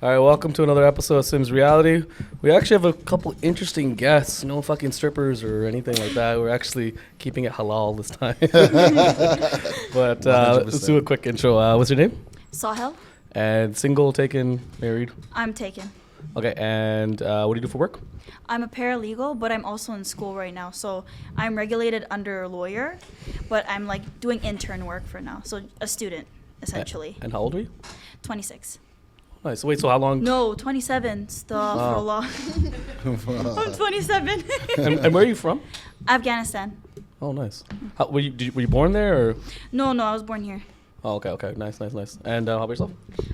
All right, welcome to another episode of Sims Reality. We actually have a couple interesting guests. No fucking strippers or anything like that. We're actually keeping it halal this time. But let's do a quick intro. What's your name? Sahel. And single, taken, married? I'm taken. Okay, and what do you do for work? I'm a paralegal, but I'm also in school right now. So I'm regulated under a lawyer, but I'm like doing intern work for now. So a student, essentially. And how old are you? 26. Nice. Wait, so how long? No, 27. Stop for a lot. I'm 27. And where are you from? Afghanistan. Oh, nice. How, were you born there or? No, I was born here. Oh, okay. Nice. And how about yourself?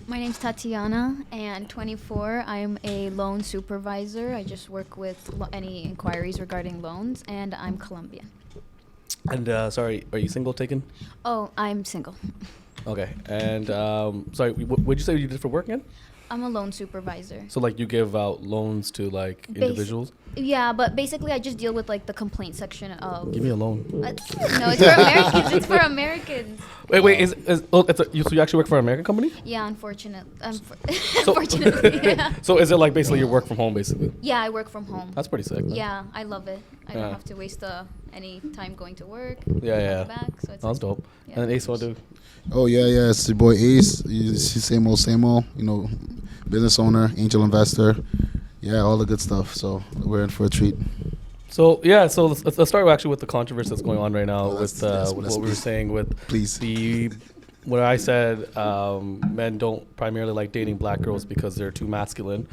My name's Tatiana, and 24. I'm a loan supervisor. I just work with any inquiries regarding loans, and I'm Colombian. And sorry, are you single, taken? Oh, I'm single. Okay. And sorry, what did you say you did for work again? I'm a loan supervisor. So like you give out loans to like individuals? Yeah, but basically I just deal with like the complaint section of. Give me a loan. No, it's for Americans. It's for Americans. Wait, so you actually work for an American company? Yeah, unfortunately. So, Unfortunately, yeah. So is it like basically you work from home basically? Yeah, I work from home. That's pretty sick. Man. Yeah, I love it. I don't have to waste any time going to work. Yeah. Back, so it's That's dope. Yeah. And then Ace, what do? Oh, yeah. It's your boy Ace. You see, same old. You know, business owner, angel investor. Yeah, all the good stuff. So we're in for a treat. So yeah, so let's start actually with the controversy that's going on right now with what we were saying with Please. what I said, men don't primarily like dating black girls because they're too masculine.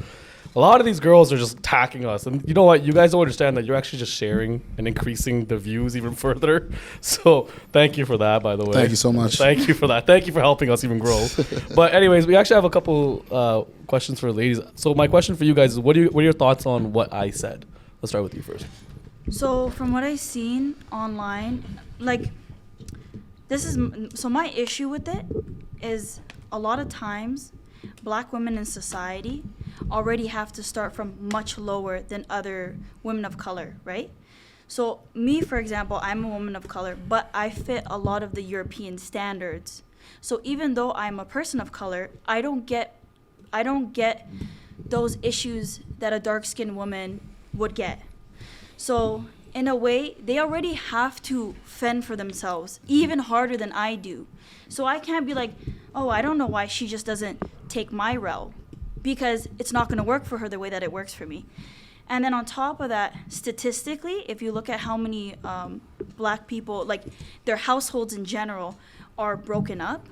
A lot of these girls are just attacking us. And you know what? You guys don't understand that you're actually just sharing and increasing the views even further. So thank you for that, by the way. Thank you so much. Thank you for that. Thank you for helping us even grow. But anyways, we actually have a couple questions for ladies. So my question for you guys is, what are your thoughts on what I said? Let's start with you first. So from what I've seen online, like my issue with it is a lot of times black women in society already have to start from much lower than other women of color, right? So me, for example, I'm a woman of color, but I fit a lot of the European standards. So even though I'm a person of color, I don't get those issues that a dark-skinned woman would get. So in a way, they already have to fend for themselves, even harder than I do. So I can't be like, oh, I don't know why she just doesn't take my route, because it's not going to work for her the way that it works for me. And then on top of that, statistically, if you look at how many black people, like their households in general, are broken up,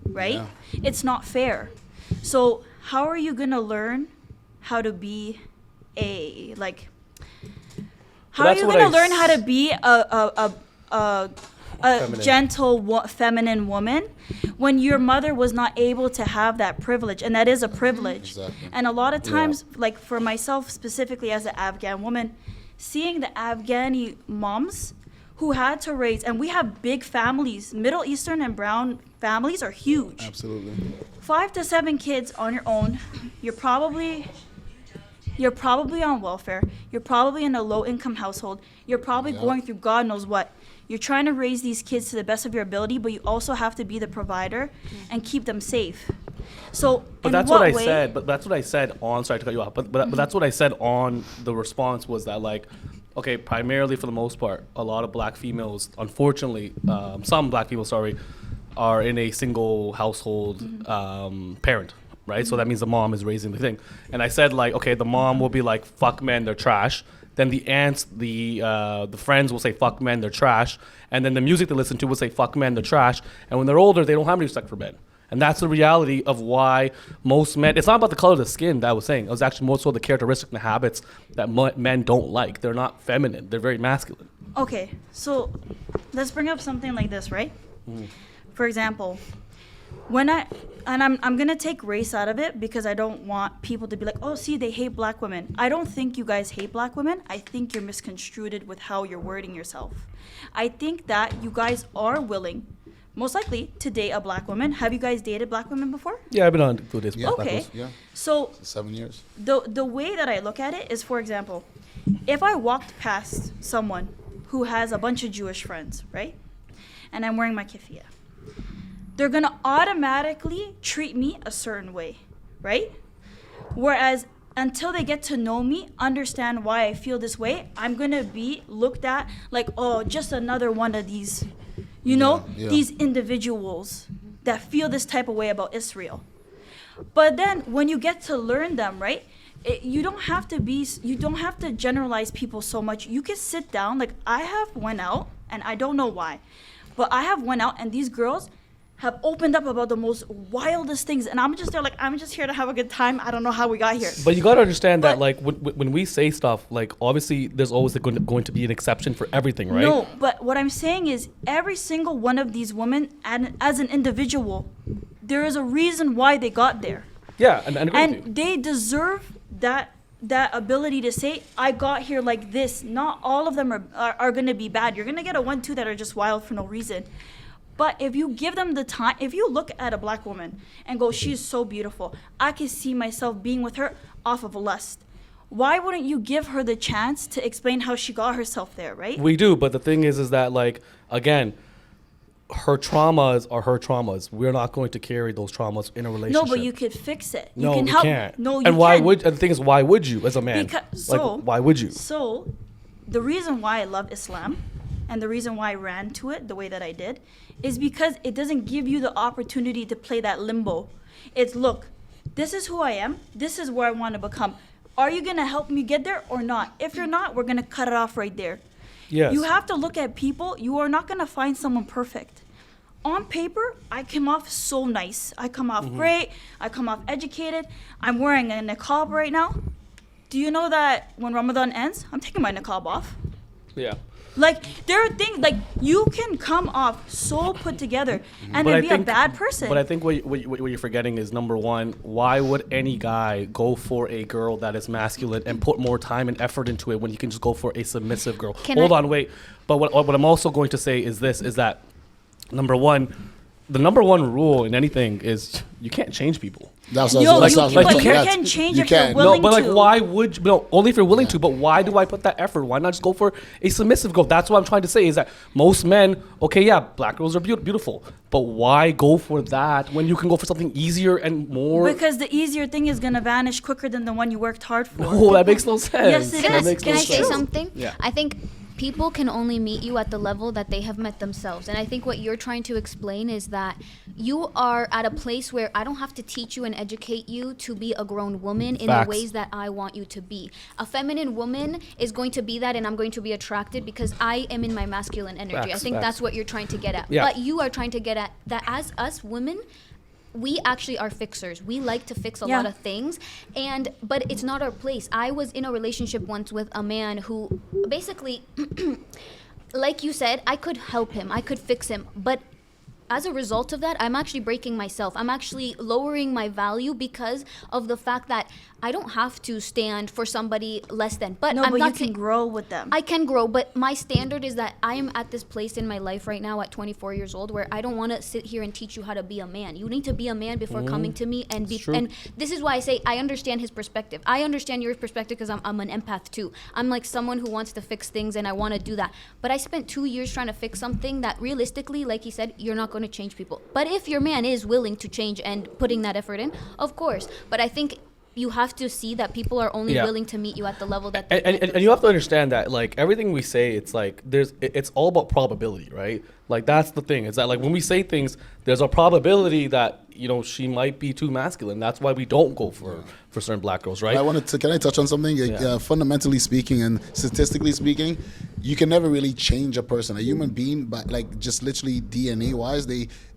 right? Yeah. It's not fair. So how are you going to learn how to be how are you going to learn how to be a gentle, feminine woman when your mother was not able to have that privilege? And that is a privilege. Exactly. And a lot of times, like for myself specifically as an Afghan woman, seeing the Afghani moms who had to raise, and we have big families, Middle Eastern and brown families are huge. Absolutely. 5 to 7 kids on your own. You're probably on welfare. You're probably in a low-income household. You're probably going through God knows what. You're trying to raise these kids to the best of your ability, but you also have to be the provider and keep them safe. So, but that's what I said. But that's what I said on. Sorry to cut you off. But that's what I said on the response was that like, okay, primarily for the most part, a lot of black females, unfortunately, some black people, are in a single household parent. Right, so that means the mom is raising the thing, and I said like, okay, the mom will be like, "Fuck men, they're trash." Then the aunts, the friends will say, "Fuck men, they're trash," and then the music they listen to will say, "Fuck men, they're trash." And when they're older, they don't have any respect for men, and that's the reality of why most men. It's not about the color of the skin that I was saying. It was actually more so the characteristics and the habits that men don't like. They're not feminine. They're very masculine. Okay, so let's bring up something like this, right? For example, I'm gonna take race out of it because I don't want people to be like, oh, see, they hate black women. I don't think you guys hate black women. I think you're misconstrued it with how you're wording yourself. I think that you guys are willing, most likely, to date a black woman. Have you guys dated black women before? Yeah, I've been on to this. Yeah, okay. Yeah. So 7 years. The way that I look at it is, for example, if I walked past someone who has a bunch of Jewish friends, right, and I'm wearing my keffiyeh, they're going to automatically treat me a certain way, right? Whereas until they get to know me, understand why I feel this way, I'm gonna be looked at like, oh, just another one of these, these individuals that feel this type of way about Israel. But then when you get to learn them, right? You don't have to generalize people so much. You can sit down. Like I have went out, and I don't know why, but I have went out, and these girls have opened up about the most wildest things, and I'm just there like, I'm just here to have a good time. I don't know how we got here. But you got to understand that, like, when we say stuff, like, obviously there's always going to be an exception for everything, right? No, but what I'm saying is every single one of these women, as an individual, there is a reason why they got there. Yeah, and they deserve that ability to say, I got here like this. Not all of them are going to be bad. You're going to get a 1-2 that are just wild for no reason. But if you give them the time, if you look at a black woman and go, she's so beautiful, I can see myself being with her off of lust. Why wouldn't you give her the chance to explain how she got herself there, right? We do, but the thing is that, like, again, her traumas are her traumas. We're not going to carry those traumas in a relationship. No, but you could fix it. No, you can we help. can't. No, you and why can. would? And the thing is, why would you, as a man? Why would you? So, the reason why I love Islam, and the reason why I ran to it the way that I did, is because it doesn't give you the opportunity to play that limbo. It's, look, this is who I am. This is where I want to become. Are you going to help me get there or not? If you're not, we're going to cut it off right there. Yes. You have to look at people. You are not going to find someone perfect. On paper, I come off so nice. I come off great. I come off educated. I'm wearing a niqab right now. Do you know that when Ramadan ends, I'm taking my niqab off? Yeah. Like, there are things, like, you can come off so put together and then be a bad person. But I think what you're forgetting is, number one, why would any guy go for a girl that is masculine and put more time and effort into it when he can just go for a submissive girl? Hold on, wait. But what I'm also going to say is this, is that, number one, the number one rule in anything is you can't change people. But you can change if you're willing to. No, but like, why would you? No, only if you're willing to. But why do I put that effort? Why not just go for a submissive girl? That's what I'm trying to say. Is that most men, okay, yeah, black girls are beautiful, but why go for that when you can go for something easier and more? Because the easier thing is gonna vanish quicker than the one you worked hard for. Oh, that makes no sense. Yes, it is. Can I say something? Yeah. I think people can only meet you at the level that they have met themselves. And I think what you're trying to explain is that you are at a place where I don't have to teach you and educate you to be a grown woman in the ways that I want you to be. A feminine woman is going to be that, and I'm going to be attracted because I am in my masculine energy. I think that's what you're trying to get at. Yeah. But you are trying to get at that as us women, we actually are fixers. We like to fix a lot of things, but it's not our place. I was in a relationship once with a man who basically, like you said, I could help him, I could fix him, but as a result of that, I'm actually breaking myself. I'm actually lowering my value because of the fact that I don't have to stand for somebody less than. But I'm not you can grow with them. I can grow, but my standard is that I am at this place in my life right now at 24 years old where I don't want to sit here and teach you how to be a man. You need to be a man before coming to me and be. And this is why I say I understand his perspective. I understand your perspective because I'm an empath too. I'm like someone who wants to fix things and I want to do that. But I spent 2 years trying to fix something that realistically, like he said, you're not going to change people. But if your man is willing to change and putting that effort in, of course. But I think you have to see that people are only willing to meet you at the level that they and you have to understand that, like, everything we say, it's like it's all about probability, right? Like, that's the thing. Is that, like, when we say things, there's a probability that, you know, she might be too masculine. That's why we don't go for certain black girls, right? Can I touch on something? Fundamentally speaking and statistically speaking, you can never really change a person, a human being, but like just literally DNA wise,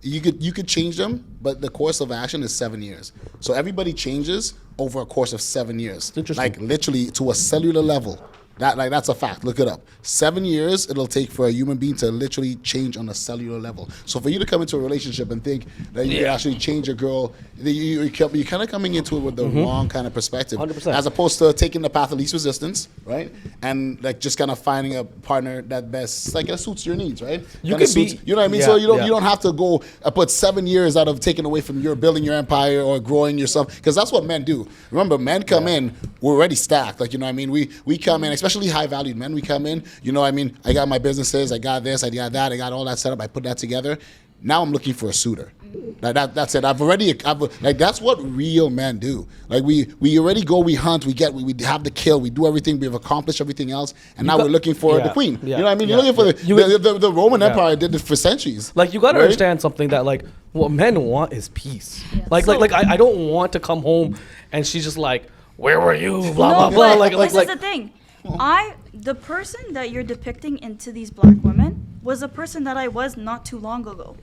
you could change them, but the course of action is 7 years. So everybody changes over a course of 7 years, like literally to a cellular level. That's a fact. Look it up. 7 years it'll take for a human being to literally change on a cellular level. So for you to come into a relationship and think that you can actually change a girl, you're kind of coming into it with the wrong kind of perspective. 100%. As opposed to taking the path of least resistance, right? And like just kind of finding a partner that best that suits your needs, right? You know what I mean? So you don't have to go put 7 years out of taking away from your building your empire or growing yourself, because that's what men do. Remember, men come in, we're already stacked. Like, you know what I mean? We come in, especially high valued men, we come in, you know what I mean? I got my businesses, I got this, I got that, I got all that set up, I put that together. Now I'm looking for a suitor. Like that's it. Like that's what real men do. Like we already go, we hunt, we have the kill, we do everything, we've accomplished everything else, and now we're looking for the queen. Yeah, you know what I mean? yeah, You're looking for the Roman Empire did this for centuries. Like you got to right? understand something that like what men want is peace. Yeah. Like I don't want to come home and she's just like, where were you? Blah blah No, blah. but Like this is the thing. The person that you're depicting into these black women was a person that I was not too long ago.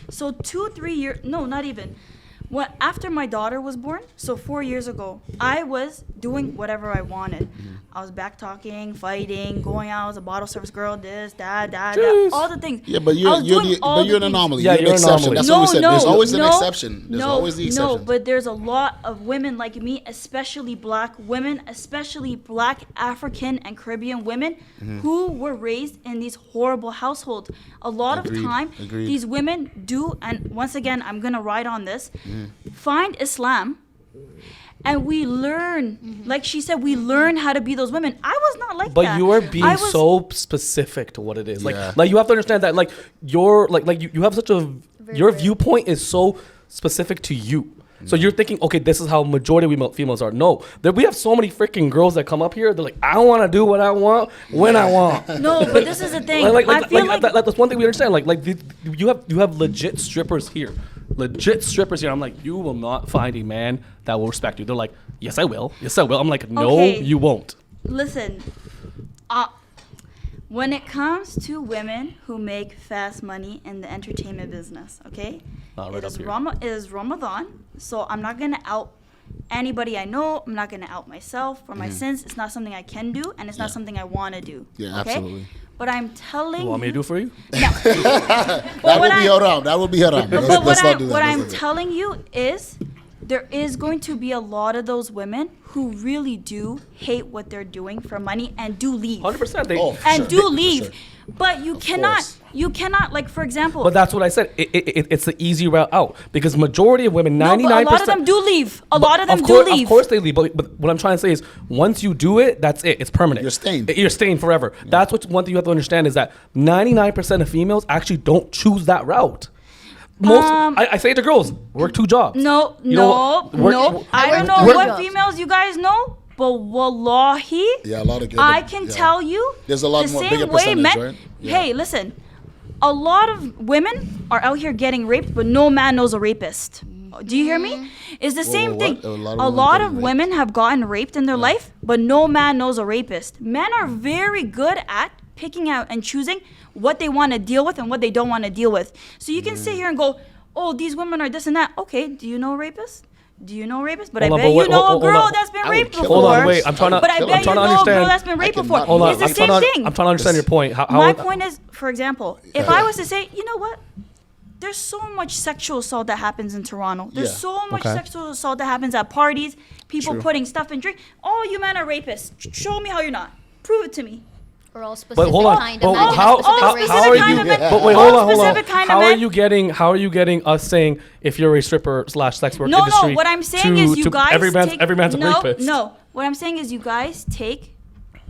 So 2-3 years, no, not even. After my daughter was born, so 4 years ago, I was doing whatever I wanted. I was back talking, fighting, going out as a bottle service girl, this, that, all the things. Yeah, but you're an anomaly. Yeah, you're an you're an exception. anomaly. That's what we said. There's always an no, exception. There's always the exception. No, but there's a lot of women like me, especially black women, especially black African and Caribbean women who were raised in these horrible households. A lot of time, these women do, and once again, I'm going to ride on this, find Islam, and we learn, like she said, we learn how to be those women. I was not like that. But you are being so specific to what it is. Like you have to understand that like you're like you have such a your viewpoint is so specific to you. So you're thinking, okay, this is how majority of females are. No, we have so many freaking girls that come up here. They're like, I want to do what I want when I want. No, but this is the thing. I feel like that's one thing we understand. Like you have legit strippers here. Legit strippers here. I'm like, you will not find a man that will respect you. They're like, yes, I will. Yes, I will. I'm like, no, Okay. you won't. Listen, when it comes to women who make fast money in the entertainment business, okay? Right It up here. is Ramadan, so I'm not going to out anybody I know. I'm not going to out myself for my sins. It's not something I can do, and it's not something I want to do. Yeah, okay? absolutely. But I'm telling You want me to do it for you? That would be haram. That would be haram. But Let's not do that. what Let's I'm not do that. telling you is there is going to be a lot of those women who really do hate what they're doing for money and do leave. 100%. And do For leave. sure. But you cannot, like, for example. But that's what I said. It's the easy route out because majority of women, 99%. No, but a lot of them do leave. A lot of them course, do leave. Of course they leave. But what I'm trying to say is once you do it, that's it. It's permanent. You're stained. You're stained forever. Yeah. That's what one thing you have to understand is that 99% of females actually don't choose that route. I say to girls, work 2 jobs. No. I don't know what females you guys know, but wallahi, Yeah, a lot of I can tell you there's a lot the more same bigger way percentage, men. right? Yeah. Hey, listen, a lot of women are out here getting raped, but no man knows a rapist. Do you hear me? It's the same what? thing. A lot A of lot women of getting women have gotten raped in their life, but no man knows a rapist. Men are very good at picking out and choosing what they want to deal with and what they don't want to deal with. So you can sit here and go, oh, these women are this and that. Okay, do you know rapists? Do you know rapists? But I bet you know a girl that's been raped before. Hold on, wait. I'm trying to. But I bet you know a girl that's been raped before. Hold on. It's the same thing. I'm trying to understand your point. My point is, for example, if I was to say, you know what? There's so much sexual assault that happens in Toronto. There's so much sexual assault that happens at parties. People putting stuff in drink. Oh, you men are rapists. Show me how you're not. Prove it to me. Or all specific But hold on. kind But of how are you? But wait, hold on. How are you getting us saying if you're a stripper / sex work industry? No. What I'm saying is you guys every man's a rapist. No. What I'm saying is you guys take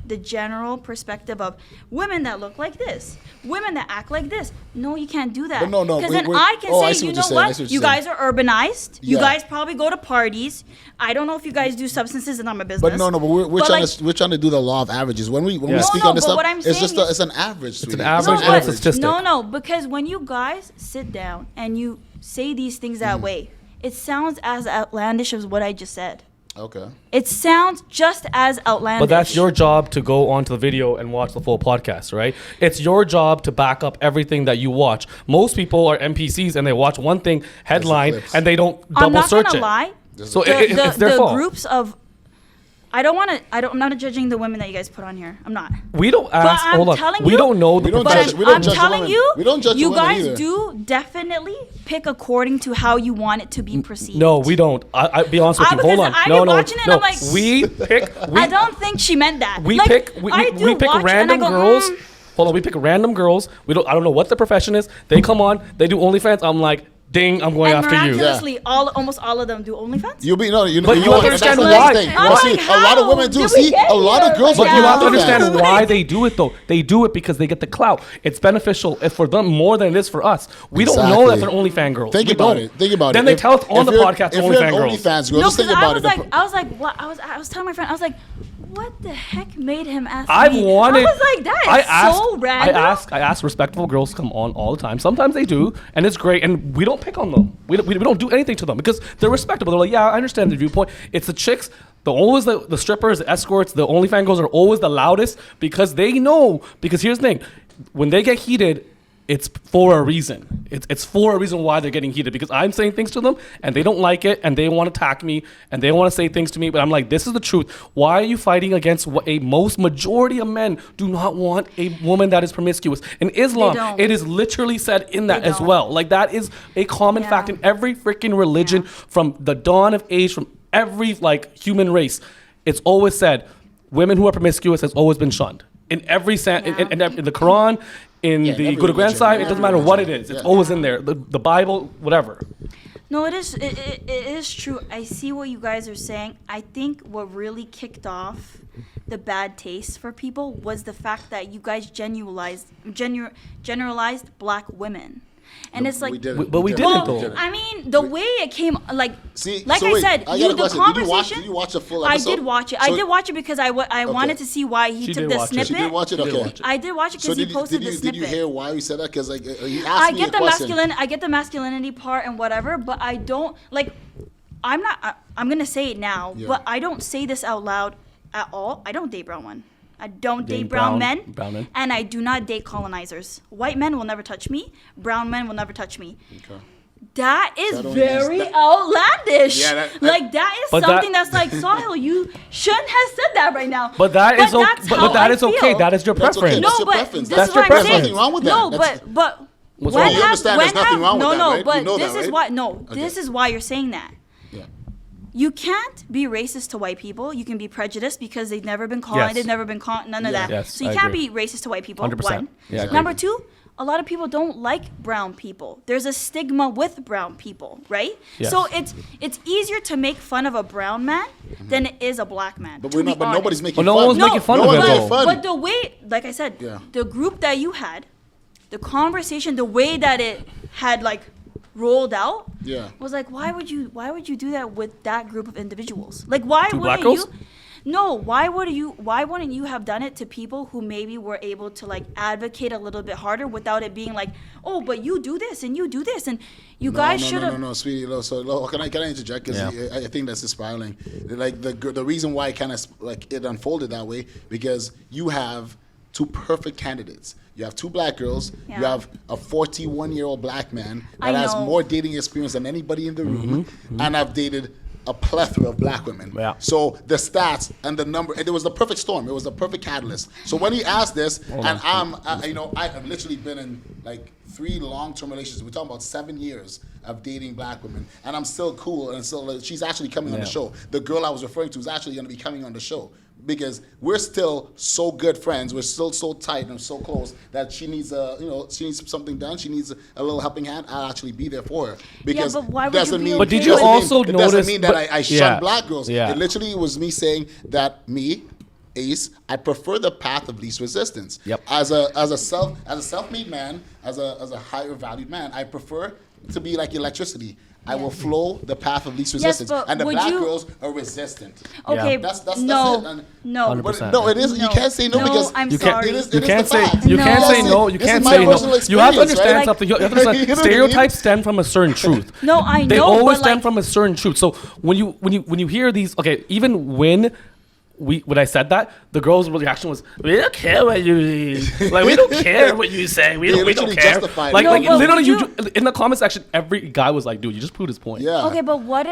the general perspective of women that look like this, women that act like this. No, you can't do that. But no. Because then I can say, you know what? You guys are urbanized. You guys probably go to parties. I don't know if you guys do substances, and I'm a business. But no. But we're trying to do the law of averages. When we speak on this stuff, it's an average. It's an average and it's a statistic. No. Because when you guys sit down and you say these things that way, it sounds as outlandish as what I just said. Okay. It sounds just as outlandish. But that's your job to go onto the video and watch the full podcast, right? It's your job to back up everything that you watch. Most people are NPCs and they watch one thing headline and they don't double search it. I'm not gonna lie. So it's their fault. The groups of I'm not judging the women that you guys put on here. I'm not. We don't ask. Hold on. We don't know the But I'm telling you, we don't judge you women guys either. do definitely pick according to how you want it to be perceived. No, we don't. I be honest with you. Hold on. I've been watching it and I'm like, we pick. I don't think she meant that. We like, pick random girls. Hold on, we pick random girls. I don't know what the profession is. They come on. They do OnlyFans. I'm like, ding, I'm going And after you. miraculously, almost all of them do OnlyFans. You'll be no, you know, But you you know have to what, understand that's the why. next thing. I'm Well, like, see, a lot of how women do. did we See, get a lot here? of girls. Like, But you have to Yeah. understand why they do it though. They do it because they get the clout. It's beneficial for them more than it is for us. We don't know that Exactly. they're OnlyFans girls. Think We about don't. it. Think about then it. they tell us on the podcast if you're an OnlyFans girls. OnlyFans girl, No, just think because about it. I was like, what? I was telling my friend, I was like, what the heck made him ask I've me? wanted. I was like, that is so random. I ask respectable girls to come on all the time. Sometimes they do, and it's great. And we don't pick on them. We don't do anything to them because they're respectable. They're like, yeah, I understand the viewpoint. It's the chicks. The strippers, the escorts, the OnlyFans girls are always the loudest because they know. Because here's the thing, when they get heated, it's for a reason. It's for a reason why they're getting heated because I'm saying things to them and they don't like it and they want to attack me and they want to say things to me. But I'm like, this is the truth. Why are you fighting against what a majority of men do not want a woman that is promiscuous? In Islam, don't. it is literally said in that They as don't. well. Like that is a common fact in every freaking religion from the dawn of age, from every like human race. It's always said women who are promiscuous has always been shunned. In every in the Quran, in the every Guru Granth religion, Sahib, it every doesn't matter what it religion. is. It's Yeah. always in there. The Bible, whatever. No, it is true. I see what you guys are saying. I think what really kicked off the bad taste for people was the fact that you guys generalized black women. And it's like, we didn't. But we well, didn't though. I mean, the way it came, like, See, like so I wait, said, I got a the question. conversation. Did you watch the full I episode? did watch it. So- I did watch it because I wanted to see why he She took did the watch it. snippet. She did watch it. She did Okay. watch it. I did watch it because he posted the snippet. Did you hear why we said that? Because like he I asked me get a the question. I get the masculinity part and whatever, but I don't like. I'm gonna say it now, Yeah. but I don't say this out loud at all. I don't date brown men. I don't Dating date brown brown men, men. and I do not date colonizers. White men will never touch me. Brown men will never touch me. Okay. That is That only very is- that- outlandish. Yeah, that- like that is But something that- that's like, Sahil, you shouldn't have said that right now. But that is okay. that's But how that I is okay. feel. That is your That's okay. preference. No, That's your but preference. this That's is your what I'm preference. saying. Nothing wrong with that. No, That's- but What's when wrong? You understand there's nothing wrong with no, that, no, right? but You know this that, is right? why. No, Okay. this is why you're saying that. Yeah. You can't be racist to white people. You can be prejudiced because they've never been colonized. Yes. They've never been none of Yeah. that. Yes, so you I can't agree. be racist to white people. 100%. One. Yeah, I agree. Number two, a lot of people don't like brown people. There's a stigma with brown people, right? Yes. So it's easier to make fun of a brown man than it is a black man. But to we're be not. But honest. nobody's making Well, no fun. one's making fun no of one's it, making though. fun. But the way, like I said, Yeah. the group that you had, the conversation, the way that it had like rolled out, Yeah. was like, why would you do that with that group of individuals? Like, why Two black wouldn't girls? you? No, why wouldn't you have done it to people who maybe were able to like advocate a little bit harder without it being like, oh, but you do this and you do this and you guys should have. No, sweetie. No, so can I interject? Because Yeah. I think that's spiraling. Like the reason why kind of like it unfolded that way because you have two perfect candidates. You have two black girls. You Yeah. have a 41-year-old black man I that has know. more dating experience than anybody in the room, and I've dated a plethora of black women. Yeah. So the stats and the number, and it was the perfect storm. It was the perfect catalyst. So when he asked this, and I've literally been in like 3 long-term relationships. We're talking about 7 years of dating black women, and I'm still cool, and still she's actually coming on the Yeah. show. The girl I was referring to is actually going to be coming on the show because we're still so good friends. We're still so tight and so close that she needs something done. She needs a little helping hand. I'll actually be there for her because but why would doesn't you be mean. But did okay you with- also it doesn't notice? mean that but- I shun yeah. black girls. Yeah. It literally was me saying that me, Ace, I prefer the path of least resistance. Yep. As a self-made man, as a higher valued man, I prefer to be like electricity. I will flow the path of least resistance, but and the would black you- girls are resistant. Okay, That's it. no, And- no, 100%. No, it is. You No. can't say no, No, because I'm You can't. sorry. It You is can't the say. fact. You No. can't say no. You This is can't my say no. personal You have to experience, understand right? something. You have to You know understand. what I mean? Stereotypes stem from a certain truth. No, I They know, always but, stem like- from a certain truth. So when you hear these, okay, even when I said that, the girl's reaction was, "We don't care what you like. We don't care what you say. We They don't literally care." justified Like, it. No, like but literally, would you- in the comment section, every guy was like, "Dude, you just proved his point." Yeah. Okay, but what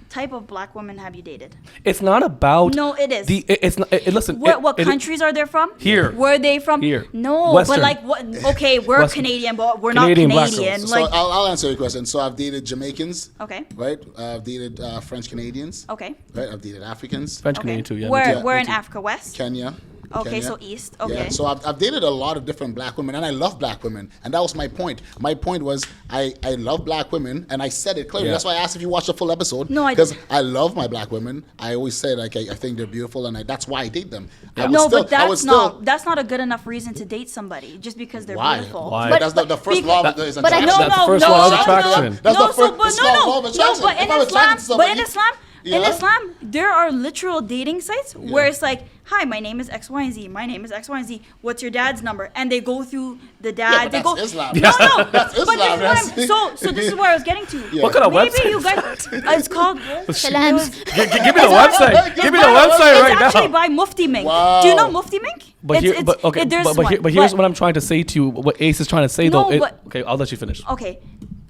type of black woman have you dated? It's not about. No, it is. It's not. Listen. What countries are they from? Here. Were they from? Here. No, Western. but like what? Okay, we're Western. Canadian, but we're Canadian not black Canadian. girls. So Like, I'll answer your question. So I've dated Jamaicans. okay, Right. I've dated French Canadians. okay. Right. I've dated Africans. French Okay. Canadian too. Yeah. Where Yeah, we're me in too. Africa West. Kenya. Okay, Kenya. so East. Okay. Yeah, so I've dated a lot of different black women, and I love black women, and that was my point. My point was I love black women, and I said it clearly. Yeah. That's why I asked if you watched the full episode. No, I because didn't. I love my black women. I always say like I think they're beautiful, and that's why I date them. I would No, still- but I would that's not a good enough reason to date somebody just because they're Why? beautiful. Why? But- That's the first law of is but I- attraction. No, That's the first law of attraction. That's no, the so, first but it's called law of no, attraction. but If in I'm Islam, attracted to but in somebody- Islam, there are literal dating sites where it's like, hi, my name is X, Y, and Z. My name is X, Y, and Z. What's your dad's number? And they go through the dad. but they that's go. Islam. No, no. That's But Islam, this is that's- so this is where I was getting to. Yeah. What kind of Maybe website? you guys. It's called. Salams. Give me the website. Give me the website It's right actually now. by Mufti Mink. Wow. Do you know Mufti Mink? But here, It's- but okay, there's but, one. here's But- what I'm trying to say to you. What Ace is trying to say No, though. but- Okay, I'll let you finish. Okay.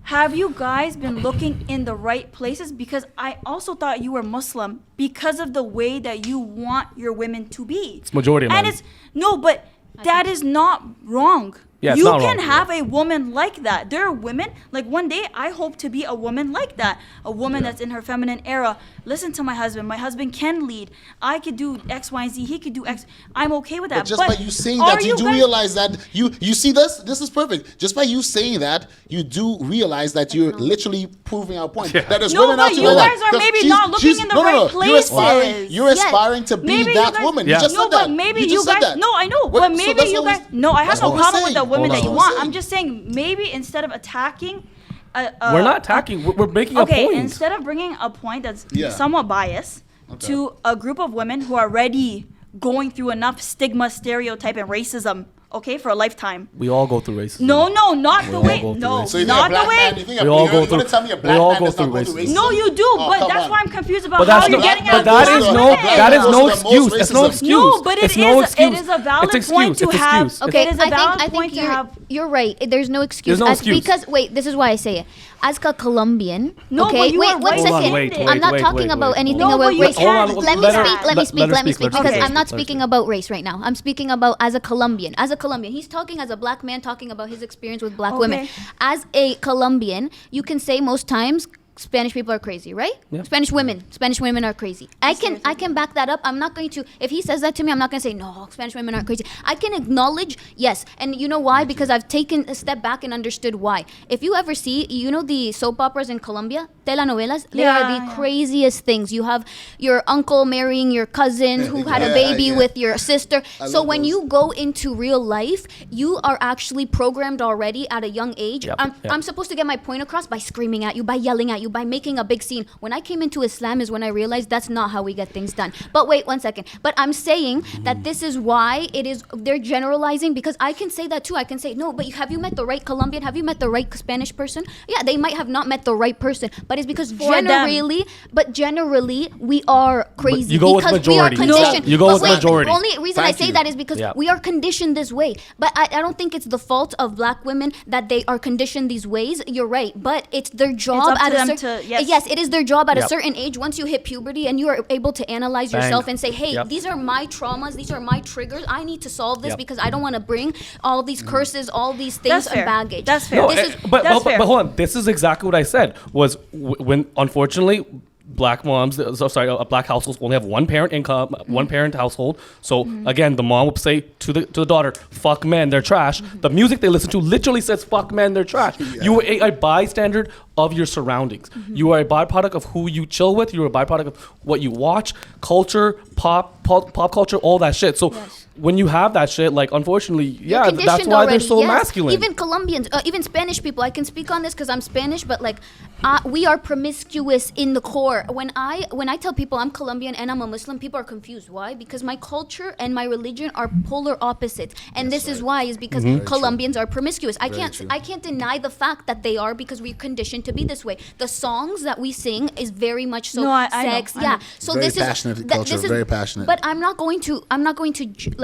Have you guys been looking in the right places? Because I also thought you were Muslim because of the way that you want your women to be. It's majority of and men. it's no, but that is not wrong. Yeah, it's you not can wrong. have a woman like that. There are women, like one day I hope to be a woman like that. A woman that's in her feminine era. Listen to my husband. My husband can lead. I could do X, Y, and Z. He could do X. I'm okay with that. But just by you saying are that, you do guys- realize that you see this. This is perfect. Just by you saying that, you do realize that you're literally proving our point. That there's No, women but out you there guys are 'cause maybe she's- not looking she's- in the no, no, right no. You're aspiring. places. You're Yes. aspiring to be Maybe you that guys- woman. Yeah. You just no, said but that. maybe you you just said guys. that. No, I know, What- but so maybe that's you what guys. we- No, I have that's no what we're problem with the saying. women Hold that you on. want. Saying. I'm just saying maybe instead of attacking. We're not attacking. We're making a Okay, point. instead of bringing a point that's Yeah. somewhat biased to a group of women who are already going through enough stigma, stereotype, and racism, okay, for a lifetime. We all go through racism. No, not the all way. go through No, racism. So you think not a black the way. man? You think We a, all you go want through- to tell me a we black all man go does not through go through racism. racism? No, you do, Oh, but come that's on. why I'm confused about But how that's you're no. getting But at that black is women. no. That is no Most excuse. It's no racism. excuse. No, but it's it no is. excuse. It is a valid It's point excuse. to It's have. excuse. Okay, It is a valid point to have. you're right. There's no excuse. There's no As- excuse. Because wait, this is why I say it. As a Colombian, No, okay, but you wait, are one right. second. Hold on, wait, I'm not wait, talking wait, about wait, anything hold on. about No, but race. you can't. Let me let her- speak. Let me speak. let her Let me speak, speak. let her Because speak. I'm not Let her speaking speak. about race right now. I'm speaking about as a Colombian. As a Colombian, he's talking as a black man, talking about his experience with black women. Okay. As a Colombian, you can say most times Spanish people are crazy, right? Yeah. Spanish women are crazy. I can back that up. I'm not going to. If he says that to me, I'm not going to say no. Spanish women aren't crazy. I can acknowledge yes, and you know why? Because I've taken a step back and understood why. If you ever see, you know, the soap operas in Colombia, telenovelas, they are the Yeah. craziest things. You have your uncle marrying your cousin who had a Yeah, baby yeah. with your sister. I So love when those. you go into real life, you are actually programmed already at a young age. Yep, yep. I'm supposed to get my point across by screaming at you, by yelling at you, by making a big scene. When I came into Islam is when I realized that's not how we get things done. But wait 1 second. But I'm saying that this is why they're generalizing, because I can say that too. I can say, no, but have you met the right Colombian? Have you met the right Spanish person? Yeah, they might have not met the right person, but it's because For them. generally we are crazy. you go with because we are majority. conditioned. You go But with wait, majority. Only reason Thank I say you. that is because Yeah. we are conditioned this way. But I don't think it's the fault of black women that they are conditioned these ways. You're right, but it's their job up to at a them certain to- yes. yes, it is their job at a Yep. certain age. Once you hit puberty and you are able to analyze Bang. yourself and say, hey, Yep. these are my traumas, these are my triggers. I need to solve this Yep. because I don't want to bring all these curses, all these things That's and fair. baggage. That's fair. No, This is That's fair. but hold on. This is exactly what I said. Was when unfortunately black moms, black households only have one parent income, Mm-hmm. one parent household. So again, the mom will say to the daughter, "Fuck men, they're trash." Mm-hmm. The music they listen to literally says "Fuck men, they're trash." You are a bystander of your surroundings. Mm-hmm. You are a byproduct of who you chill with. You are a byproduct of what you watch, culture, pop culture, all that shit. So. Yes. When you have that shit, like unfortunately, You're yeah, that's conditioned why they're already, so yes. masculine. Even Colombians, even Spanish people. I can speak on this because I'm Spanish, but like, we are promiscuous in the core. When I tell people I'm Colombian and I'm a Muslim, people are confused. Why? Because my culture and my religion are polar opposites, and this is why is because Colombians are promiscuous. I can't deny the fact that they are because we're conditioned to be this way. The songs that we sing is very much so No, I know, sex. I Yeah. know. So Very this passionate is culture, this is very passionate. But I'm not going to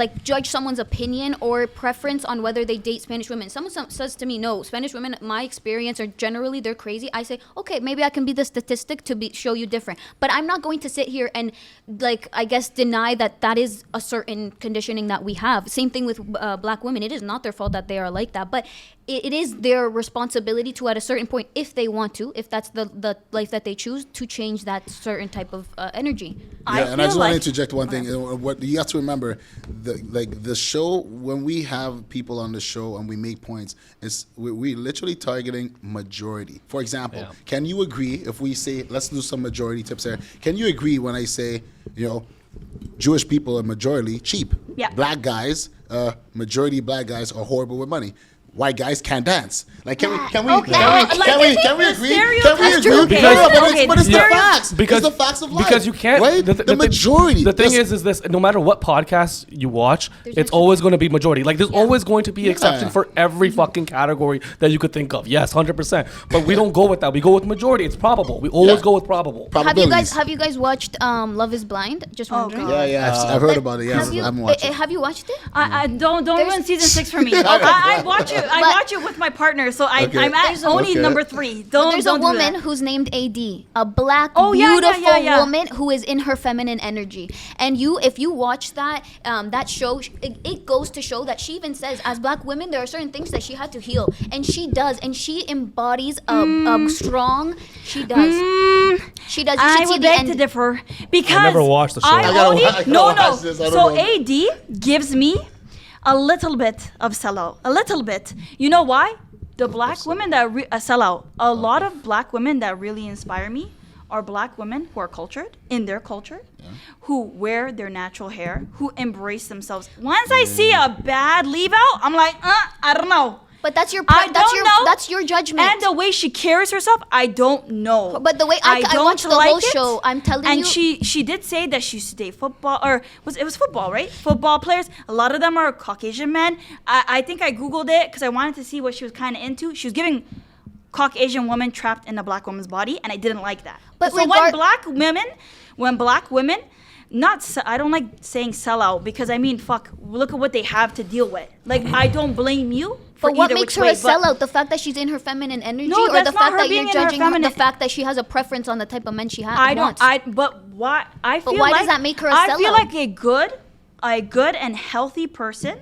like judge someone's opinion or preference on whether they date Spanish women. Someone says to me, no, Spanish women, my experience are generally they're crazy. I say, okay, maybe I can be the statistic to show you different. But I'm not going to sit here and like, I guess, deny that is a certain conditioning that we have. Same thing with black women. It is not their fault that they are like that. But it is their responsibility to, at a certain point, if they want to, if that's the life that they choose, to change that certain type of energy. Yeah, and I just want to interject one thing. What you have to remember, the show, when we have people on the show and we make points, is we literally targeting majority. For example, can you agree if we say, let's do some majority tips here? Can you agree when I say, Jewish people are majority cheap? Yeah. Black guys, majority black guys are horrible with money. White guys can't dance. Like, can we agree? Can we agree? But it's the facts. It's the facts of life. Because you can't. Right? The majority. The thing is this: no matter what podcast you watch, it's always going to be majority. Like, there's always going to be exception for every fucking category that you could think of. Yes, 100%. But we don't go with that. We go with majority. It's probable. We always go with probable. Have you guys watched Love Is Blind? Just wondering. Yeah. I've heard about it. Yeah, I haven't watched it. Have you watched it? I don't ruin season 6 for me. I watch it. I watch it with my partner, so I'm at only number 3. There's a woman who's named AD, a black beautiful woman who is in her feminine energy. And if you watch that show, it goes to show that she even says, as black women, there are certain things that she had to heal, and she does, and she embodies a strong. She does. She does. I would beg to differ because I never watched the show. So AD gives me a little bit of sellout. A little bit. You know why? The black women that sellout. A lot of black women that really inspire me are black women who are cultured in their culture, who wear their natural hair, who embrace themselves. Once I see a bad leave out, I'm like, I don't know. But that's your judgment. And the way she carries herself, I don't know. But the way I watched the whole show, I'm telling you. And she did say that she used to date football, or it was football, right? Football players. A lot of them are Caucasian men. I think I Googled it because I wanted to see what she was kind of into. She was giving Caucasian woman trapped in a black woman's body, and I didn't like that. But so when black women, I don't like saying sell out because I mean, look at what they have to deal with. Like, I don't blame you. But what makes her a sellout? The fact that she's in her feminine energy, or the fact that you're judging her, the fact that she has a preference on the type of men she has? But why does that make her a sellout? I feel like a good and healthy person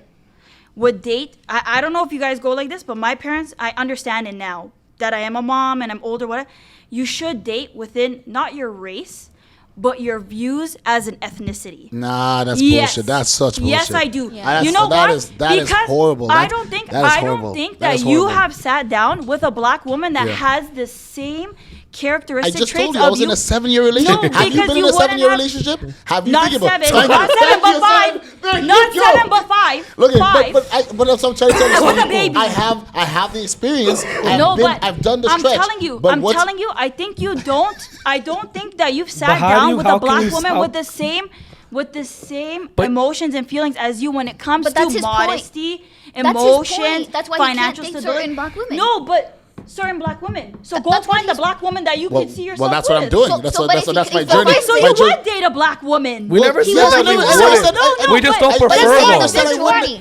would date. I don't know if you guys go like this, but my parents, I understand it now that I am a mom and I'm older. Whatever, you should date within not your race, but your views as an ethnicity. Nah, that's bullshit. That's such bullshit. Yes, I do. Yeah. You know why? That is horrible. I don't think that you have sat down with a black woman that has the same characteristic traits of you. I just told you I was in a 7-year relationship. No, have you been in a 7-year relationship? Have you not think about 7, not 7, but 5. Not 7, but 5. Look, 5. But I'm trying to tell you With a baby. I have the experience. I've done the I'm stretch. I'm telling you, I think you don't. I don't think that you've sat down with a black woman with the same emotions and feelings as you when it comes to modesty, emotion, that's why financial you can't date stability. certain black women. No, but certain black women. So go find the black woman that you can see yourself Well, that's with. what I'm doing. That's my journey. Okay, so you would date a black woman. We never said that we wouldn't. We just don't prefer them.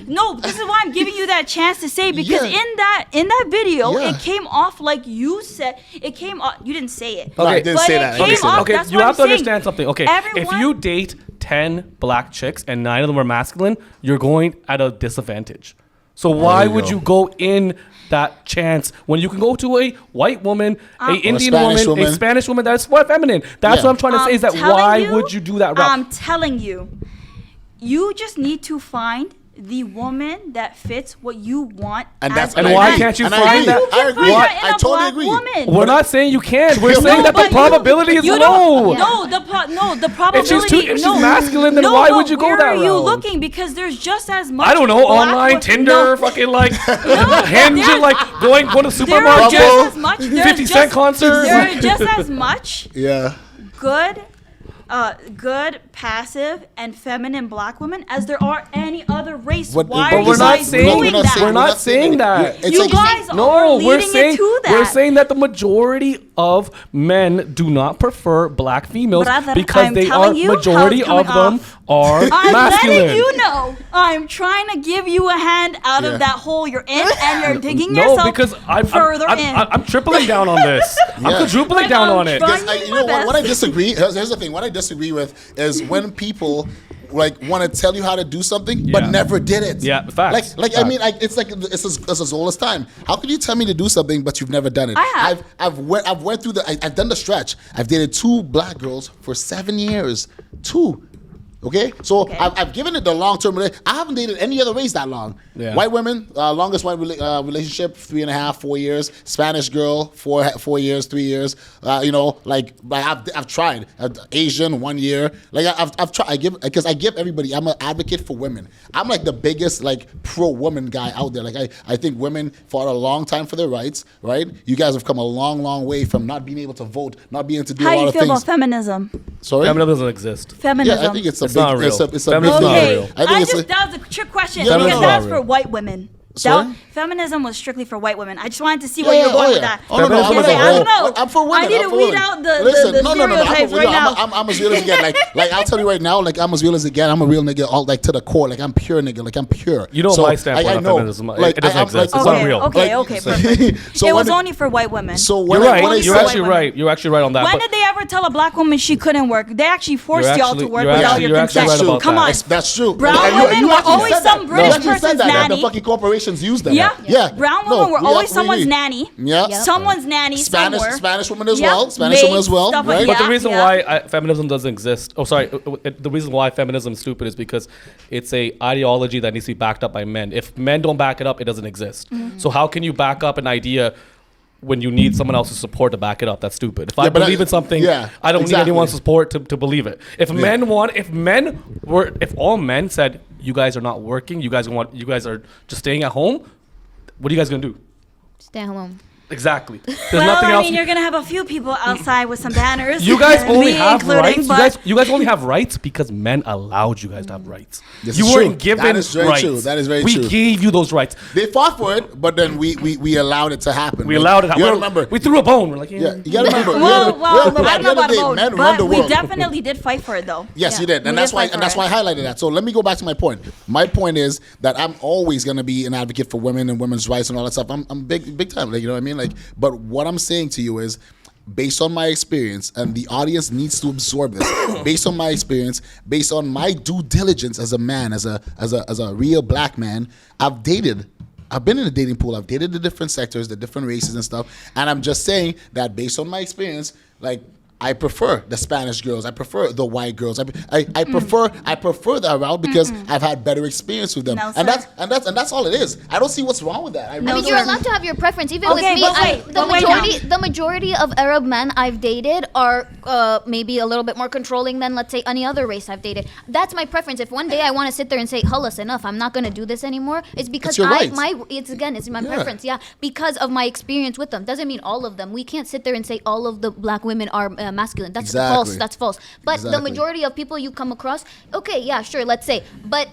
No, this is why I'm giving you that chance to say, because in that video, it came off like you said. It came off. You didn't say it. Okay, I didn't say that. Okay, you have to understand something. Okay, if you date 10 black chicks and 9 of them are masculine, you're going at a disadvantage. So why would you go in that chance when you can go to a white woman, a Indian woman, a Spanish woman that's more feminine? That's what I'm trying to say, is that why would you do that route? I'm telling you, you just need to find the woman that fits what you want. And why can't you find that? I agree. I totally agree. Woman. We're not saying you can't. We're saying that the probability is low. No, the probability. If she's masculine, then why would you go that route? Where are you looking? Because there's just as much. I don't know. Online, Tinder, fucking like Hinge, like going to the supermarket, there's just as much. 50 Cent concert. There are just as much. Yeah. Good, passive, and feminine black women as there are any other race. But Why are you we're not guys saying doing that? We're not saying that. You guys are leading it to that. We're saying that the majority of men do not prefer black females because they are majority of them are I'm masculine. letting you know. I'm trying to give you a hand out of that hole you're in, and you're digging yourself because further in. I'm tripling down on this. I'm quadrupling down on it. What I disagree. Here's the thing. What I disagree with is when people like want to tell you how to do something, but never did it. Yeah, facts. Like Facts. I mean, like it's as old as time. How can you tell me to do something but you've never done it? I have. I've went through I've done the stretch. I've dated 2 black girls for 7 years. 2. Okay, so I've given it the long-term relationship. I haven't dated any other race that long. Yeah. White women, longest white relationship, 3.5, 4 years. Spanish girl, 4 years, 3 years. Like I've tried. Asian, 1 year. Like I've tried. I give everybody. I'm an advocate for women. I'm like the biggest like pro-woman guy out there. Like I think women fought a long time for their rights. Right? You guys have come a long, long way from not being able to vote, not being able to do a How lot you of feel about things. feminism? Sorry. Feminism doesn't exist. Feminism. Yeah, I think it's not real. It's a Feminism big is not thing. real. I think that was a trick question Yeah, because no, that's no. for white women. Sorry? Feminism was strictly for white women. I just wanted to see where you're going with that. Oh, no, Feminism I'm, is a I whole- don't know. I'm for women. I need I'm to for weed women. out the Listen, stereotypes right now. I'm as real as it get. Like I'll tell you right now, like I'm as real as it get. I'm a real nigga, all like to the core. Like I'm pure nigga. Like I'm pure. You know my standpoint on know. feminism. It doesn't exist. It's Okay, unreal. okay, perfect. So It when was only for white women. So when You're I- when I right. You're said- actually right. You're actually right on that. When but did they ever tell a black woman she couldn't work? They actually forced y'all to work you're without actually- your you're actually consent. right about Come that. on. That's true. Brown And women were actually always said some that. British You actually said person's that, nanny. The fucking corporations use them. Yeah. Yeah. Brown No, women were we always agree. someone's nanny. Yeah. Yep. Someone's nanny Spanish somewhere. Spanish women as Yeah. well. Spanish women as well. Stuff like- Right. But the Yeah, reason yeah. why feminism doesn't exist, the reason why feminism is stupid is because it's a ideology that needs to be backed up by men. If men don't back it up, it doesn't exist. So how can you back up an idea when you need someone else's support to back it up? That's stupid. If I but believe in something, I don't need anyone's support to believe it. If all men said, you guys are not working, you guys are just staying at home, what are you guys gonna do? Stay home. Exactly. There's Well, nothing I else. mean, you're gonna have a few people outside with some banners. You guys only me have including, rights. but You guys only have rights because men allowed you guys to have rights. This You is weren't true. given That is very rights. true. That is very we true. gave you those rights. They fought for it, but then we allowed it to happen. We Like, allowed it. You gotta remember. We threw a bone. We're like, Yeah, you gotta remember. well, you gotta remember, I at don't know the end of about the day, vote, men run the but we world. definitely did fight for it, though. Yes, you did, and We that's did why fight for I it. highlighted that. So let me go back to my point. My point is that I'm always gonna be an advocate for women and women's rights and all that stuff. I'm big time. Like, you know what I mean? Like, but what I'm saying to you is, based on my experience, and the audience needs to absorb this. Based on my experience, based on my due diligence as a man, as a real black man, I've been in the dating pool. I've dated the different sectors, the different races and stuff. And I'm just saying that based on my experience, like, I prefer the Spanish girls. I prefer the white girls. I prefer that route because I've had better experience with them. No, and sir. that's all it is. I don't see what's wrong with that. I mean, you're allowed to have your preference. Even Okay, with me, but wait, but wait the majority of Arab men I've dated are maybe a little bit more controlling than, let's say, any other race I've dated. That's my preference. If one day I want to sit there and say, "Hullas, enough, I'm not going to do this anymore," it's because It's your right. it's my preference. Yeah, because of my experience with them. Doesn't mean all of them. We can't sit there and say all of the black women are masculine. That's Exactly. false. That's false. But the Exactly. majority of people you come across, okay, yeah, sure, let's say, but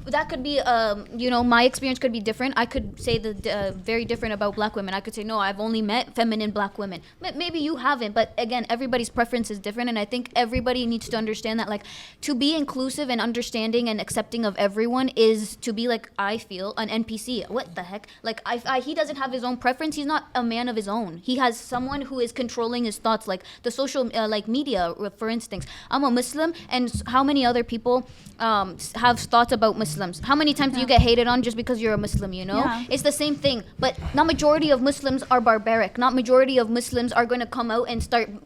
that could be, my experience could be different. I could say very different about black women. I could say, no, I've only met feminine black women. Maybe you haven't, but again, everybody's preference is different, and I think everybody needs to understand that, like, to be inclusive and understanding and accepting of everyone is to be, like, I feel an NPC. What the heck? Like, he doesn't have his own preference. He's not a man of his own. He has someone who is controlling his thoughts, like the social, media, for instance. I'm a Muslim, and how many other people have thoughts about Muslims? How many times do you get hated on just because you're a Muslim, you know? Yeah. It's the same thing, but not majority of Muslims are barbaric. Not majority of Muslims are going to come out and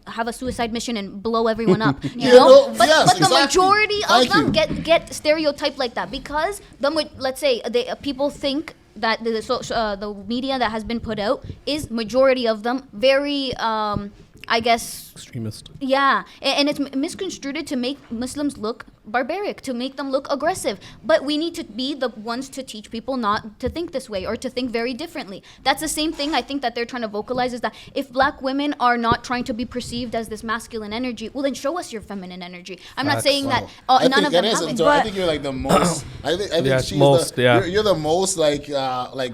have a suicide mission and blow everyone up, you know? But the exactly. majority Thank of them you. get stereotyped like that because let's say people think that the media that has been put out is majority of them very I guess Extremist. yeah, and it's misconstrued to make Muslims look barbaric, to make them look aggressive. But we need to be the ones to teach people not to think this way or to think very differently. That's the same thing I think that they're trying to vocalize, is that if black women are not trying to be perceived as this masculine energy, well, then show us your feminine energy. I'm not Facts. saying that I none think of them it is. have it. So I think you're like the most. I think Yeah, she's most, the. yeah. You're the most like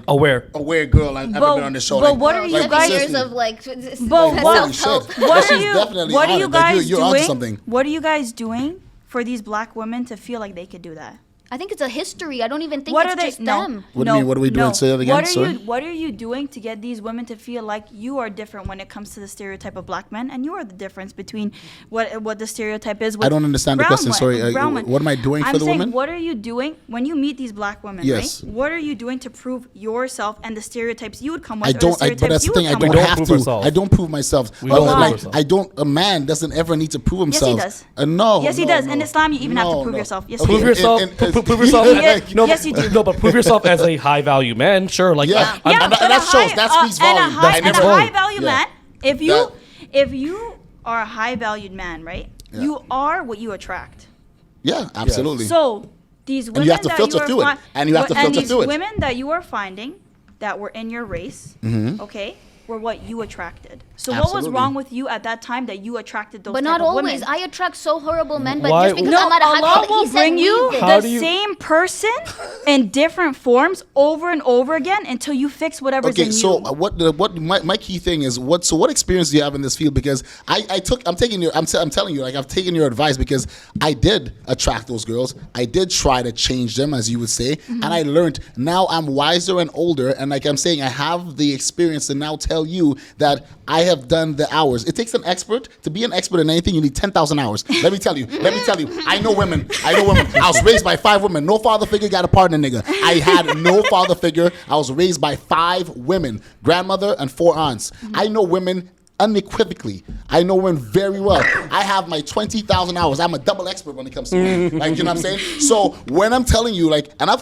Aware girl I've ever been on the show. But Like, what are you like, guys? years seriously. of like But Holy self-help. shit. What She's are you? definitely What are on you it. Like, guys you're onto doing? something. What are you guys doing for these black women to feel like they could do that? I think it's a history. I don't even think What it's are they? just No. them. What do you mean? What are we doing? Say that again, What are sorry. What are you doing to get these women to feel like you are different when it comes to the stereotype of black men, and you are the difference between what the stereotype is? With I don't understand the brown question. wo- Sorry. brown women. What am I doing I'm for the saying, woman? what are you doing when you meet these black women? Yes. Right? What are you doing to prove yourself and the stereotypes you would come with? I or the don't. But stereotypes that's the you thing. would I come don't with? don't have prove to. ourselves. I don't prove myself. We don't prove Like ourselves. I don't. A man doesn't ever need to prove Yes, himself. he does. No. Yes, he no, does. no. In Islam, you even have to No, prove no. yourself. Yes, Okay, you Prove do. yourself. and- Prove yourself. Yes, No, yes, you do. No, but prove yourself as a high value man. Sure, like Yeah. I'm- Yeah, and but that a shows. high- That speaks and volume. a high, That and a speaks high volume. value Yeah. man. If you are a high valued man, right? Yeah. You are what you attract. Yeah, absolutely. So these women you have to that filter are through it. And you have to filter these through it. women that you are finding that were in your race, Mm-hmm. okay, were what you attracted. So what was Absolutely. wrong with you at that time that you attracted those But type not of always. women? I attract so horrible men, but Why- just because No, I'm at a high Allah quality, will He said bring you leave it. How the do you- same person in different forms over and over again until you fix whatever's Okay, in so you. what my key thing is what experience do you have in this field? Because I'm telling you, like, I've taken your advice because I did attract those girls. I did try to change them, as you would say, Mm-hmm. and I learned. Now I'm wiser and older, and like I'm saying, I have the experience to now tell you that I have done the hours. It takes an expert to be an expert in anything. You need 10,000 hours. Let me tell you. I know women. I was raised by 5 women. No father figure got a partner, nigga. I had no father figure. I was raised by 5 women, grandmother and 4 aunts. I know women unequivocally. I know women very well. I have my 20,000 hours. I'm a double expert when it comes to women. Like, you know what I'm saying? So when I'm telling you, like, and I'm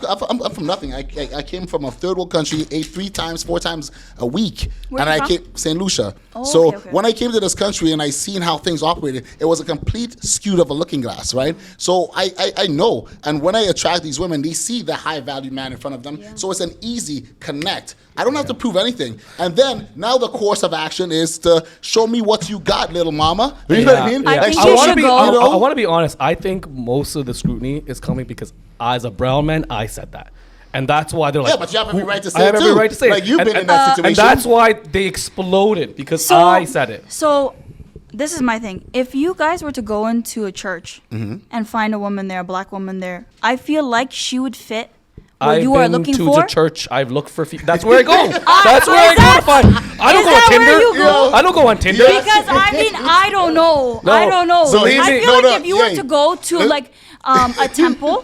from nothing. I came from a third world country, ate 3 times, 4 times a week. Where and you I from? came St. Lucia. Oh, So okay. when I came to this country and I seen how things operated, it was a complete skewed of a looking glass, right? So I know. And when I attract these women, they see the high value man in front of them. Yeah. So it's an easy connect. I don't have to prove anything. And then now the course of action is to show me what you got, little mama. You know what I mean? I Like, think show you me, should be, go. you know? I want to be honest. I think most of the scrutiny is coming because as a brown man, I said that. And that's why they're like, Yeah, but you have every right to say I have it every too. right to say Like, it. you've And- been in and- that situation. And that's why they exploded because So- I said it. So, this is my thing. If you guys were to go into a church Mm-hmm. and find a woman there, a black woman there, I feel like she would fit what I've you are been looking to for. the church. I've looked for. That's where I go. That's where I is go that- to find. I don't is go on that Tinder. where you go? I don't go on Tinder. Because I mean, I don't know. No. I don't know. So I leave me- feel no, like no, if you were yeah. to go to like a temple,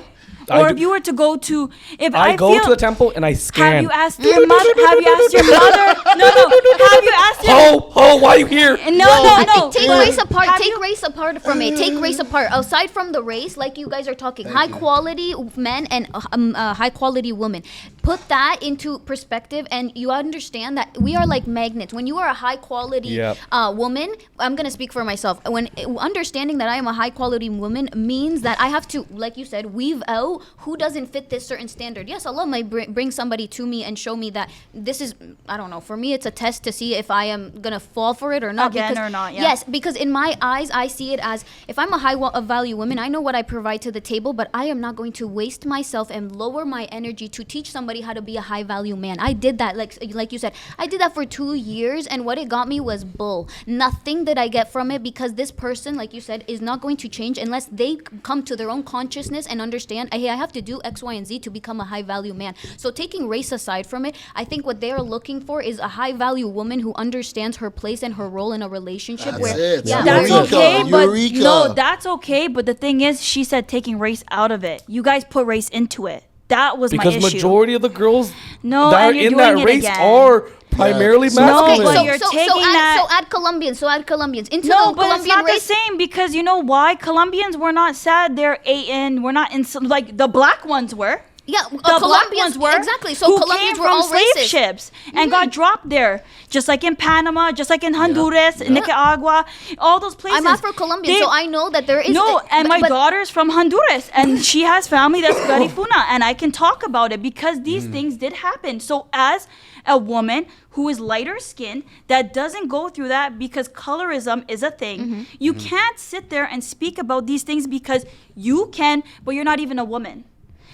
I or do- if you were to go to, if I go feel, to the temple and I scan. Have you asked your mother? Have you asked your mother? No. Have you asked your? Why are you here? No. I think take Wait, race apart. have Take you- race apart from it. Take race apart. Aside from the race, like you guys are talking, high quality men and high quality women. Put that into perspective, and you understand that we are like magnets. When you are a high quality Yep. woman, I'm gonna speak for myself. When understanding that I am a high quality woman means that I have to, like you said, weave out who doesn't fit this certain standard. Yes, Allah might bring somebody to me and show me that this is, I don't know. For me, it's a test to see if I am gonna fall for it or not. Again because, or not, yeah. Yes, because in my eyes, I see it as if I'm a high value woman, I know what I provide to the table, but I am not going to waste myself and lower my energy to teach somebody how to be a high value man. I did that, like you said, I did that for 2 years, and what it got me was bull. Nothing that I get from it, because this person, like you said, is not going to change unless they come to their own consciousness and understand, hey, I have to do X, Y, and Z to become a high value man. So taking race aside from it, I think what they are looking for is a high value woman who understands her place and her role in a relationship. That's where, it. Yeah, That's Eureka, okay, but Eureka. no, that's okay. But the thing is, she said taking race out of it. You guys put race into it. That was Because my issue. majority of the girls No, that are and you're in that doing it race again. are primarily So- No, masculine. but you're taking that- add Colombians into No, the but it's Colombian not race. the same, because you know why? Colombians were not sad. They're Aten. We're not in like the black ones were. Yeah, The black Colombians ones were exactly. So who Colombians came were from all slave racist. ships and got dropped there, just like in Panama, just like in Honduras, in Nicaragua, all those places. I'm Afro-Colombian, They- so I know that there is No, and my but- daughter's from Honduras, and she has family that's Garifuna, and I can talk about it because these things did happen. So as a woman who is lighter skinned, that doesn't go through that, because colorism is a thing, you can't sit there and speak about these things because you can, but you're not even a woman.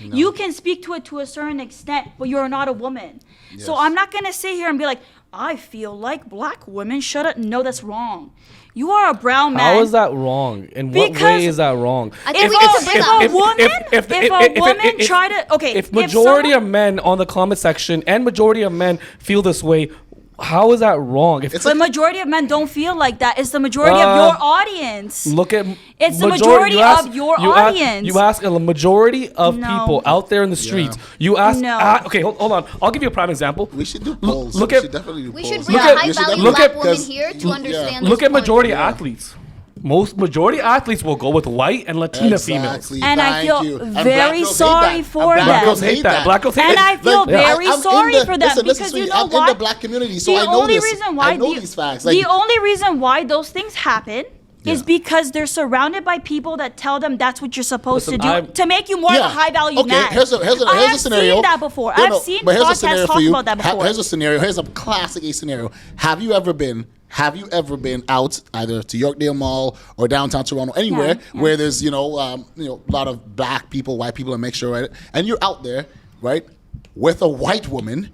You can speak to it to a certain extent, but you're not a woman. So Yes. I'm not going to sit here and be like, I feel like black women shouldn't. No, that's wrong. You are a brown man. How is that wrong? In what way is that wrong? I think we need to bring up. If a woman try to, okay. If majority of men on the comment section and majority of men feel this way, how is that wrong? But majority of men don't feel like that. It's the majority of your audience. Look at it's the majority of your audience. You ask a majority of people out there in the streets. You ask. Okay, hold on. I'll give you a prime example. We should do polls. We should definitely do polls. We should bring a high value black woman here to understand. Look at majority athletes. Most majority athletes will go with white and Latina females. And I feel very sorry for them. Black girls hate that. Black girls hate and I feel very sorry for them because you know I'm what? in the black community, so I know this. I know these facts. The only reason why those things happen is because they're surrounded by people that tell them that's what you're supposed to do to make you more of a high value man. Here's a scenario. I've seen that before. I've seen podcasts talk about that before. Here's a scenario. Here's a classic A scenario. Have you ever been out either to Yorkdale Mall or downtown Toronto, anywhere where there's a lot of black people, white people, and mixture, right? And you're out there, right, with a white woman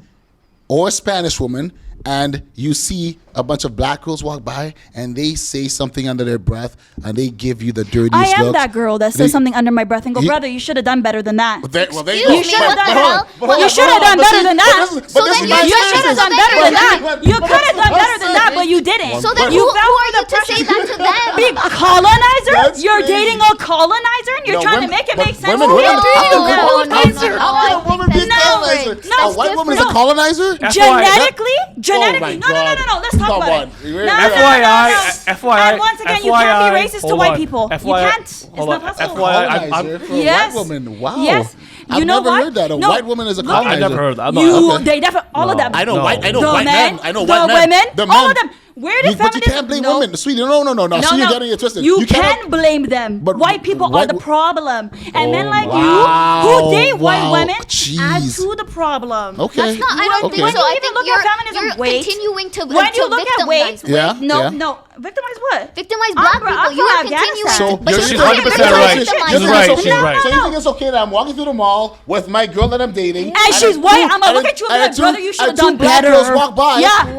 or a Spanish woman, and you see a bunch of black girls walk by and they say something under their breath and they give you the dirtiest I am looks. that girl that says something under my breath and go, brother, you should have done better than that. You should have done You should have done better than that. You should have done better than that. You could have done better than that, but you didn't. So then who are you to say that to them? Big colonizer? You're dating a colonizer and you're trying to make it make sense? A white woman is a colonizer? Genetically? No. Let's talk about it. FYI. And once again, you can't be racist to white people. You can't. It's not possible. FYI, Yes. White woman. Wow. Yes. I've never heard that. A white woman is a colonizer. I never heard that. They definitely, all of them. I know white men. I know the white men. women. The men. All of them. Where did But you can't blame women. Sweetie, no. See, you're getting it twisted. You can blame them. But white people are the problem. And men like wow. you who date white women Jeez. add to the problem. Okay. That's not, I don't think so. I think look at feminism, you're continuing to when you look at weight, Yeah. no. Victimize what? Victimize black people. You are continuing. So she's 100% right. She's right. She's right. So you think it's okay that I'm walking through the mall with my girl that I'm dating, and she's white? I'm gonna look at you and be like, brother, you should have done better. Girls walk by. Yeah.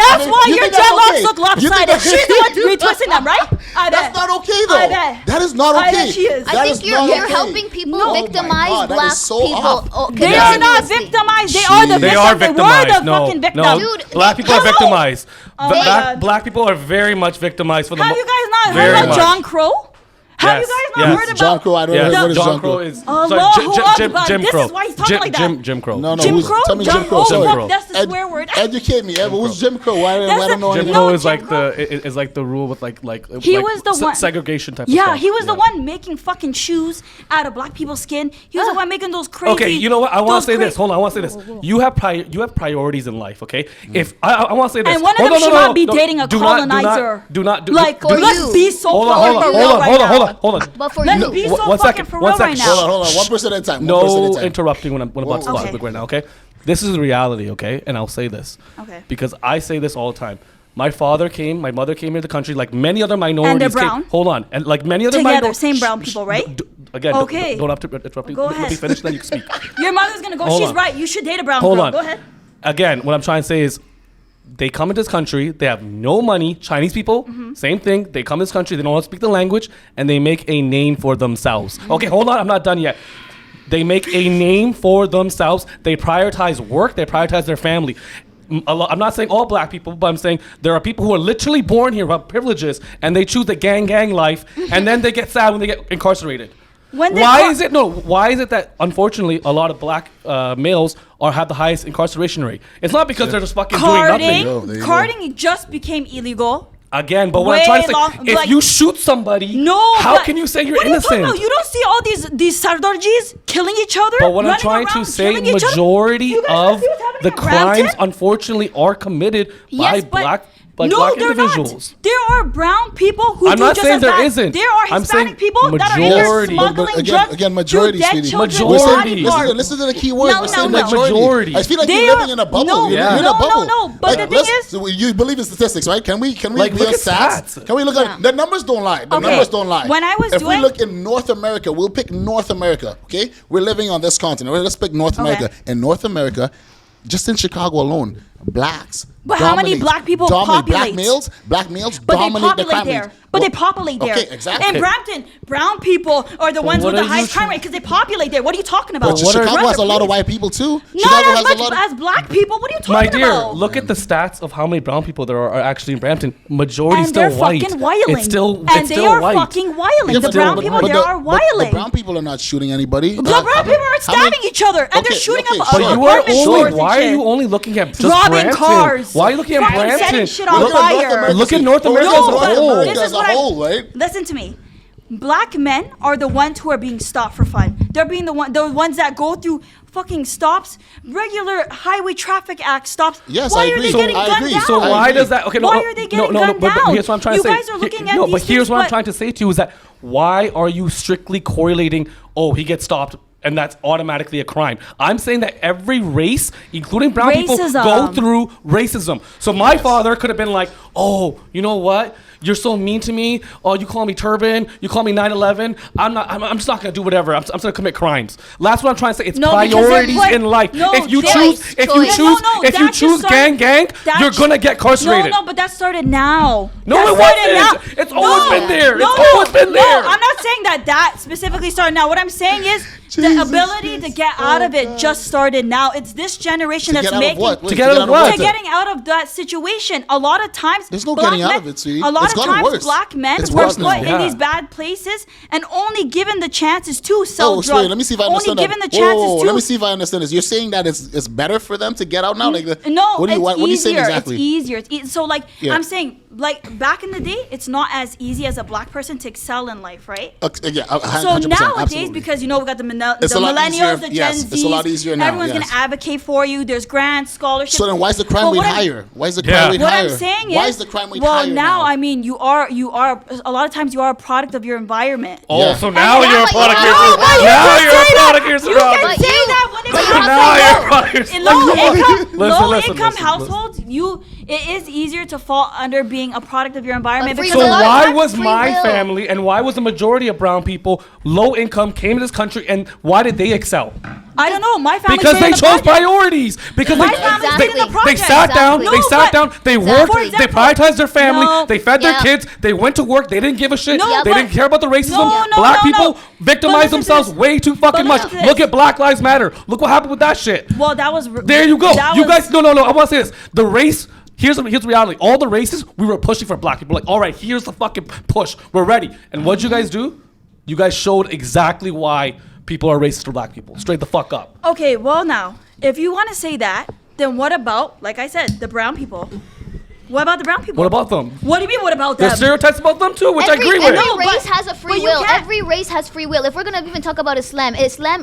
That's why your dreadlocks look lopsided. She's the one retwisting them, right? That's not okay though. I bet. That is not okay. I bet she is. I think you're helping people victimize black people. They are not victimized. They are the victims. We're the fucking victims. Dude, black people are victimized. God. Black people are very much victimized for the Have you guys not heard of John Crow? Have you guys not heard about John Crow? I don't know what is John Crow. Is Jim Crow. This is why he's talking like that. Jim Crow. No. Jim Crow? Tell me Jim Crow. Oh, that's the swear word. Educate me. Who's Jim Crow? I don't know. Jim Crow is like the rule with like he was the one segregation type of stuff. Yeah, he was the one making fucking shoes out of black people's skin. He was the one making those crazy. Okay, you know what? I want to say this. Hold on, I want to say this. You have priorities in life, okay? If I want to say this. And one of them should not be dating a colonizer. Do not. Like, let's be so fucking real right now. Hold on. But for Let's be so fucking for real right now. Hold on. 1% at a time. No interrupting when I'm about to Okay. speak right now, okay? This is the reality, okay? And I'll say this. Okay. Because I say this all the time. My mother came into the country like many other minorities. And they're brown? Hold on. And like many other Together, minorities. same brown people, right? Again, Okay. don't have to interrupt me. Go Let me ahead. finish, then you can speak. Your mother's gonna go, Hold she's on. right. You should date a brown Hold girl. on. Go ahead. Again, what I'm trying to say is they come into this country, they have no money. Chinese people, same thing. They come to this country, they don't want to speak the language, and they make a name for themselves. Okay, hold on, I'm not done yet. They make a name for themselves. They prioritize work, they prioritize their family. I'm not saying all black people, but I'm saying there are people who are literally born here who have privileges, and they choose the gang life, and then they get sad when they get incarcerated. Why is it that unfortunately a lot of black males have the highest incarceration rate? It's not because they're just fucking doing nothing. Carding just became illegal. Again, but what I'm trying to say, if you shoot somebody, how can you say you're innocent? You don't see all these Sardorjis killing each other? But what I'm trying to say, majority of the crimes, unfortunately, are committed by black individuals. Not. There are brown people who I'm do not just saying as there bad. isn't. There are Hispanic people that are either smuggling drugs again, majority, to dead sweetie. children. Majority. Listen to the key words. No. Majority. I feel like you're living in a bubble. You're in a bubble. No. But the thing is, you believe in statistics, right? Can we like, be look on at stats? Can we look at the numbers? Don't lie. The numbers don't lie. When I was if we look in North America, we'll pick North America. Okay, we're living on this continent. Let's pick North America. In North America, just in Chicago alone, blacks. But how many black people populate? Black males But they dominate the populate crime there. rates. But they populate there. Okay, exactly. In Brampton, brown people are the ones what with the are you highest crime rate because they populate there. What are you talking about? But Chicago has a lot of white people too. Chicago Not has as a much lot of. as black people. What are you My talking dear, about? look at the stats of how many brown people there are actually in Brampton. Majority And still they're white. fucking wiling. It's still and it's they still are white. fucking wiling. Yeah, The but brown the- people but there the- are but wiling. The brown people are not shooting anybody. The brown people are how stabbing many- each other, and they're Okay, shooting okay, up sure. But you are apartment only. stores and Why are shit. you only looking at just Robbing Brampton? cars. Why are you looking at Fucking Brampton? setting shit on Look- fire. Look at North Oh, America No, as a but whole. this America is as a what I'm- whole, right? Listen to me. Black men are the ones who are being stopped for fun. They're being the ones that go through fucking stops, regular highway traffic act stops. Yes, why I are agree. they So getting I gunned agree. down? So I why agree. does that? Okay, no, Why no, are they getting no, gunned but down? here's what I'm trying You to say. guys are looking at no, these but here's things, what I'm but- trying to say to you is that why are you strictly correlating? Oh, he gets stopped. And that's automatically a crime. I'm saying that every race, including brown people, Racism. go through racism. So my father could have been like, "Oh, you know what? You're so mean to me. Oh, you call me turban. You call me 9/11. I'm just not gonna do whatever. I'm just gonna commit crimes." That's what I'm trying to say. It's No, because priorities they're put- in life. no, if you choice, choose, if you choice. choose, No, if you that just choose started- gang, that you're j- gonna get incarcerated. No, but that started now. No, That it started wasn't. now. It's always been there. No, It's always been there. No, I'm not saying that specifically started now. What I'm saying is the ability to get out of it just started now. It's this generation To that's get out of making what? Wait, To get out of what? to getting out of that situation. A lot of times, There's no black getting out men- of it, sweetie. A lot It's of gotten times, worse. black men It's were worse now. put in Yeah. these bad places and only given the chances to sell Oh, drugs. wait, let me see if I understand only that. given the chances Whoa, to. let me see if I understand this. You're saying that it's better for them to get out now? Like, No, what are you, what are you saying easier. exactly? It's easier. So, like, Yeah. I'm saying, like, back in the day, it's not as easy as a black person to excel in life, right? Yeah, So 100%, nowadays, absolutely. because we got the It's a lot millennials, easier, the Gen yes, Zs, it's a lot easier now, everyone's yes. gonna advocate for you. There's grants, scholarships. So then why is the crime But rate what I'm- higher? Why is the Yeah. crime rate What higher? I'm saying Why is, is the crime rate well, higher now I mean, you are a lot of times you are a product of your environment. Oh, Yeah. so now And you're a that's product what of you your know, but you Now can you're say a product of You your can surroundings. say that when it's Now you're a product of your low income, Listen. households, it is easier to fall under being a product of your environment. But free So because a lot of why times- was free my will. family and why was the majority of brown people low income, came to this country, and why did they excel? I don't know. My family Because stayed they in the chose project. priorities. Because My they, family Exactly. stayed in the They project. sat down, Exactly. they sat down, they worked, For they example- prioritized their family, No. they fed their Yeah. kids, they went to work, they didn't give a shit, No, they but- didn't care about the racism. No, no, Black no, people no. victimize But listen to themselves this. way too fucking But much. listen to Look this. at Black Lives Matter. Look what happened with that shit. Well, that was. There you go. that You was- guys, no. I want to say this. The race. Here's the reality. All the races, we were pushing for black people. Like, all right, here's the fucking push. We're ready. And what'd you guys do? You guys showed exactly why people are racist for black people. Straight the fuck up. Okay, well now, if you want to say that, then what about, like I said, the brown people? What about the brown people? What about them? What do you mean? What about them? There's stereotypes about them too, which I agree with. Every No, race but- has a free but you will. can't- Every race has free will. If we're gonna even talk about Islam,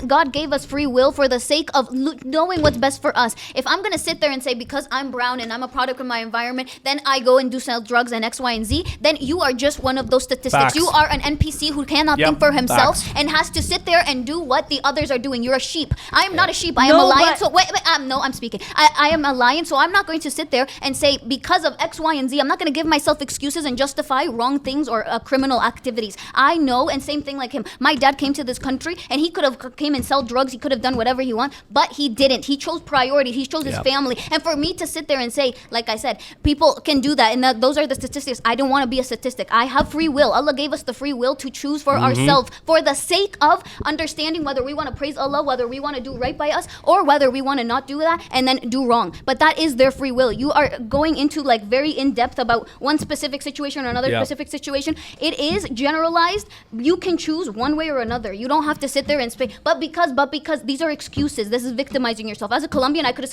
God gave us free will for the sake of knowing what's best for us. If I'm gonna sit there and say because I'm brown and I'm a product of my environment, then I go and do sell drugs and X, Y, and Z, then you are just one of those statistics. Facts. You are an NPC who cannot Yep, think for himself facts. and has to sit there and do what the others are doing. You're a sheep. I am not a sheep. I am No, a lion. but- So wait, I'm speaking. I am a lion, so I'm not going to sit there and say because of X, Y, and Z, I'm not going to give myself excuses and justify wrong things or criminal activities. I know, and same thing like him. My dad came to this country and he could have came and sell drugs. He could have done whatever he want, but he didn't. He chose priority. He chose his Yep. family. And for me to sit there and say, like I said, people can do that, and those are the statistics. I don't want to be a statistic. I have free will. Allah gave us the free will to choose for ourselves for the sake of understanding whether we want to praise Allah, whether we want to do right by us, or whether we want to not do that and then do wrong. But that is their free will. You are going into like very in depth about one specific situation or another Yeah. specific situation. It is generalized. You can choose one way or another. You don't have to sit there and say, but because these are excuses. This is victimizing yourself. As a Colombian, I could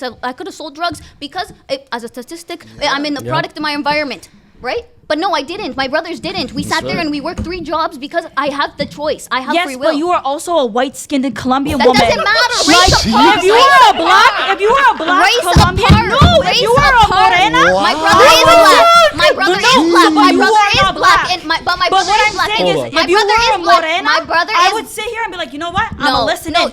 have sold drugs because as a statistic, I'm in the product of my environment, right? But no, I didn't. My brothers didn't. We sat there right. and we worked 3 jobs because I have the choice. I have Yes, free will. but you are also a white-skinned Colombian That woman. doesn't matter. Like, Race apart. if you are a black Race Colombian, apart. no, if Race you are a apart. morena, My Wow. brother is black. My brother No, is black. but My you brother are is not black. black. And my But brother what is I'm black. saying is, Hold on. My if you brother were is a black. morena, My brother I is would sit here and be like, you know what? I'm No, gonna listen no. in.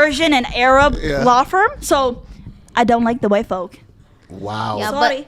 Persian and Arab Yeah. law firm. So I don't like the white folk. Wow. Yeah, Sorry.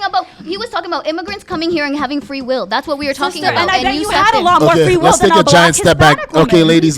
talking about immigrants coming here and having free will. That's what we were talking Sister, about. and I bet you you stepped had a in. lot more free will let's than take a a black giant step back. Hispanic Okay, woman. ladies.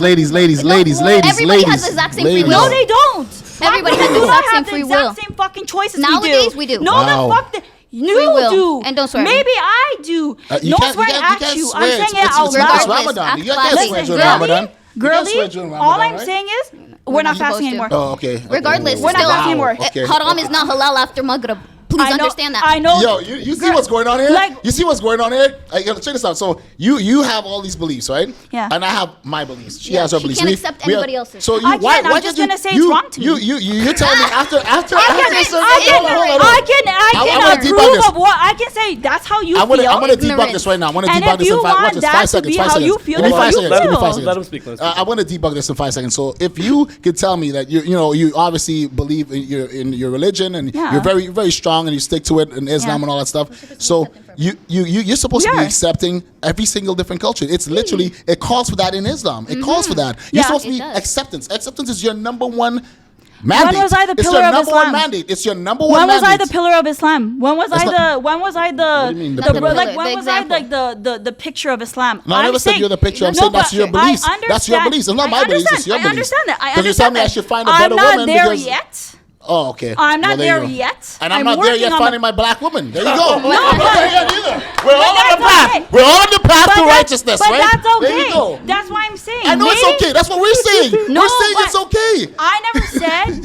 Everybody has the exact same free will. No, they don't. Everybody Black has the women exact do not same have free the will. exact same fucking choices Nowadays, we we do. No, Wow. the fuck. You will. do. And don't swear at me. Maybe I do. You No can't- swearing you at can't you. swear. I'm saying It's- it out it's loud. Ramadan. You can't Listen, swear during girly, Ramadan. You can't swear Girly, during all Ramadan, I'm right? saying is we're not supposed fasting to. anymore. Oh, okay. Regardless, We're not still, fasting anymore. Okay. haram is not halal after Maghrib. Please understand that. I know. Yo, you see what's going on here? Like- you see what's going on here? Check this out. So you have all these beliefs, right? Yeah. And I have my beliefs. She Yeah, has her she beliefs. can't accept anybody else's. So you, I why? can't. I'm Why just did you- gonna say it's you, wrong to me. You tell me after I this, hold on. can wanna debunk approve this. of what I can say. That's how you I'm feel. gonna debunk Ignorance. this right now. I'm gonna And debunk if this in you five. want Watch this. that 5 to seconds. be 5 how seconds. you feel, Give me then 5 you seconds. Give me feel. 5 seconds. Let him speak. I want to debunk this in 5 seconds. So if you could tell me that you obviously believe in your religion and Yeah. you're very very strong and you stick to it in Islam Yeah. and all that stuff. So you're supposed to We be are. accepting every single different culture. It's literally it calls for that in Islam. It calls for that. You're Yeah. supposed to It be does. acceptance. Acceptance is your number one mandate. was I the It's pillar your of number one Islam? mandate. It's your number one When was mandate. I the pillar of Islam? When was That's I not- the? When was I What the? do you mean the the pillar? like The when was I example. like the picture of Islam? No, I never said you're the picture. I'm No, saying that's but your beliefs. I That's your understand. beliefs. It's not I my beliefs. It's understand. your I beliefs. understand that. I Because you're telling me I understand should that. find a better I'm not woman there because- yet. Oh, okay. I'm not there you there go. yet. And I'm I'm not there working yet on finding my- my black woman. There you go. No, We're not but- there yet either. We're all on that's the path. okay. We're all on the path to But righteousness, but right? that's okay. There you go. That's why I'm saying. I know it's maybe- okay. That's what we're saying. No, we're saying but it's okay.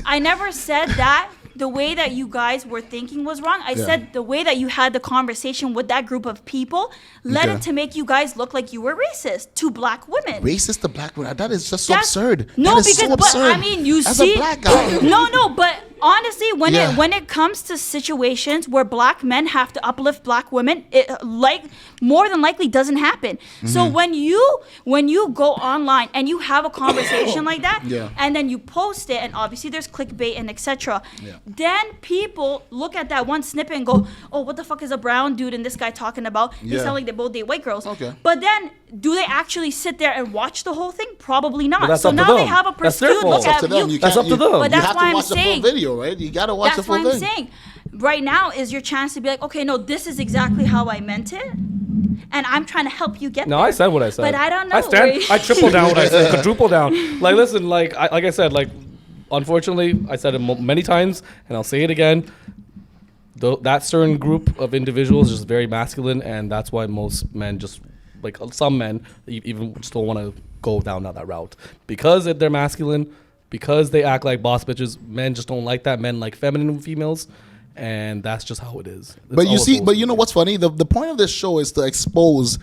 I never said that the way that you guys were thinking was wrong. I Yeah. said the way that you had the conversation with that group of people led Okay. it to make you guys look like you were racist to black women. Racist to black women. That is just so That's- absurd. No, that is because so absurd. but I mean, you As see, a black guy. no, but honestly, when Yeah. when it comes to situations where black men have to uplift black women, it like more than likely doesn't happen. So Mm-hmm. when you go online and you have a conversation like that, Yeah. and then you post it, and obviously there's clickbait and etc. Yeah. Then people look at that one snippet and go, "Oh, what the fuck is a brown dude and this guy talking about?" They Yeah. sound like they both date white girls. Okay. But then, do they actually sit there and watch the whole thing? Probably not. But that's So up to now they them. have a That's their pursuit fault. look That's up at to them. you. You That's can't- up to you- them. But You that's have why to I'm watch the full saying- video, right? You gotta watch the That's full why I'm thing. saying. Right now is your chance to be like, okay, no, this is exactly how I meant it, and I'm trying to help you get No, there. I said what I said. But I don't know. I triple down what I said, quadruple down. Like, listen, like I said, like, unfortunately, I said it many times, and I'll say it again. That certain group of individuals is just very masculine, and that's why most men just, like some men, even just don't want to go down that route because they're masculine, because they act like boss bitches. Men just don't like that. Men like feminine females. And that's just how it is. But you see, but you know what? what's funny? The point of this show is to expose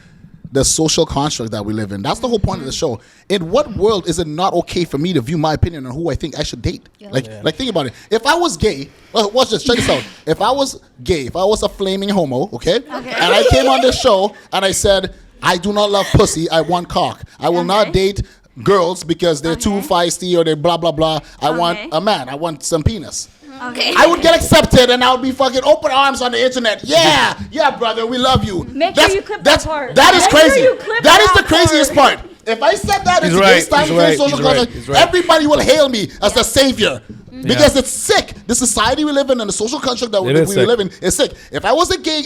the social construct that we live in. That's the whole point of the show. In what world is it not okay for me to view my opinion on who I think I should date? Yeah. Like think about it. If I was gay, watch this, check this out. If I was gay, if I was a flaming homo, okay? And I came on this show and I said, I do not love pussy, I want cock. I will not date girls because they're too feisty or they're blah, blah, blah. I want a man. I want some penis. Okay. I would get accepted and I would be fucking open arms on the internet. Yeah, brother, we love you. Make sure you clip that part. That is Make sure crazy. you clip That is that the craziest part. If I said that in He's today's right, time, he's right, social he's right, culture, he's right. everybody will hail me as the savior. Because Yeah. it's sick. The society we live in and the social construct that we It is sick. live in is sick. If I was a gay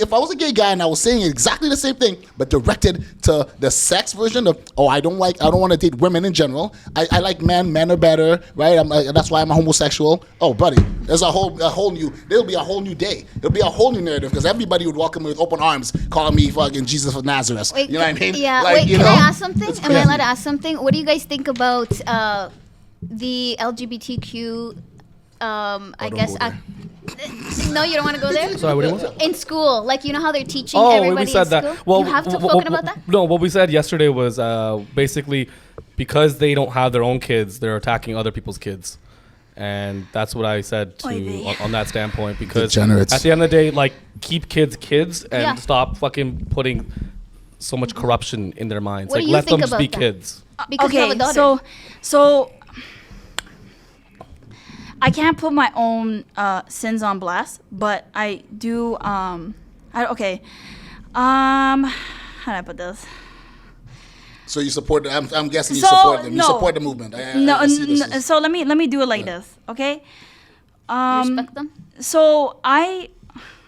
guy and I was saying exactly the same thing, but directed to the sex version of, I don't want to date women in general. I like men. Men are better, right? That's why I'm a homosexual. Oh, buddy, there's there'll be a whole new day. It'll be a whole new narrative because everybody would welcome me with open arms, calling me fucking Jesus of Nazareth. Wait, you know what I mean? Yeah. Like, wait, can I ask something? it's Am I crazy. allowed to ask something? What do you guys think about the LGBTQ? I guess. go No, you don't want to go there. Sorry, what was it? In school, like you know how they're teaching Oh, everybody we said in that. school. Well, you have spoken about that. No, what we said yesterday was basically because they don't have their own kids, they're attacking other people's kids, and that's what I said Oy vey. on that standpoint. Because Degenerates. at the end of the day, like keep kids and Yeah. stop fucking putting so much corruption in their minds. What like do you let think them just be about that? kids. Because you have a daughter. so I can't put my own sins on blast, but I do. How do I put this? So you support? I'm guessing you So, support them. You no. support the movement. No, I see this as- so let me do it like this, okay? You respect them. So I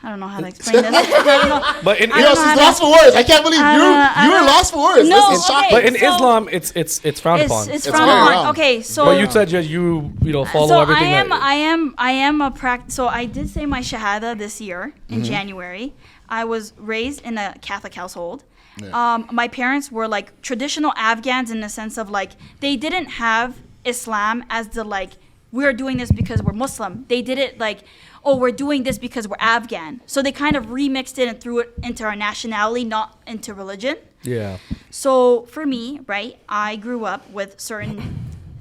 I don't know how to explain this. I don't know. But in She's lost for words. I can't believe you were lost for words. No, This is shocking. but in Islam, it's frowned upon. It's It's frowned very upon. wrong. Okay, so But you said you know follow so everything. I am a So I did say my shahada this year in January. I was raised in a Catholic household. Yeah. My parents were like traditional Afghans in the sense of like they didn't have Islam as the like we're doing this because we're Muslim. They did it like, oh, we're doing this because we're Afghan. So they kind of remixed it and threw it into our nationality, not into religion. Yeah. So for me, right, I grew up with certain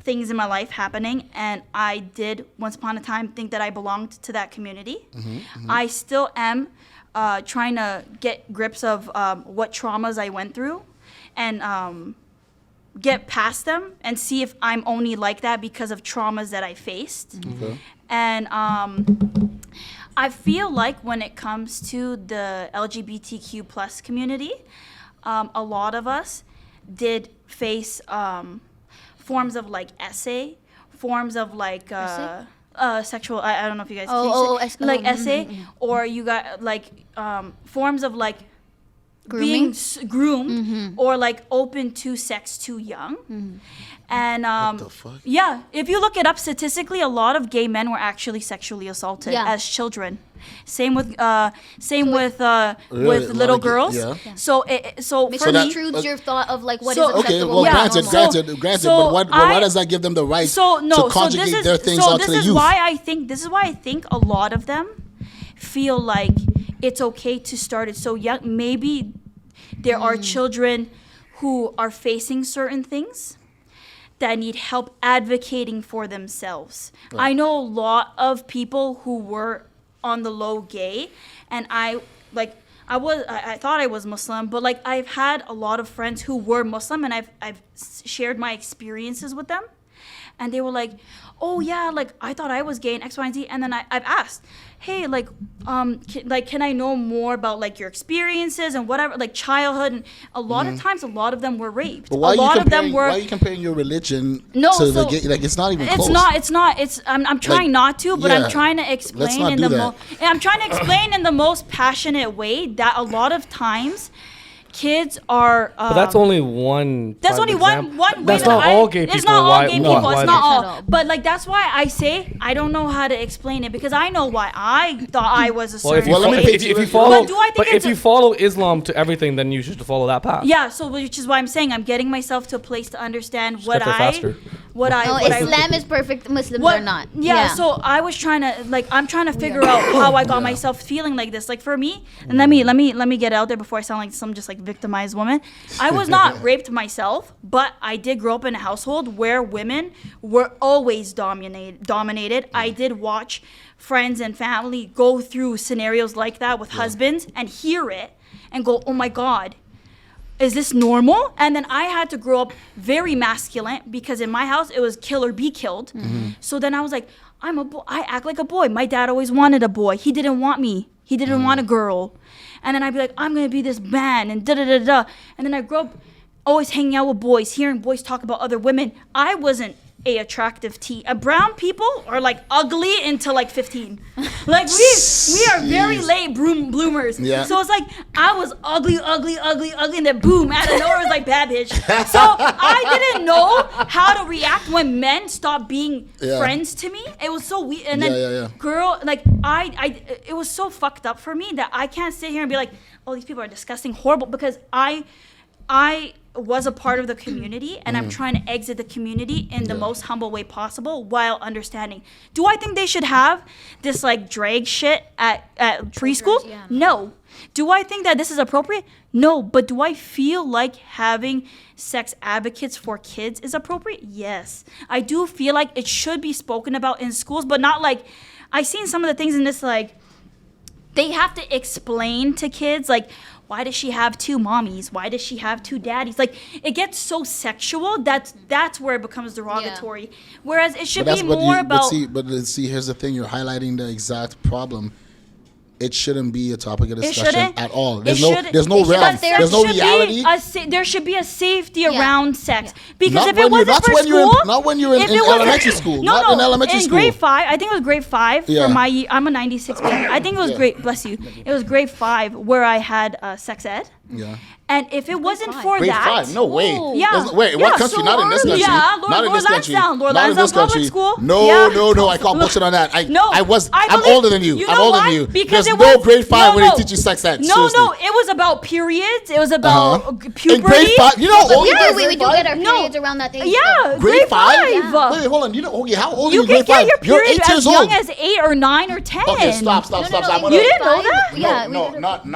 things in my life happening, and I did once upon a time think that I belonged to that community. I still am trying to get grips of what traumas I went through and get past them and see if I'm only like that because of traumas that I faced. Okay. And I feel like when it comes to the LGBTQ plus community, a lot of us did face forms of like essay, forms of like sexual. I don't know if you guys like essay, or you got like forms of like Grooming? being groomed or like open to sex too young. And What the fuck? yeah, if you look it up statistically, a lot of gay men were actually sexually assaulted Yeah. as children. Same with Really? A lot little of girls. yeah. So Which for me, intrudes your thought of like what is So- acceptable. Okay, well, Yeah. granted, So but I- why does that give them the right so no, to conjugate so this their is things so out this to the is youth? why I think a lot of them feel like it's okay to start it so young. Maybe there are children who are facing certain things that need help advocating for themselves. I know a lot of people who were on the low gay, and I thought I was Muslim, but like I've had a lot of friends who were Muslim, and I've shared my experiences with them, and they were like, oh yeah, like I thought I was gay and X, Y, and Z, and then I've asked, hey, like can I know more about like your experiences and whatever, like childhood, and a lot of times a lot of them were raped. But why a lot of them why were. are you comparing your religion No, to the so- gay? Like it's not even It's close. not. I'm trying not to, but yeah. I'm trying to Let's explain not in do the that. I'm trying to explain in the most passionate way that a lot of times kids are. But that's only one. That's prime only example. one way. That's that not all gay people. It's not all Why- gay why- people. why It's do- not At all. all. But like that's why I say I don't know how to explain it because I know why I thought I was a Well, if certain. you, Well, let me fo- way. if you But follow, do I think but it's if you follow Islam to everything, then you should follow that path. Yeah, so which is why I'm saying I'm getting myself to a place to understand what get there faster. what I No, what I Islam is perfect. Muslims what, are not. Yeah, so I was trying to I'm trying to figure out how I got myself feeling like this. Like for me, and let me get it out there before I sound like some just like victimized woman. I was not raped myself, but I did grow up in a household where women were always dominated. I did watch friends and family go through scenarios like that with husbands and hear it and go, "Oh my God, is this normal?" And then I had to grow up very masculine because in my house it was kill or be killed. So then I was like, I'm a boy. I act like a boy. My dad always wanted a boy. He didn't want me. He didn't want a girl. And then I'd be like, I'm gonna be this man and da da da da. And then I grew up always hanging out with boys, hearing boys talk about other women. I wasn't a attractive teen. Brown people are like ugly until like 15. Like we are very late bloomers. Yeah. So it's like I was ugly, and then boom, out of nowhere it was like bad bitch. So I didn't know how to react when men stopped being Yeah. friends to me. It was so weird. And then Yeah. girl, like it was so fucked up for me that I can't sit here and be like, oh, these people are disgusting, horrible, because I was a part of the community and I'm trying to exit the community in the most humble way possible while understanding. Do I think they should have this like drag shit at preschools? yeah. No. Do I think that this is appropriate? No. But do I feel like having sex advocates for kids is appropriate? Yes. I do feel like it should be spoken about in schools, but not like I've seen some of the things in this like they have to explain to kids like, why does she have two mommies? Why does she have two daddies? Like it gets so sexual that's where it becomes derogatory. Whereas it should be more about. But see, here's the thing: you're highlighting the exact problem. it shouldn't be a topic of It discussion shouldn't at all. It There's no shouldn't- there's no it should- realm. but there There's no should be reality. there should be a safety Yeah. around sex Yeah. because Not if when it wasn't not for when you're in- school, not when you're in if it wasn't- elementary school, No, not no, in elementary school. grade 5, I think it was grade 5 Yeah. for my year. I'm a 96 baby. I think it was Yeah. grade. Bless you. It was grade 5 where I had sex ed. Yeah. And if it wasn't five. for Grade that, 5? No way. Oh. Yeah. There's- Wait, what Yeah, country? so Not in this early. country. Yeah, Lord- not in Lord this country. Lansdowne. Lord Not in this Lansdowne Public country. School. No, Yeah. no. I call bullshit on that. No, I'm believe- older than you. you I'm know older why? than you. Because There's it no was- grade 5 where no. they teach you sex ed. No, Seriously. no, it was about periods. It was about puberty. In grade 5, you know how old We you do, are? we do get our No. periods around that age. Yeah, Grade 5? Yeah. Wait, hold on. You know, okay, how old are You you in can grade 5? get your You're period 8 years as old. young as 8 or 9 or 10. Okay, stop. I'm You gonna- didn't know that? Yeah, we No, did it. not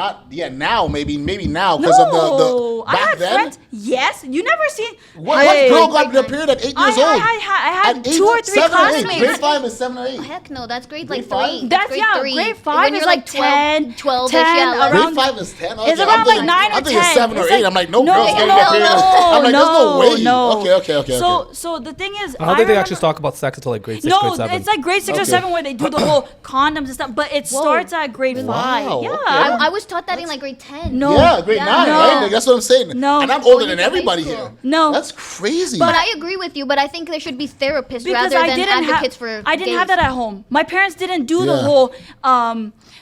now. Maybe now because of No, the I back had then. friends. Yes, you never seen. What Hey. girl got their period at 8 years old? I had At 2 or 3 7 or 8. classmates. Grade 5 is 7 or 8. Heck no, that's grade Grade like five? 3. That's grade yeah. 3. Grade 5 When is you're like 10, 12, 10 yeah, around. Grade 5 is 10. It's I'm around like thinking- 9 or I'm thinking 10. 7 or It's 8. like- I'm like, no no, girls getting no, their period. no, I'm like, there's no way. no. Okay. So the thing is, I don't think they remember- actually talk about sex until like grade 6, No, grade 7. it's like grade 6 or Okay. 7 where they do the whole condoms and stuff. But it starts at grade 5. Wow, Yeah. okay. I was taught that in like grade 10. No. Yeah, grade Yeah. 9, No. right? Like, that's what I'm saying. No. And I'm older Going than into high everybody school. here. No. That's crazy. But I agree with you, but I think there should be therapists Because rather I than didn't advocates have, for I didn't have gays. that at home. My parents didn't do the Yeah. whole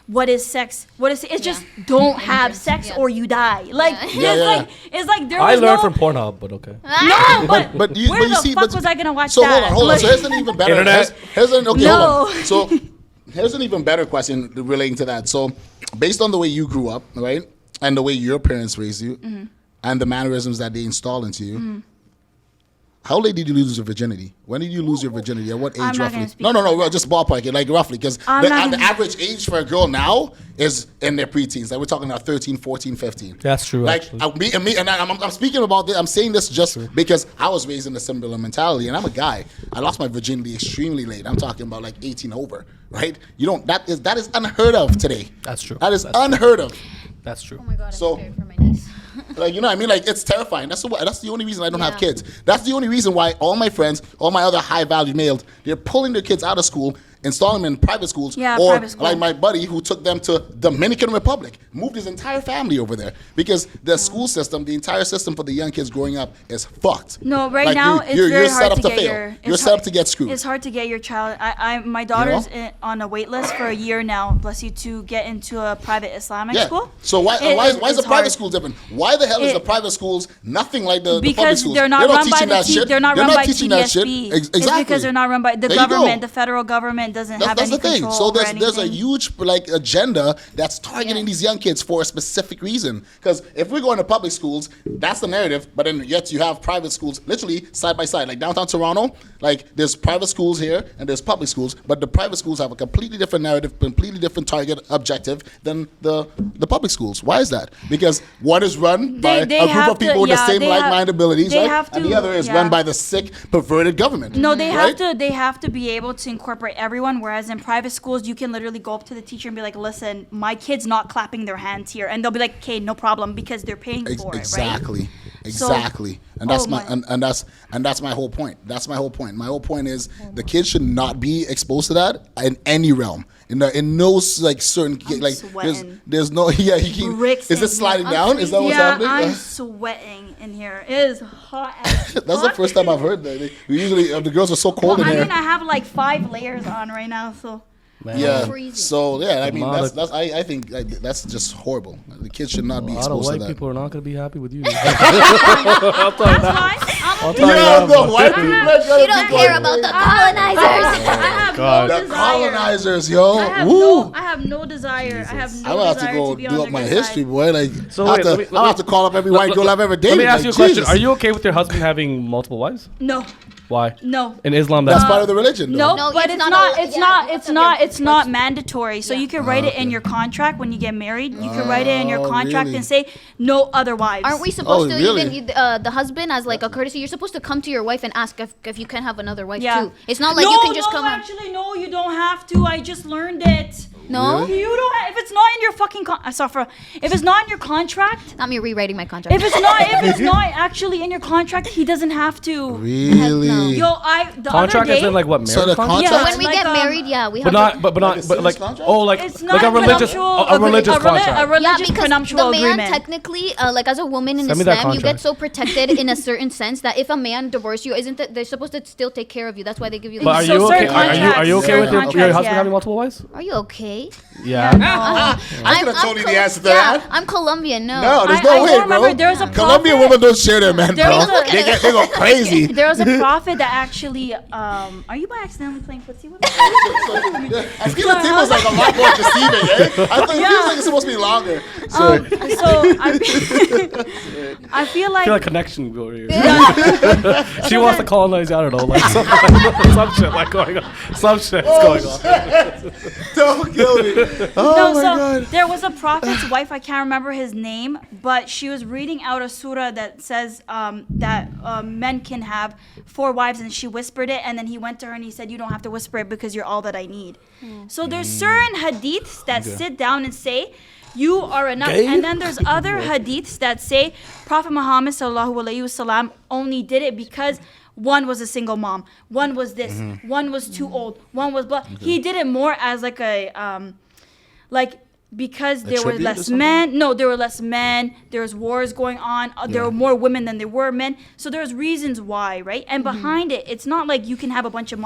what is sex? What is it's just don't have sex Yeah. or you die. Like Yeah. it's like there I was learned no, from Pornhub, but okay. no, but, But you, where but you the see, fuck but, was I gonna watch so that? hold on. So Like- here's an even better. Internet? Here's an okay. No. Hold on. So here's an even better question relating to that. So based on the way you grew up, right, and the way your parents raised you, Mm-hmm. and the mannerisms that they installed into you. How late did you lose your virginity? When did you lose your virginity? At what age I'm not roughly? gonna speak No, just ballpark it, like roughly, because I'm not the gonna- average age for a girl now is in their preteens. Like we're talking about 13, 14, 15. That's true, Like actually. I'm speaking about this. I'm saying this just because I was raised in a similar mentality, and I'm a guy. I lost my virginity extremely late. I'm talking about like 18 over, right? You don't. That is unheard of today. That's true. That is That's true. unheard of. That's true. Oh my god, I'm So- scared for my niece. Like, you know what I mean? Like, it's terrifying. That's the only reason I don't have Yeah. kids. That's the only reason why all my friends, all my other high-valued males, they're pulling their kids out of school, installing them in private schools. Yeah, or private school. like my buddy who took them to Dominican Republic, moved his entire family over there. Because the school system, the entire system for the young kids growing up is fucked. No, right Like, now you're it's very set hard up to to get fail. your. You're it's set hard- up to get screwed. It's hard to get your child. My daughter's on a wait list for a year now. Bless you, to get into a private Islamic Yeah. school. So why is the it's private hard. school different? Why the hell is It- the private schools nothing like the public Because schools? they're not run by teaching the that shit. they're not They're run by teaching that shit. TSB. Exactly. It's because they're not run by the There you go. government. The federal government doesn't have That's any the thing. control So over there's a anything. huge like agenda that's targeting Yeah. these young kids for a specific reason. Because if we're going to public schools, that's the narrative. But then yet you have private schools literally side by side. Like downtown Toronto, like there's private schools here and there's public schools, but the private schools have a completely different narrative, completely different target objective than the public schools. Why is that? Because one is run by They a group have of people to- with the yeah, same they have- like-minded abilities, they right? have And the to- other is yeah. run by the sick, perverted government. No, they right? have to be able to incorporate everyone. Whereas in private schools, you can literally go up to the teacher and be like, "Listen, my kid's not clapping their hands here," and they'll be like, "Okay, no problem," because they're paying for it, right? Exactly. So- Exactly. And that's Oh my my- and that's my whole point. That's my whole point. My whole point is the kids should not be exposed to that in any realm. In no like certain I'm like sweating. there's no Bricks is in it sliding here. down? Is that what's Yeah, happening? I'm sweating in here. It is hot. As That's the fuck. first time I've heard that. We usually the girls are so cold Well, in I here. mean, I have like 5 layers on right now, so. Man. Yeah. Freezing. So yeah, I mean lot that's I think that's just horrible. The kids should not be A lot of exposed to white that. people are not going to be happy with you. That's why I'm I'll a tell you Yeah, that the much. white people You don't care about the colonizers. I have God. no the desire. colonizers, yo. I Woo. have no desire. I have no I'm gonna have to desire go be do on up their my good history, side. boy. Like, So I'll wait, have let to, me- I'll have to call up every white girl I've ever dated. Let me ask you a Like, question. Jesus. Are you okay with your husband having multiple wives? No, Why? no. In Islam, That's that's part of the religion, though. No, No, but it's it's not not. a- It's yeah, not. it's It's not not. a- It's not mandatory. So Yeah. you can write it in okay. your contract when you get married. You can write it in your Oh, contract really? and say no other wives. Aren't we supposed to really? even the husband as like a courtesy? You're supposed to come to your wife and ask if you can have another wife Yeah. too. It's not like no, you can just no, come. up. actually, no, you don't have to. I just learned it. No, Really? You don't. If it's not in your fucking if it's not in your contract, not me rewriting my contract. if it's not actually in your contract, he doesn't have to. Really? No. Really? Yo, the Contract other day. as in like what, So marriage the contract? Yeah, When we like, get married, yeah, we But have. not, but Like a not, but serious like, contract? oh, like, It's like not a religious, prenuptial a religious contract. A Yeah, religious because prenuptial the man agreement. technically, like as a woman in Send me that Islam, you get contract. so protected in a certain sense that if a man divorces you, isn't that they're supposed to still take care of you? That's why they give you. But are So you okay? certain Are you okay contracts- with your contracts, husband yeah. having multiple wives? Are you okay? Yeah. I could have told you the answer to Yeah, that. I'm Colombian. No. No, there's I no don't way, remember bro. there was a Colombian prophet- women don't share their men, There bro. was a- They go crazy. There was a prophet that actually. Are you by accidentally playing footsie with me? I feel the table was like a lot more deceiving, eh? I think it feels like it's supposed to be longer. So, So I feel like. I feel like connection over here. She wants to colonize, I don't know, like some shit like going on. Some shit's going on. don't kill me. Oh No, my so god. there was a prophet's wife. I can't remember his name, but she was reading out a surah that says that men can have 4 wives, and she whispered it, and then he went to her and he said, "You don't have to whisper it because you're all that I need." So there's certain hadiths that sit down and say, "You are enough," and then there's other hadiths that say Prophet Muhammad sallallahu alaihi wasallam only did it because. One was a single mom. One was this. One was too old. One was blah. He did it more as like a because there were tribute or less something? men. No, there were less men. There was wars going on. There were more women than there were men. So there's reasons why, right? And behind it, it's not like you can have a bunch of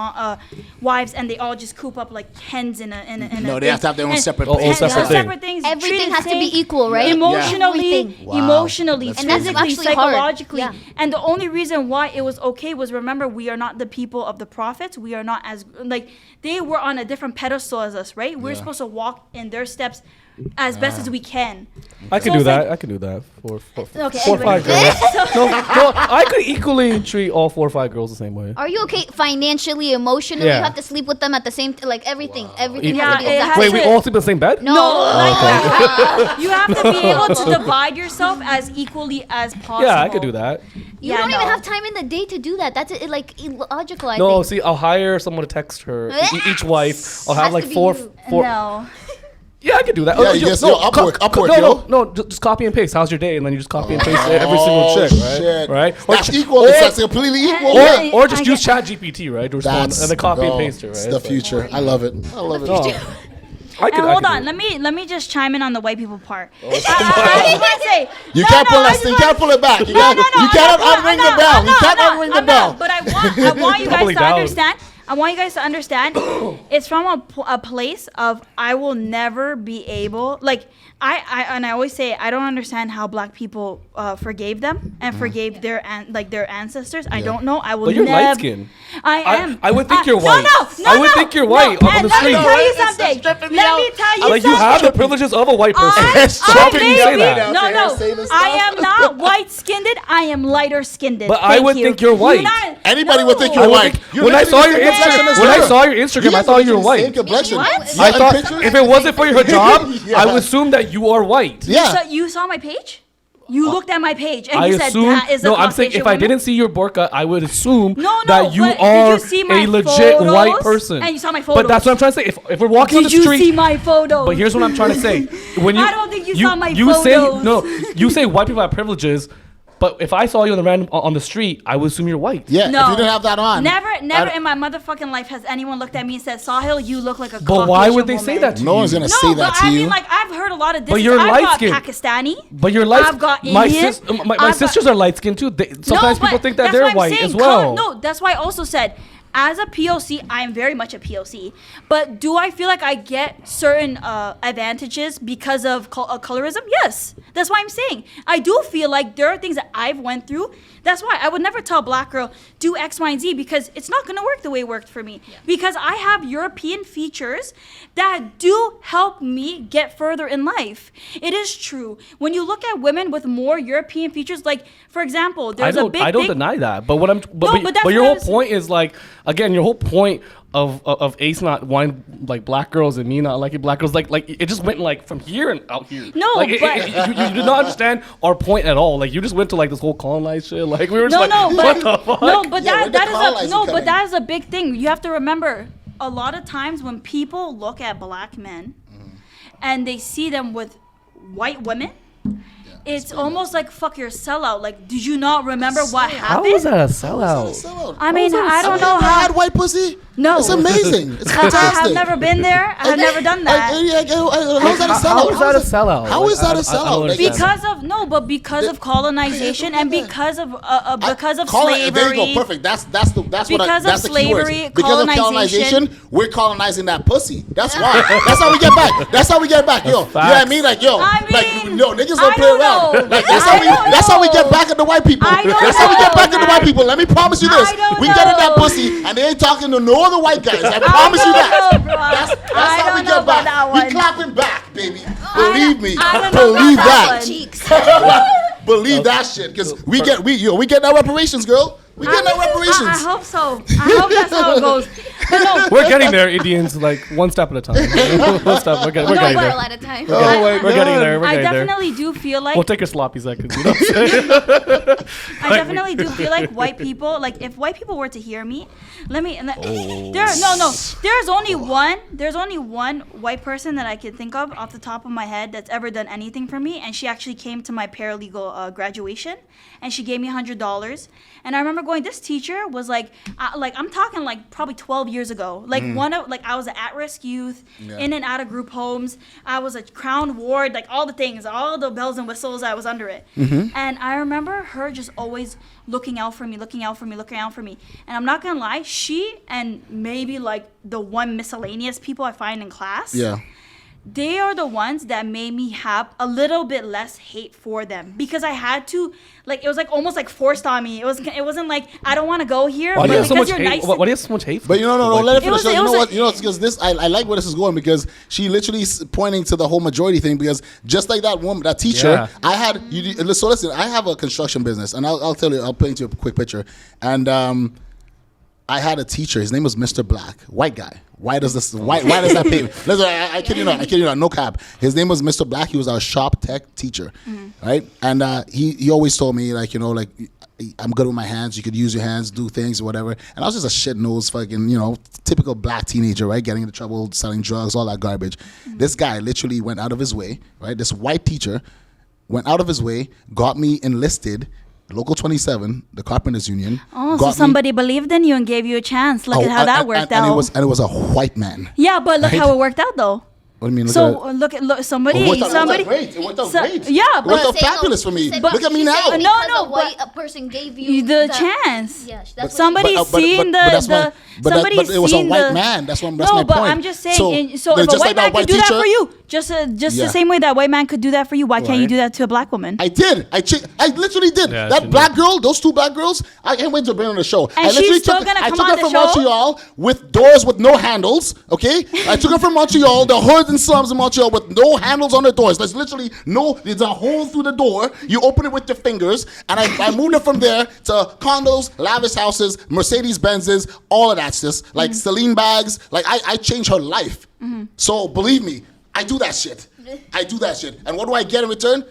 wives and they all just coop up like hens in a. No, they have to have their own separate Oh, place. separate They're thing. separate things. Everything treated has to be same equal, right? Emotionally, Everything. Wow. emotionally, That's And that's physically, actually hard. psychologically. Yeah. And the only reason why it was okay was, remember, we are not the people of the prophets. We are not as like they were on a different pedestal as us, right? We're supposed to walk in their steps as best as we can. I can So do it's that. like- I can do that. Four, Okay, 4 or 5 anyway. girls. No, I could equally treat all 4 or 5 girls the same way. Are you okay financially, emotionally? Yeah. You have to sleep with them at the same like everything. Everything Yeah, has to be it exact. has Wait, we to- all sleep in the same bed? No. You have to be able to divide yourself as equally as possible. Yeah, I could do that. You Yeah, don't even no. have time in the day to do that. That's like illogical. I No, think. see, I'll hire someone to text her. Each wife, I'll have Has like to be four. you. No. Yeah, I could do that. Yeah, you just- yo, Upwork, yo. No, just copy and paste. How's your day? And then you just copy and paste every single chick, right? Shit. Right? That's ch- equal. Or, That's completely equal. or just I use get- ChatGPT, right? To respond, That's and then copy and bro, paste it, right? It's the future. I love it. I love it. No. I could, And I hold could on, do it. let me just chime in on the white people part. I just want to say You no, can't no, pull I that. just You wanna- can't pull it back. You No, can't. no, no, You cannot I'm unring not, the bell. I'm You not, can't I'm unring not, the bell. But I want you guys Doubling to down. understand. I want you guys to understand. It's from a place of I will never be able like. I always say I don't understand how black people forgave them and forgave their ancestors. I don't know. I will But you're never. light-skinned. I am. I would think you're white. No, I would think you're white on And the let me street. tell you It's something. stripping me Let me out. tell you Like something. you have the privileges of a white person. So how can you say that? No, Say this I stuff. am not white skinned. I am lighter skinned. But I would think you're white. Anybody would think I you're would white. think- when I saw your Instagram, I thought you were white. Complexion. What? I thought if it wasn't for your hijab, I would assume that you are white. Yeah. You saw my page? You looked at my page and I you said assume. that is a No, I'm saying Caucasian if I woman? didn't see your burqa, I would assume No, that you but are did you see my a legit photos? white person. And you saw my But that's photos. what I'm trying to say. If we're walking on Did the you street, see my photos? but here's what I'm trying to say. When you, I don't think you saw my you say photos. no. You say white people have privileges, but if I saw you on the street, I would assume you're white. Yeah. No. If you didn't have that on. Never I- in my motherfucking life has anyone looked at me and said, Sahil, you look like a But why would they Caucasian say woman." that to No you? one's gonna No, say that but to I you. mean, like, I've heard a lot of this. But you're I've got light-skinned. Pakistani. But you're light. I've got my Indian. my I've sisters got- are light skinned too. Sometimes but people think that that's they're what I'm white saying. as well. No, that's why I also said, as a POC, I am very much a POC. But do I feel like I get certain advantages because of colorism? Yes. That's why I'm saying. I do feel like there are things that I've went through. That's why I would never tell a black girl, do X, Y, and Z, because it's not going to work the way it worked for me. Because I have European features that do help me get further in life. It is true. When you look at women with more European features, like, for example, there's a big I don't thing. deny that. But what I'm No, but that's but your what whole I'm point is like again, your whole point of Ace not wanting like black girls and me not liking black girls, like it just went like from here and out here. No, like, but- you did not understand our point at all. Like you just went to like this whole colonized shit. Like we were just No, like, no, what but the fuck? no, but Yeah, where that did is colonizing come but in? that is a big thing. You have to remember, a lot of times when people look at black men and they see them with white women, it's almost like fuck your sellout. Like, did you not remember what How happened? is that a sellout? I mean, I don't know I how. had white pussy. No. It's amazing. It's I fantastic. have never been there. I have never done that. How is that a sellout? How is that a sellout? How is that a I don't sellout? Like, understand. Because of colonization and because of There slavery. you go. Perfect. That's Because the of keywords. slavery, Because of colonization, we're colonizing that pussy. That's why. That's how we get back. That's how we get back. Yo, you know what I mean? Like, yo, I mean, niggas I don't play don't around. know. Like, I that's how we don't get know. back at the white people. I don't That's how we get know, back at the white people. Let me promise you this. I don't We get in that know. pussy and they ain't talking to no other white guys. I promise you don't that. know, bro. That's I how we don't know get about back. that We one. clapping back, baby. Believe me. I don't know Believe about that that. one. Cheeks. Believe that shit, because we get our reparations, girl. We get our reparations. I hope so. I hope that's how it goes. But no, We're getting there, Indians, like one step at a time. One step. We're getting One there. bottle at a time. Oh my We're getting God. there. We're I getting there. definitely do feel like We'll take your sloppy seconds. You know what I'm saying? I definitely do feel like white people, like if white people were to hear me, there's only one white person that I can think of off the top of my head that's ever done anything for me, and she actually came to my paralegal graduation, and she gave me $100, and I remember going, this teacher was like I'm talking like probably 12 years ago, like I was an at-risk youth, in and out of group homes, I was a crown ward, like all the things, all the bells and whistles, I was under it, and I remember her just always looking out for me. And I'm not gonna lie, she and maybe like the one miscellaneous people I find in class, they are the ones that made me have a little bit less hate for them, because I had to, like, it was like almost like forced on me. It wasn't like I don't want to go here, Why but do you have so because much you're hate? nice. Why do you have so much hate? But no, let it finish. was- You it know was what? You know, because this, I like where this is going, because she literally is pointing to the whole majority thing. Because just like that woman, that teacher, Yeah. I had. So listen, I have a construction business, and I'll tell you. I'll paint you a quick picture. And I had a teacher. His name was Mr. Black, white guy. Why does that pay me? Listen, I kid you not, no cap. His name was Mr. Black. He was our shop tech teacher, right? And he always told me, like, like, I'm good with my hands. You could use your hands, do things, or whatever. And I was just a shit-nosed fucking, typical black teenager, right? Getting into trouble, selling drugs, all that garbage. This guy literally went out of his way, right? This white teacher went out of his way, got me enlisted. Local 27, the Carpenters Union. Oh, so somebody believed in you and gave you a chance. Look at how that worked out. And it was a white man. Yeah, but look Right? how it worked out, though. What do you mean? Somebody. It worked out great. It worked out great. Yeah, It worked but out fabulous for me. But Look at me now. Because No, a white person gave you the chance. Yes, that's Somebody what seen the. Somebody but it was a seen white the- man. That's my No, point. but I'm just saying. So if a just white like man that could do that teacher- for you, just Yeah. the same way that white man could do that for you, why can't you Right. do that to a black woman? I did. I literally did. Yeah, That she black girl, those two black girls, I can't wait to bring on the show. And I literally she's still took, gonna I come took on her the from show? Montreal with doors with no handles, okay? I took her from Montreal, the hoods and slums in Montreal with no handles on the doors. There's literally there's a hole through the door. You open it with your fingers. And I moved her from there to condos, lavish houses, Mercedes-Benzes, all of that's just like Celine bags. Like I changed her life. So believe me, I do that shit. And what do I get in return?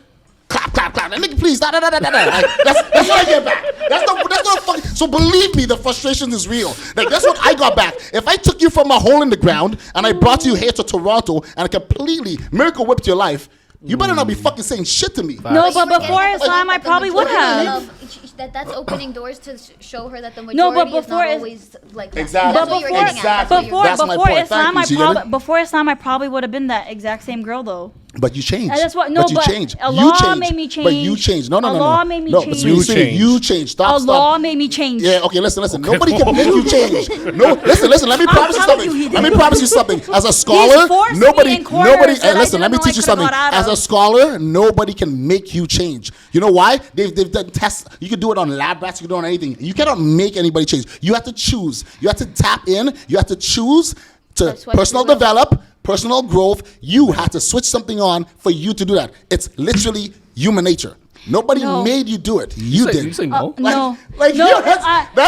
Clap, clap, clap. And nigga, please, da da da da da. Like, that's what I get back. That's not fucking. So believe me, the frustration is real. Like that's what I got back. If I took you from a hole in the ground and I brought you here to Toronto and I completely miracle whipped your life, you better not be fucking saying shit to me. No, but you were before getting Islam, I that the probably would majority have. That's opening doors to show her that the No, majority but is not before always like that. Exactly. That's But what you're before, getting at. That's what you're- That's my before point. Islam, Thank you, Gina. before Islam, I probably would have been that exact same girl, though. But you changed. And that's what- But you but changed. Allah You changed. made me But you change. changed. No. Allah made me no, change. You You changed. changed. You changed. Stop. Allah made me change. Yeah, okay, listen. Nobody can make you change. No, listen, let me promise you telling something. you he Let me did. promise you something. As a scholar, forced me nobody, in corners nobody, that I listen, let didn't me know teach you I could've something. got out As a of. scholar, nobody can make you change. You know why? They've done tests. You can do it on lab rats, you can do it on anything. You cannot make anybody change. You have to choose. You have to tap in. You have to choose to That's why personal free will. develop, personal growth. You have to switch something on for you to do that. It's literally human nature. Nobody No. made you do it. You did. You say no? No, Like, no. yo, that's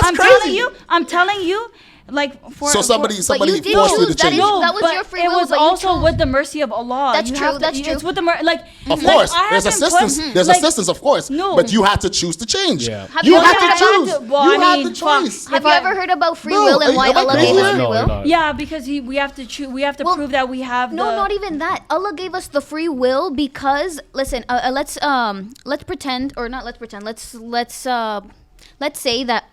I'm crazy. telling you. like for So somebody But you did forced you choose. to change. That was but your free it will, was but you also chose. with the mercy of Allah. That's You true, have to- that's true. It's with the like. Of like, course, I there's haven't assistance. put- There's like, assistance, of course. No. But you have to choose to change. Yeah. Have You you have ever- to choose. well, You I have mean, the fuck. choice. Have If you I- ever heard about free No, will and am why I Allah crazy gave us here? free No, will? you're not. Yeah, because we have to choose. We have to Well, prove that we have. No, the, not even that. Allah gave us the free will because listen, let's pretend or not. Let's pretend. Let's say that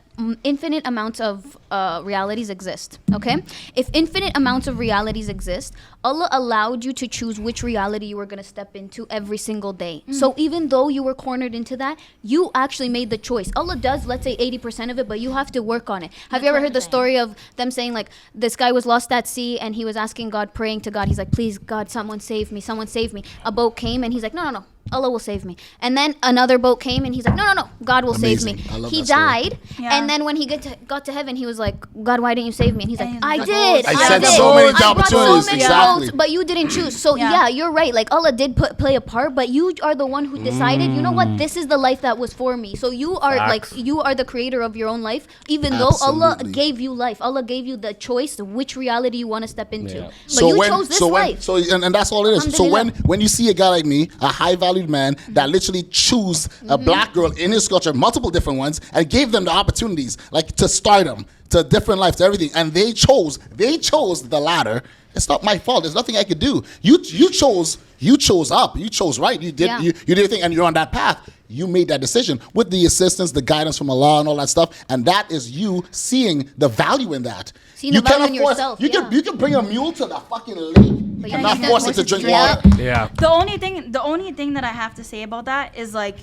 infinite amounts of realities exist. Okay, if infinite amounts of realities exist, Allah allowed you to choose which reality you were going to step into every single day. So even though you were cornered into that, you actually made the choice. Allah does, let's say 80% of it, but you have to work on it. Have you ever heard the story of them saying like this guy was lost at sea and he was asking God, praying to God. He's like, please God, someone save me, someone save me. A boat came and he's like, no, Allah will save me. And then another boat came and he's like, no, God will Amazing. save I me. love He that story. died. Yeah. And then when he got to heaven, he was like, God, why didn't you save me? And he's like, And I he's did. like, I said did. so many I brought so opportunities, many exactly. boats, but you didn't choose. So yeah, you're right. Like Allah did play a part, but you are the one who decided, you know what, this is the life that was for me. So you are Facts. like, you are the creator of your own life, even though Allah Absolutely. gave you life. Allah gave you the choice of which reality you want to step into. Yeah. But you chose this life. And that's all it is. So Alhamdulillah. when you see a guy like me, a high valued man that literally choose a black girl in his culture, multiple different ones, and gave them the opportunities, like to stardom, to different life, to everything, and they chose the latter. It's not my fault. There's nothing I could do. You chose up. You chose right. You did Yeah. you did your thing, and you're on that path. You made that decision with the assistance, the guidance from Allah, and all that stuff. And that is you seeing the value in that. Seeing the you value cannot in force. yourself, You yeah. can bring a mule to the fucking lake. But You you cannot can't force it force to it to drink drink. water. Yeah. The only thing that I have to say about that is like,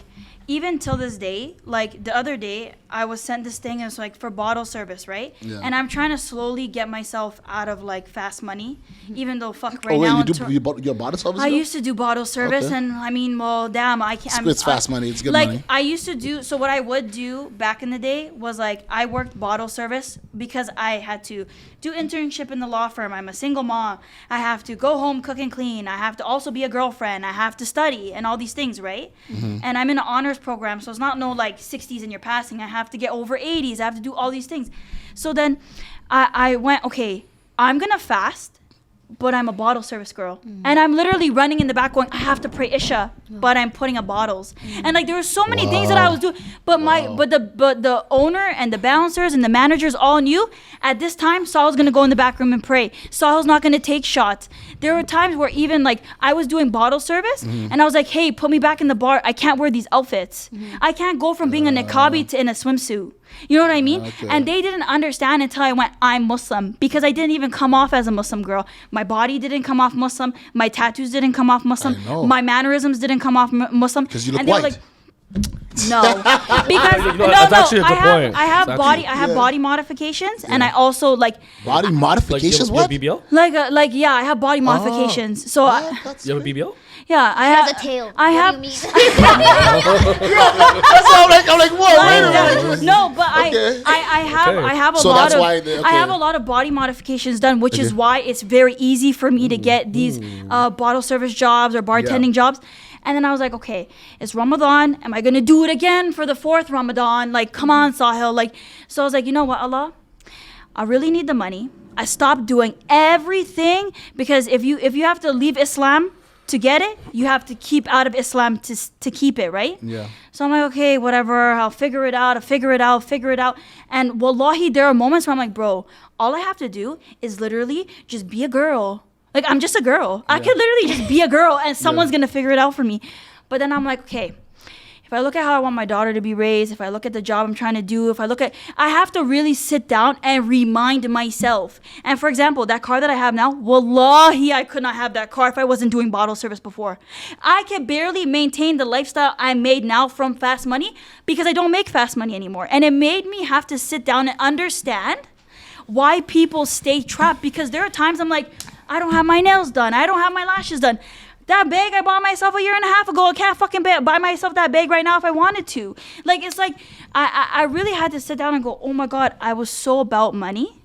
even till this day, like the other day, I was sent this thing. It's like for bottle service, right? Yeah. And I'm trying to slowly get myself out of like fast money, even though fuck right Oh wait, now. you bought your bottle service? I girl? used to do bottle service, Okay. and I mean, well, damn, I can't. It's fast money. It's good like, money. I used to do. So what I would do back in the day was like I worked bottle service because I had to do internship in the law firm. I'm a single mom. I have to go home, cook and clean. I have to also be a girlfriend. I have to study and all these things, right? Mm-hmm. And I'm in an honors program, so it's not no like 60s and you're passing. I have to get over 80s. I have to do all these things. So then I went, okay, I'm gonna fast, but I'm a bottle service girl. And I'm literally running in the back going, I have to pray Isha, but I'm putting up bottles. And like there were so many things that I was doing. But the owner and the bouncers and the managers all knew at this time Saul's gonna go in the back room and pray. Saul's not gonna take shots. There were times where even like I was doing bottle service and I was like, hey, put me back in the bar. I can't wear these outfits. I can't go from being a niqabi to in a swimsuit. You know what I mean? Okay. And they didn't understand until I went, I'm Muslim, because I didn't even come off as a Muslim girl. My body didn't come off Muslim. My tattoos didn't come off Muslim. I know. My mannerisms didn't come off Muslim. 'Cause you look and they were white. no, because know, that's actually a good point. I have It's body, actually- I have body modifications, and I also like, Body Like, modifications? you have What? a BBL? like yeah, I have body modifications. So What? I, That's You have a BBL? yeah, I Has have a tail. I What have. do you mean? That's all I'm like, whoa, wait a minute. No, but Okay. I have a So lot that's of why they- I have okay. a lot of body modifications done, which is Okay. why it's very easy for me to get these bottle service jobs or bartending jobs. And then I was like, okay, it's Ramadan. Am I gonna do it again for the 4th Ramadan? Like, come on, Sahil. Like, so I was like, you know what, Allah, I really need the money. I stopped doing everything because if you have to leave Islam to get it, you have to keep out of Islam to keep it, right? Yeah. So I'm like, okay, whatever. I'll figure it out. Figure it out. And wallahi, there are moments where I'm like, bro, all I have to do is literally just be a girl. Like, I'm just a girl. I could literally just be a girl and someone's going to figure it out for me. But then I'm like, okay, if I look at how I want my daughter to be raised, if I look at the job I'm trying to do, I have to really sit down and remind myself. And for example, that car that I have now, wallahi, I could not have that car if I wasn't doing bottle service before. I can barely maintain the lifestyle I made now from fast money because I don't make fast money anymore. And it made me have to sit down and understand why people stay trapped, because there are times I'm like, I don't have my nails done. I don't have my lashes done. That bag I bought myself a year and a half ago, I can't fucking buy myself that bag right now if I wanted to. Like, it's like, I really had to sit down and go, oh my God, I was so about money.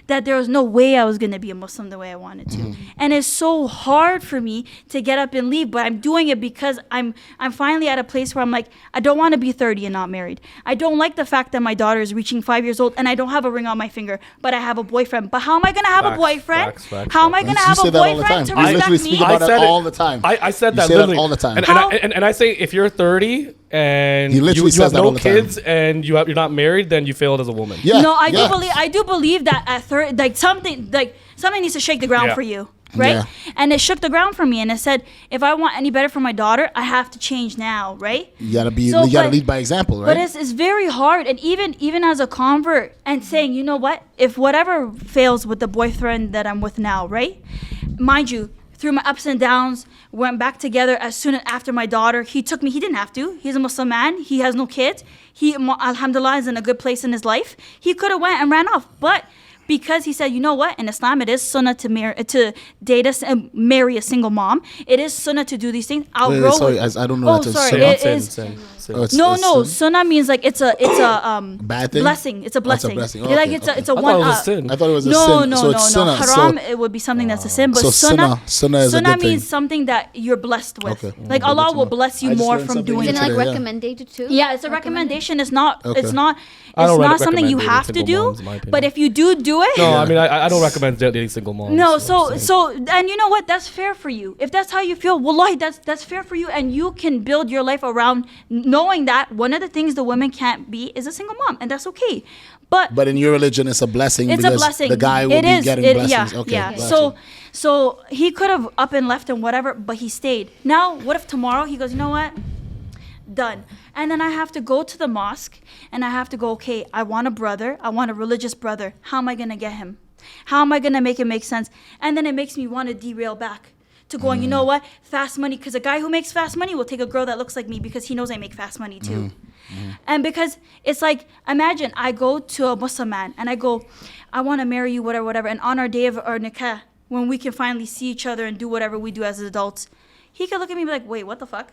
that there was no way I was going to be a Muslim the way I wanted to. And it's so hard for me to get up and leave, but I'm doing it because I'm finally at a place where I'm like, I don't want to be 30 and not married. I don't like the fact that my daughter is reaching 5 years old and I don't have a ring on my finger, but I have a boyfriend. But how am I going to have a boyfriend? How am I going to have a boyfriend to respect me? Speak about it all the time. I said that say literally that all the time. And I say if you're 30 and He literally you says have that all no the time. kids and you're not married, then you failed as a woman. Yeah. No, I yeah. do believe that at 30, like something needs to shake the ground Yeah. for you, right? Yeah. And it shook the ground for me, and it said, if I want any better for my daughter, I have to change now, right? You gotta be. So, you gotta but- lead by example, right? But it's very hard, and even as a convert, and saying, you know what, if whatever fails with the boyfriend that I'm with now, right? Mind you, through my ups and downs, went back together as soon as after my daughter. He took me. He didn't have to. He's a Muslim man. He has no kids. He, alhamdulillah, is in a good place in his life. He could have went and ran off, but because he said, you know what, in Islam it is sunnah to marry a single mom. It is sunnah to do these things. I'll Wait, grow. sorry, with- I don't know Oh, that to sorry. say. It is. Sin. Oh, it's- No, it's no. sin? Sunnah means like it's a Bad thing? blessing. It's a blessing. blessing. Like Okay, it's okay. a I thought one it was a up. sin. I thought it was a No, sin. no, So no, it's no. sunnah. Haram, it would be something that's a sin, but So sunnah sunnah is a good thing. means something that you're blessed with. Okay. Like Okay, Allah good to will know. bless you I just more learned from something doing Isn't it. it like today, yeah. recommended too? Yeah, it's a recommendation. It's not. Okay. It's not. I It's don't not something you recommend have to dating do. single moms, in my opinion. But if you do it. No, I mean I don't recommend dating single moms. No, I'm saying. so and you know what? That's fair for you. If that's how you feel, wallahi, that's fair for you, and you can build your life around knowing that one of the things the woman can't be is a single mom, and that's okay. But in your religion, it's a blessing. it's a because blessing. The guy will It be is. getting It- blessings. Yeah, Okay. yeah. gotcha. So he could have up and left and whatever, but he stayed. Now, what if tomorrow he goes, you know what? Done. And then I have to go to the mosque and I have to go, okay, I want a brother. I want a religious brother. How am I going to get him? How am I going to make it make sense? And then it makes me want to derail back to going, you know what? Fast money. Because a guy who makes fast money will take a girl that looks like me because he knows I make fast money too. And because it's like, imagine I go to a Muslim man and I go, I want to marry you, whatever, whatever. And on our day of our nikah, when we can finally see each other and do whatever we do as adults, he could look at me and be like, wait, what the fuck?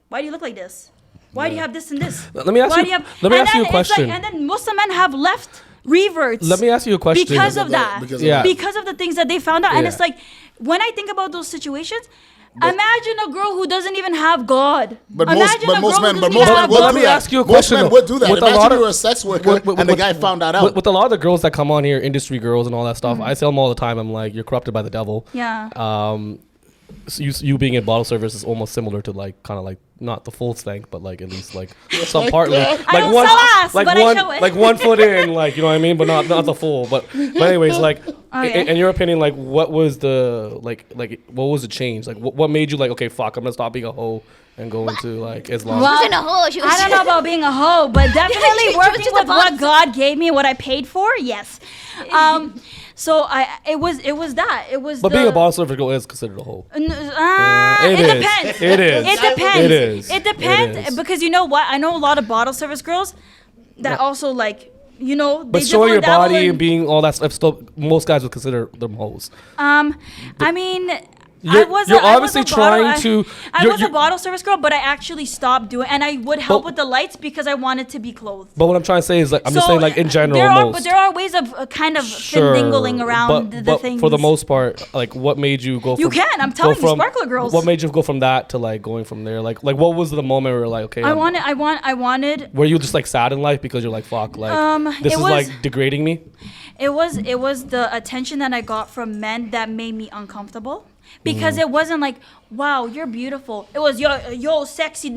Why do you look like this? Why do you have this and this? Let me ask Why you- do you have, let me and ask you then a it's like- question. and then Muslim men have left reverts. Let me ask you a question. Because of that. Because of Yeah. Because of the things that they found out. And Yeah. it's like, when I think about those situations, imagine a girl who doesn't even have God. But Imagine a most girl men, who but doesn't most even men have would let God. do me that. ask you a Most question, men though. would do that. With a Imagine lot of- you were a sex worker and the guy found that out. With a lot of the girls that come on here, industry girls and all that stuff, I tell them all the time, I'm like, you're corrupted by the devil. Yeah. So you being in bottle service is almost similar to like kind of like not the full stank, but like at least like some partly like I don't sell ass, but I show it. like 1 foot in, like you know what I mean, but not the full. But anyways, like Okay. in your opinion, like what was the like what was the change? Like what made you like okay, fuck, I'm gonna stop being a hoe and go into like Islam? Well, She wasn't a hoe. She was I don't know about being a hoe, but definitely She was working just a with what boss. God gave me, what I paid for, yes. So it was that. It was But the, being a bottle service girl is considered a hoe. It It is. depends. It is. It depends. It is. It depends It is. because you know what? I know a lot of bottle service girls that also like, you know, But they showing your dibble and dabble body and and- being all that stuff, still most guys would consider them hoes. I mean, You're- I was you're a, I obviously was a bottle, trying to- I you're- was a bottle service girl, but I actually stopped doing, and I would help But- with the lights because I wanted to be clothed. But what I'm trying to say is like I'm just saying like in general but there are ways of kind of finagling around the but things. for the most part, like what made you go? You from, can, I'm go telling you, from- sparkler girls. What made you go from that to like going from there? Like what was the moment where you're like okay? I wanted. Were you just like sad in life because you're like fuck like this it is was- like degrading me? It was the attention that I got from men that made me uncomfortable. Because it wasn't like, wow, you're beautiful. It was yo sexy,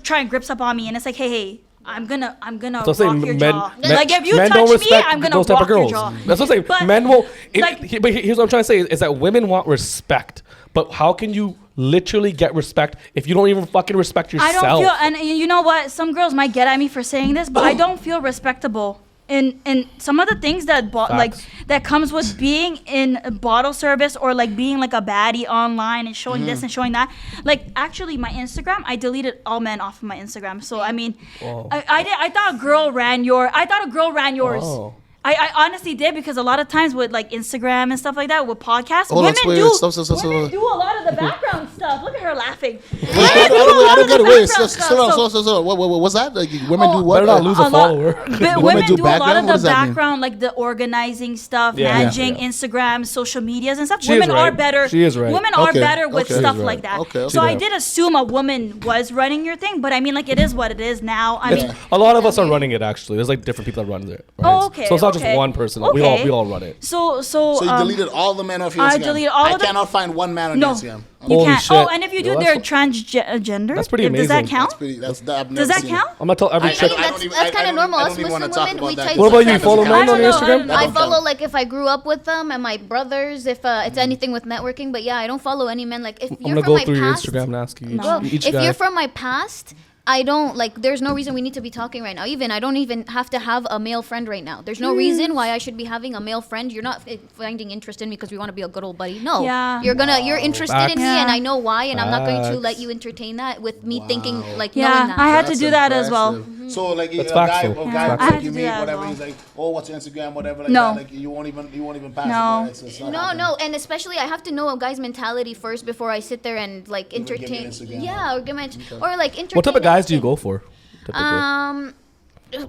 try and grips up on me, and it's like, hey, I'm gonna So I'm saying rock your men, jaw. men, Like if you men touch don't me, respect I'm gonna those type rock of girls. your jaw. That's what I'm saying. But, Men will. like- But here's what I'm trying to say is that women want respect, but how can you literally get respect if you don't even fucking respect I yourself? don't feel, and you know what? Some girls might get at me for saying this, but I don't feel respectable in some of the things that like Facts. that comes with being in a bottle service or like being like a baddie online and showing this and showing that. Like actually, my Instagram, I deleted all men off of my Instagram. So I mean, Whoa. I thought a girl ran yours. Oh. I honestly did, because a lot of times with like Instagram and stuff like that, with podcasts, Hold on, women wait, do stop. women do a lot of the background stuff. Look at her laughing. I don't get it. Wait, slow. What's that? Like, women do what? Better not lose a follower. Women do a lot background? of What the does that mean? background, like the organizing stuff, Yeah. managing Yeah. Instagram, social medias and stuff. She is Women are right. better. She is right. Women are Okay, better with okay. stuff She is like that. right. Okay, So okay. I did assume a woman was running your thing, but I mean, like, it is what it is now. I mean, A lot of us are running it actually. There's like different people that run it. Right? Oh, okay, So it's not okay. just one person. Okay. We all run it. so So you deleted all the men off your Instagram? I deleted all I of them. cannot find one man on No. Instagram. You Holy can't. shit. Oh, and if you do, Yo, they're that's transgender. That's pretty Does that amazing. count? I've never Does that seen count? I'm gonna tell every I chick. don't that's even- that's I kind of don't- normal. I Us don't even wanna Muslim talk women, about we that type. 'cause What about you? that Follow doesn't men count. on I don't know. Instagram? That I don't follow count. like if I grew up with them and my brothers, if it's anything with networking. But yeah, I don't follow any men. Like if I'm you're gonna from go my through your past, Instagram and ask you Bro, each if guy. you're from my past, I don't like. There's no reason we need to be talking right now. I don't even have to have a male friend right now. There's no reason why I should be having a male friend. You're not finding interest in me because we want to be a good old buddy. No, Yeah. you're interested in me, Facts. and I know why, and I'm not going to Facts. let you entertain that with me thinking like Yeah, knowing that. I had to do that as well. impressive. So like That's a guy, factful. a Yeah. guy I like had you to do meet, that as whatever, well. he's like, oh, what's your Instagram, whatever, like No. that. Like you won't even pass No. it. It's not No, happening. no, and especially I have to know a guy's mentality first before I sit there and like Even give me entertain. Instagram. Yeah, or give my or like entertain. What type of guys do you anything. go for? Typically? Now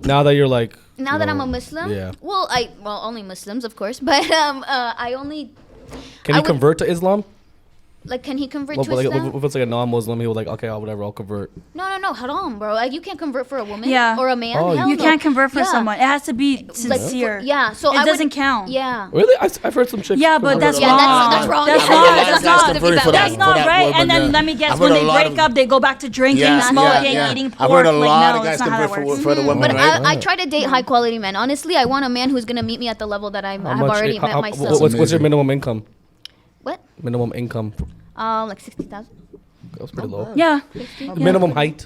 Now that you're like. that I'm a Muslim. Yeah. Well, only Muslims, of course, but I only Can I he would- convert to Islam? like. Can he convert Well, to like, Islam? if it's like a non-Muslim, he was like, okay, whatever, I'll convert. No, haram, bro. Like you can't convert for a woman Yeah. or a man. Oh, Hell You no. can't convert for Yeah. someone. It has to be Like, sincere. yeah, so it I doesn't would, count. Yeah. Really? I've heard some chicks. Yeah, but convert that's a Yeah, lot. wrong. that's wrong. That's I've wrong. heard That's guys not. convert for That's that- not for that right. word, And but, then let me guess, I've when heard a they lot break of- up, they go back to drinking, Yeah, smoking, yeah. eating pork. I've heard a like, lot no, of guys that's not how that convert works. for the women, But right? I try to date high quality men. Honestly, I want a man who's gonna meet me at the level that I How have much- already how- met how- myself. what's your Amazing. minimum income? What? Minimum income. Like 60,000. That was pretty low. Yeah. Minimum height.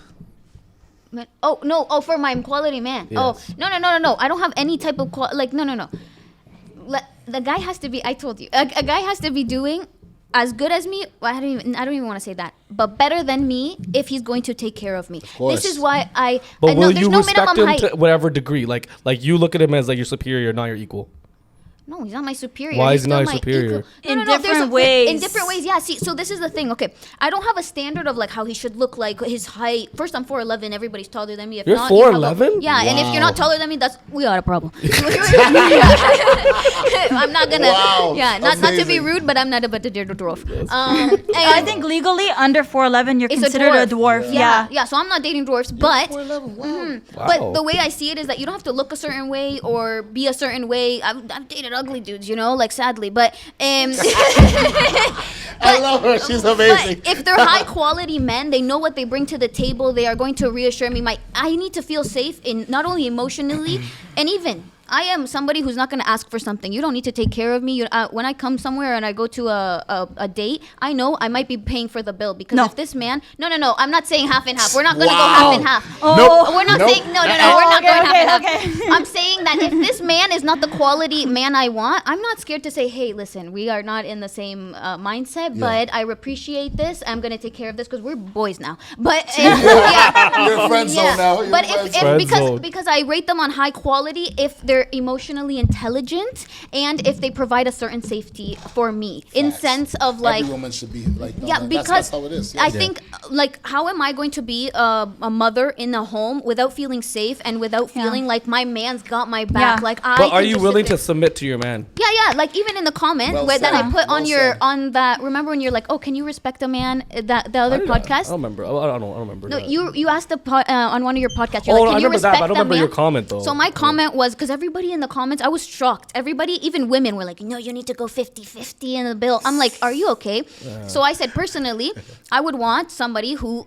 Oh no! Oh, for my quality man. Yes. Oh no! I don't have any type of no. The guy has to be. I told you, a guy has to be doing as good as me. Well, I don't even want to say that, but better than me if he's going to take care of me. course. This is why I. But no, will there's you no respect minimum him height. to whatever degree? Like you look at him as like your superior, not your equal. No, he's not my superior. Why He's is he not still your my superior? equal. In there's different ways. In different ways, yeah. See, so this is the thing. Okay, I don't have a standard of like how he should look like, his height. First, I'm 4'11". Everybody's taller than me. If You're not, 4'11"? Yeah, and if you're not Wow. taller than me, we got a problem. I'm not gonna. Wow, Yeah, not to be amazing. rude, but I'm not about to dare to dwarf. I think legally under 4'11", you're It's considered a dwarf. Yeah. So I'm not dating dwarfs, but. Wow. But the way I see it is that you don't have to look a certain way or be a certain way. I've dated ugly dudes, like sadly. But I love her. She's amazing. But if they're high quality men, they know what they bring to the table. They are going to reassure me. I need to feel safe in not only emotionally and even. I am somebody who's not going to ask for something. You don't need to take care of me. When I come somewhere and I go to a date, I know I might be paying for the bill because No. if this man, no, I'm not saying half and half. We're not going to Wow. go half and half. Nope. We're not Nope. saying no. We're not going half and half. okay. I'm saying that if this man is not the quality man I want, I'm not scared to say, hey, listen, we are not in the same mindset, but I appreciate this. I'm going to take care of this because we're boys now. But yeah. You're friend zone now. You're But friend if zone. because because I rate them on high quality if they're emotionally intelligent and if they provide a certain safety for me in Facts. sense of like Every woman should be like. yeah, that's because how it is. I think like how am I going to be a mother in a home without feeling safe and without feeling like my man's got my back? Yeah. Like I. But are can you just willing sit to submit to your man? there. Yeah. Like even in the comment Well that said. I put on Well your said. on that. Remember when you're like, oh, can you respect a man? That the other I podcast. don't remember. I don't remember. No, that. you asked on one of your podcasts. You're Oh, like, no, can I you remember that, respect but I don't that remember man? your comment, though. So my comment was because everybody in the comments, I was shocked. Everybody, even women, were like, no, you need to go 50-50 in the bill. I'm like, are you okay? So I said personally, I would want somebody who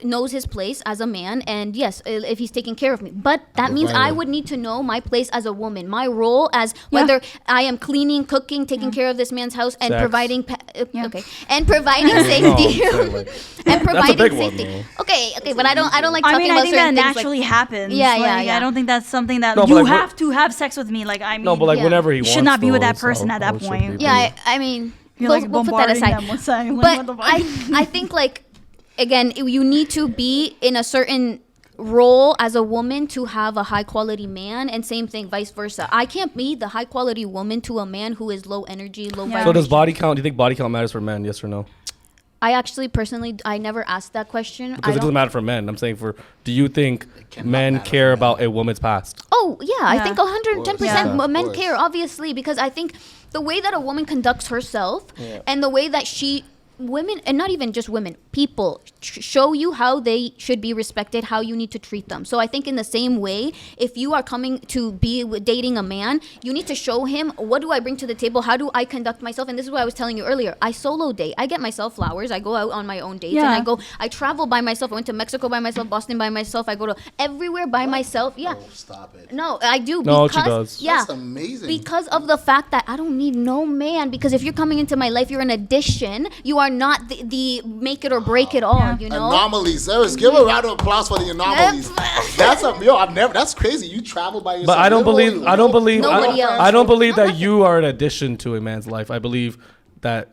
knows his place as a man, and yes, if he's taking care of me. But that means I would need to know my place as a woman, my role as whether I am cleaning, cooking, taking care of this man's house, and Sex. providing. Okay, and providing safety. I'm saying, like, And providing big one, safety. though. Okay, but I don't like talking I mean, about I think that certain things like- naturally happens. Yeah, Like, yeah. I don't think that's something that No, but you like, have to have sex with me. Like, I mean, No, but like Yeah. whenever he You wants. should not be with though, that person so at that it should point. be Yeah, pretty- I mean, You're we'll, like we'll put that bombarding aside. them with saying, like, But what the fuck? I think like again, you need to be in a certain role as a woman to have a high quality man, and same thing vice versa. I can't be the high quality woman to a man who is low energy, low vibration. So does body count? Do you think body count matters for men? Yes or no? I actually personally, I never asked that question. Because it doesn't matter for men. I'm saying do you think men care about a woman's past? Oh, yeah. I think 110% Yeah. men care, obviously, because I think the way that a woman conducts herself and the way that women, and not even just women, people show you how they should be respected, how you need to treat them. So I think in the same way, if you are coming to be dating a man, you need to show him, what do I bring to the table? How do I conduct myself? And this is what I was telling you earlier. I solo date. I get myself flowers. I go out on my own dates. Yeah. And I travel by myself. I went to Mexico by myself, Boston by myself. I go to everywhere by myself. Yeah. Oh, stop it. No, I do. No, because, she does. Yeah. That's amazing. Because of the fact that I don't need no man. Because if you're coming into my life, you're an addition. You are not the make it or break it all. You know. Anomalies. Serious. Give a round of applause for the anomalies. That's crazy. You travel by yourself. But I don't believe Nobody else. I don't believe that you are an addition to a man's life. I believe that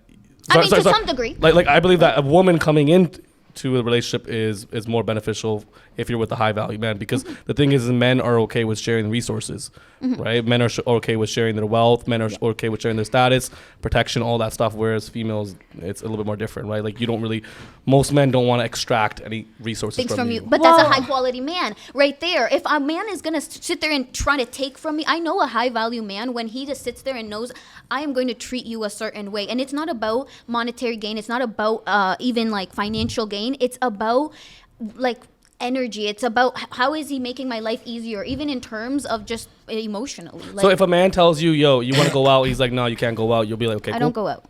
I mean, to some degree. Like I believe that a woman coming into a relationship is more beneficial if you're with a high value man, because the thing is men are okay with sharing resources, right? Men are okay with sharing their wealth. Men are okay with sharing their status, protection, all that stuff. Whereas females, it's a little bit more different, right? Like most men don't want to extract any resources Things from you. But that's a high quality man right there. If a man is going to sit there and try to take from me, I know a high value man when he just sits there and knows I am going to treat you a certain way. And it's not about monetary gain. It's not about even like financial gain. It's about like energy. It's about how is he making my life easier, even in terms of just emotionally. Like, So if a man tells you, yo, you want to go out, he's like, no, you can't go out, you'll be like, okay, I cool. don't go out.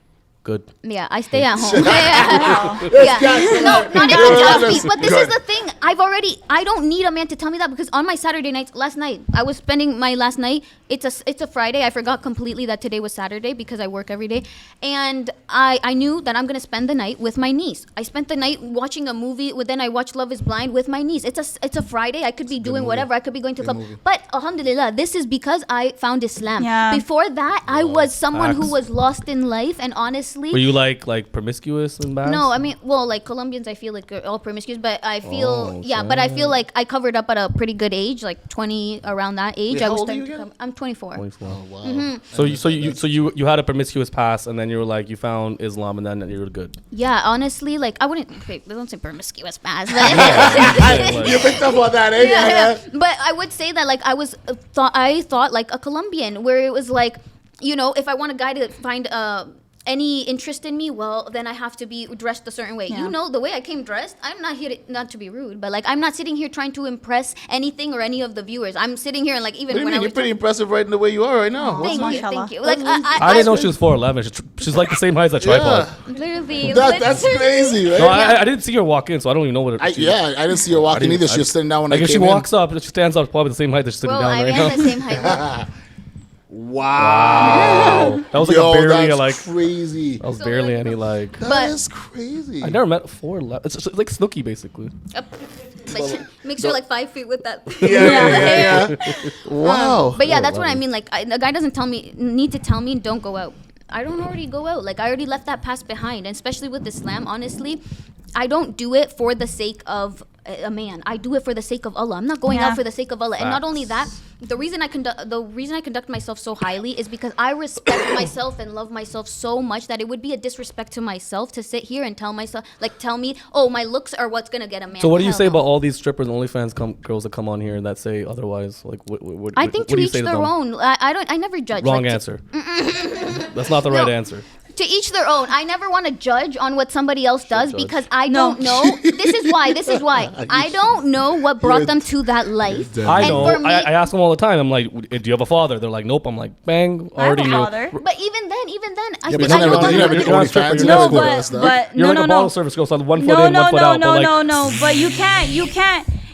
Good. Yeah, I stay at home. Yeah. No, not even tells me. But this is the thing. I don't need a man to tell me that, because on my Saturday nights, last night, I was spending my last night. It's a Friday. I forgot completely that today was Saturday because I work every day. And I knew that I'm going to spend the night with my niece. I spent the night watching a movie. Then I watched Love is Blind with my niece. It's a Friday. I could be doing whatever. I could be going to club. But alhamdulillah, this is because I found Islam. Yeah. Before that, I was someone who Facts. was lost in life. And honestly, Were you like promiscuous and bad? no, I mean, well, like Colombians, I feel like are all promiscuous, but I feel, Oh, but I feel like I covered up at a pretty good age, like 20, around that age. Wait, I how was old are starting you to again? I'm 24. 24. Oh, wow. Mm-hmm. So you had a promiscuous past, and then you were like, you found Islam, and then you were good. Yeah, honestly, like I wouldn't, okay, don't say promiscuous past, You picked up on that, eh? yeah. But I would say that like I thought like a Colombian, where it was like, you know, if I want a guy to find any interest in me, well, then I have to be dressed a certain way. Yeah. You know, the way I came dressed, I'm not here not to be rude, but like I'm not sitting here trying to impress anything or any of the viewers. I'm sitting here and like even What do you when mean? I You're was pretty impressive right in the way you are right now. thank you, Mashallah. thank you. Like I didn't know she was 4'11". She's like the same height as a tripod. literally, That's crazy, right? No, I didn't see her walk in, so I don't even know what. I didn't see her walking either. She was sitting down when Like I if she came in. walks up, if she stands up, probably the same height that she's sitting Well, down I right am now. the same height. Wow. That was like Yo, a barely that's like. crazy. That was So, barely like, any like. That But- is crazy. I never met 4'11". It's like Snooki basically. But she makes her like 5 feet with that. Yeah. Wow. But yeah, that's what I mean. Like, the guy doesn't need to tell me, don't go out. I don't already go out. Like, I already left that past behind. And especially with Islam, honestly, I don't do it for the sake of a man. I do it for the sake of Allah. I'm not going out for the sake of Allah. And not only that, the reason I conduct myself so highly is because I respect myself and love myself so much that it would be a disrespect to myself to sit here and tell me, oh, my looks are what's gonna get a man. So what do you Hell say no. about all these strippers and OnlyFans girls that come on here and that say otherwise? Like, what I think what to do you each say to their them? own. I never judge. Wrong Like, answer. That's not the right No. answer. To each their own. I never want to judge on what somebody else does judge. because I don't know. This is why. I don't know what brought them to that life. I And know. for me- I ask them all the time. I'm like, do you have a father? They're like, nope. I'm like, bang. I have Already a knew. father. But even then, I Yeah, think but I know you what never I'm did You're not a OnlyFans. stripper, You you're never not did a that but stuff. but You're no like no a no bottle service girl, so one foot no in, no one foot no out. no but like, no no. But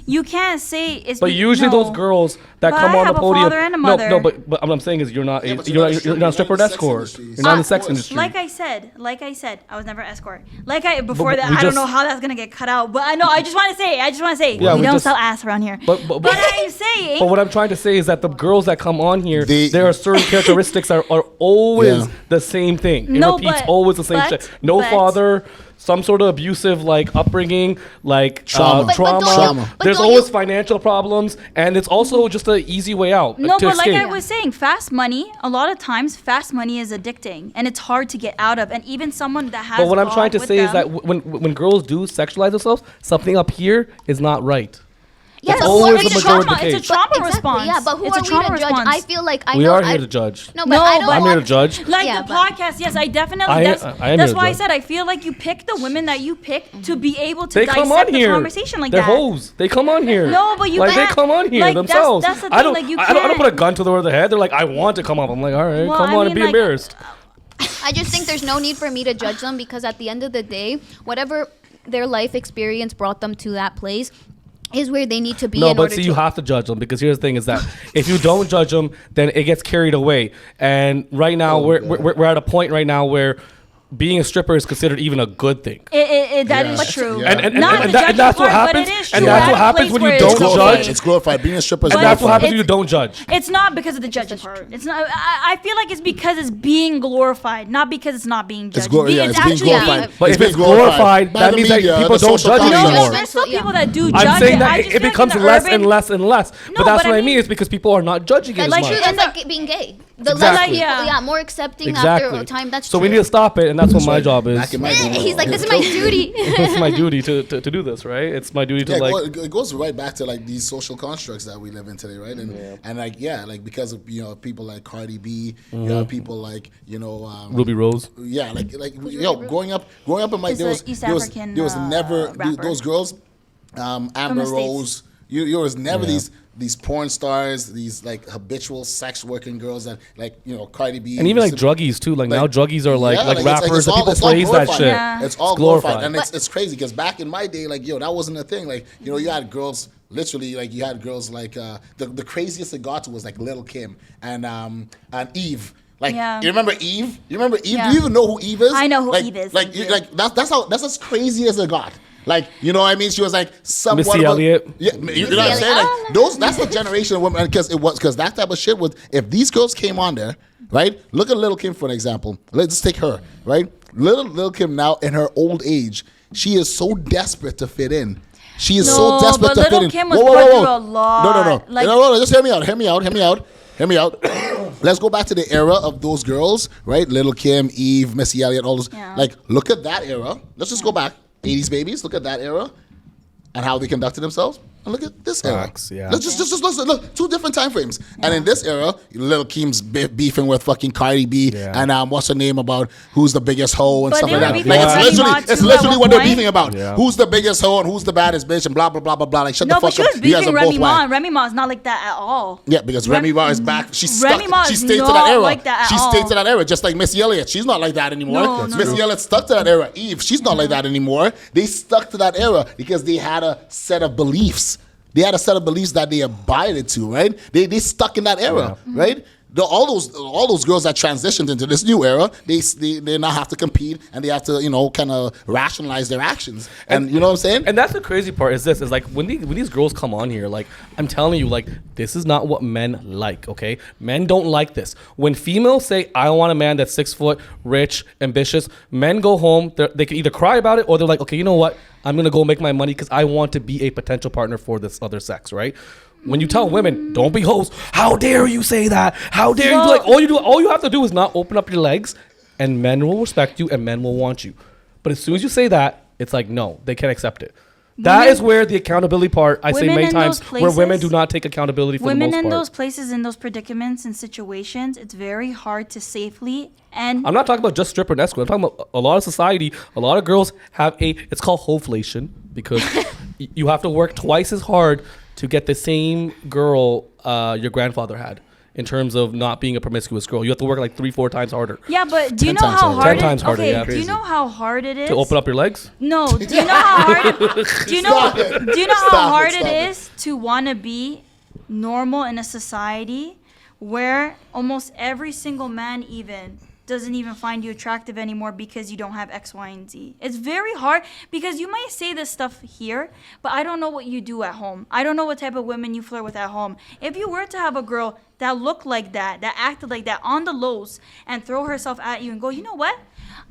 you can't say it's. But usually no. those girls that But come I on the have a podium. father and a No, mother. but what I'm saying is you're not Yeah, but you're not you're a not stripper in the or sex escort. industry. You're not in the sex Of course. industry. Like I said, I was never escort. Before but that, we I don't just- know how that's gonna get cut out. But I know. I just want to say, Yeah, we we don't just- sell ass around here. But I'm saying. But what I'm trying to say is that the girls that come on here, They- there are certain characteristics that are always Yeah. the same thing. It No, repeats but- always the same but- shit. No but- father, some sort of abusive like upbringing, like Trauma. But don't you- Trauma. but There's don't always you- financial problems, and it's also just an easy way out. No, to but like escape. I was saying, fast money, a lot of times fast money is addicting and it's hard to get out of. And even someone that has But what I'm God trying to with say is that them- when girls do sexualize themselves, something up here is not right. Yeah, It's but always who are the we to majority judge? of the It's a case. trauma Exactly, response. yeah, but who It's a are we trauma to judge? response. I feel like I We know are I- here to judge. No, but No, I don't but- I'm here to want- judge. Like Yeah, the but- podcast, yes, I definitely. I am That's here that's to why I judge. said I feel like you pick the women that you pick to be able to They come dissect on the here. conversation like They're that. hoes. They come on here. No, but you like they can't- come on here like, themselves. that's the I thing, don't. like, you I don't can't- put a gun to their head. They're like, I want to come up. I'm like, all right, Well, come I on mean, and be like, embarrassed. I just think there's no need for me to judge them because at the end of the day, whatever their life experience brought them to that place is where they need to be. No, in but order see, to you have to judge them because here's the thing: is that if you don't judge them, then it gets carried away. And right now, we're at a point right now where being a stripper is considered even a good thing. That is Yeah. true. Yeah. And Not the and that's what judging part, happens. but it is And true. that's At what a happens place when where you it's don't glorified. judge. It's glorified. Being a stripper is And that's what glorified. happens when you don't judge. It's not because of the judging part. It's not. I feel like it's because it's being glorified, not because it's not being judged. Yeah, it's being actually glorified. But if being it's glorified, by that the means that media, people the don't social judge it conscience. No, anymore. there's still Yeah. people that do judge I'm saying it. that I it just feel like becomes in the less urban- and less and less. No, But that's but what I I mean mean- is because people are not judging it as Like, much. True, in that's the- like being gay. The Exactly. less people, Yeah. more accepting Exactly. after a time. That's So true. we need to stop it, and that's what my right. job is. Back in my day. He's like, this is my duty. It's my duty to do this, right? It's my duty to Yeah, like. it goes right back to like these social constructs that we live in today, right? And like like because of people like Cardi B, you have people like Ruby Rose. yeah, growing up in my It's there a was East there was, African, there was never rapper. those girls, Amber the States. Rose. You was never these porn stars, these like habitual sex working girls that Cardi B And even like druggies too. Like now, druggies are like it's rappers and people it's all praise that glorified. shit. Yeah. It's all glorified. glorified, and it's crazy because back in my day, that wasn't a thing. Like you had girls. Literally, like you had girls like the craziest it got to was like Lil' Kim and Eve. Like Yeah. you remember Eve? You remember Eve? Yeah. Do you even know who Eve is? I know who like, Eve is. Like that's as crazy as it got. Like you know what I mean? She was like somewhat Missy of a- Elliott. Yeah, you know what I'm saying? Like that's the generation of women because that type of shit was if these girls came on there, right? Look at Lil' Kim for an example. Let's take her, right? Lil' Kim now in her old age, she is so desperate to fit in. She is so No, desperate but to fit Lil' in. Kim was put through a lot. No. Like- No, just hear me out. Let's go back to the era of those girls, right? Lil' Kim, Eve, Missy Elliott, all those. Yeah. Like, look at that era. Let's just go back. 80s babies, look at that era and how they conducted themselves. And look at this era. Facts, yeah. Let's just look, two different time frames. And in this era, Lil' Kim's beefing with fucking Cardi B Yeah. and what's her name about who's the biggest hoe and But stuff they like were that. beefing Like, with Remy Ma it's too literally at what one they're point. beefing about. Yeah. Who's the biggest hoe and who's the baddest bitch and blah blah blah blah blah. Like shut No, the but fuck she was up. You guys beefing are both Remy Ma, whack. and Remy Ma's not like that at all. Yeah, because Remy Ma is back. She's Remy stuck. Ma She is stayed to not that era. like that at She stayed all. to that era, just like Missy Elliott. She's not like that anymore. No, no, Missy no. Elliott stuck to that era. Eve, she's not like that anymore. They stuck to that era because they had a set of beliefs. They had a set of beliefs that they abided to, right? They stuck in that era, right? All those girls that transitioned into this new era, they now have to compete and they have to kind of rationalize their actions. And you know what I'm saying? And that's the crazy part is like when these girls come on here, like I'm telling you, like this is not what men like. Okay, men don't like this. When females say I want a man that's 6 foot, rich, ambitious, men go home. They can either cry about it or they're like, okay, you know what? I'm gonna go make my money because I want to be a potential partner for this other sex, right? When you tell women, don't be hoes, how dare you say that? How dare you? Well- Like all you have to do is not open up your legs, and men will respect you and men will want you. But as soon as you say that, it's like no, they can't accept it. That Women- is where the accountability part I say women many in times those where women places- do not take accountability for Women the most in part. those places, in those predicaments and situations, it's very hard to safely and I'm not talking about just stripper and escort. I'm talking about a lot of society. A lot of girls have it's called hoflation because you have to work twice as hard to get the same girl your grandfather had in terms of not being a promiscuous girl. You have to work like 3-4 times harder yeah. But do you 10 know times how harder. hard? 10 times harder, Okay, yeah. do you know how hard it is to open up your legs. No, do you know how hard? Do you know? Stop it. Do you know how Stop it, hard stop it it. is to want to be normal in a society where almost every single man even doesn't even find you attractive anymore because you don't have X, Y, and Z. It's very hard because you might say this stuff here, but I don't know what you do at home. I don't know what type of women you flirt with at home. If you were to have a girl that look like that acted like that on the lows, and throw herself at you and go, you know what?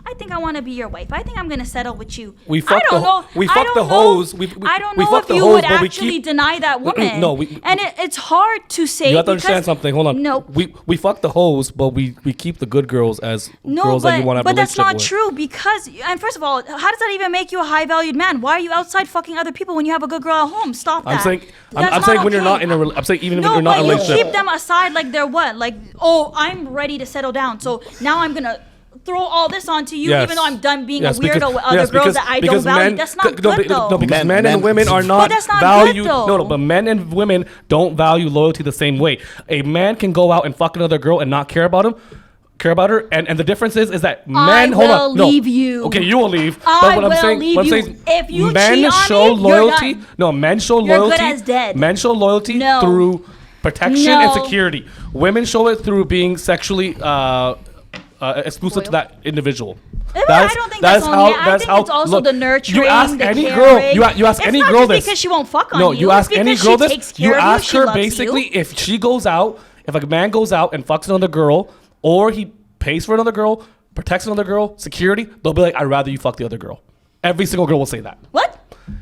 I think I want to be your wife. I think I'm gonna settle with you. We fucked I don't know. We I fucked don't the know. hoes. I don't we know fucked if the you hoes, would but we actually keep- deny that woman. No, it's hard to say. You have to because- understand something. Hold on. No. We fuck the hoes, but we keep the good girls as girls that you want to have a but that's relationship not with. true because, and first of all, how does that even make you a high valued man? Why are you outside fucking other people when you have a good girl at home? Stop that. I'm saying That's when not you're not okay. in a I'm saying even No, when you're not in a but you relationship. keep them aside like they're what? Like, oh, I'm ready to settle down, so now I'm gonna throw all this onto you, Yes. even though I'm done being Yes, a weirdo because- with other yes, girls because- that I because don't value. men- That's not no, good though. No, because men and Men- women are not that's not valued. good, though. No, but men and women don't value loyalty the same way. A man can go out and fuck another girl and not care about her, and the difference is that men. Hold will on, no. leave you. Okay, you will leave. I but what I'm will saying, leave what I'm you. saying, If you men cheat on show me, you're loyalty. done. No, men show You're loyalty. good as dead. Men show loyalty No. through protection and No. security. Women show it through being sexually exclusive to Loyal. that individual. I don't think that's only. I think it's also the nurturing, You ask the any caring. girl. You ask It's any not girl just this. because she won't fuck on No, you. you ask It's any because girl she this. takes You care of you, ask she her loves you. basically if she goes out, if a man goes out and fucks another girl, or he pays for another girl, protects another girl, security, they'll be like, I'd rather you fuck the other girl. Every single girl will say that. What?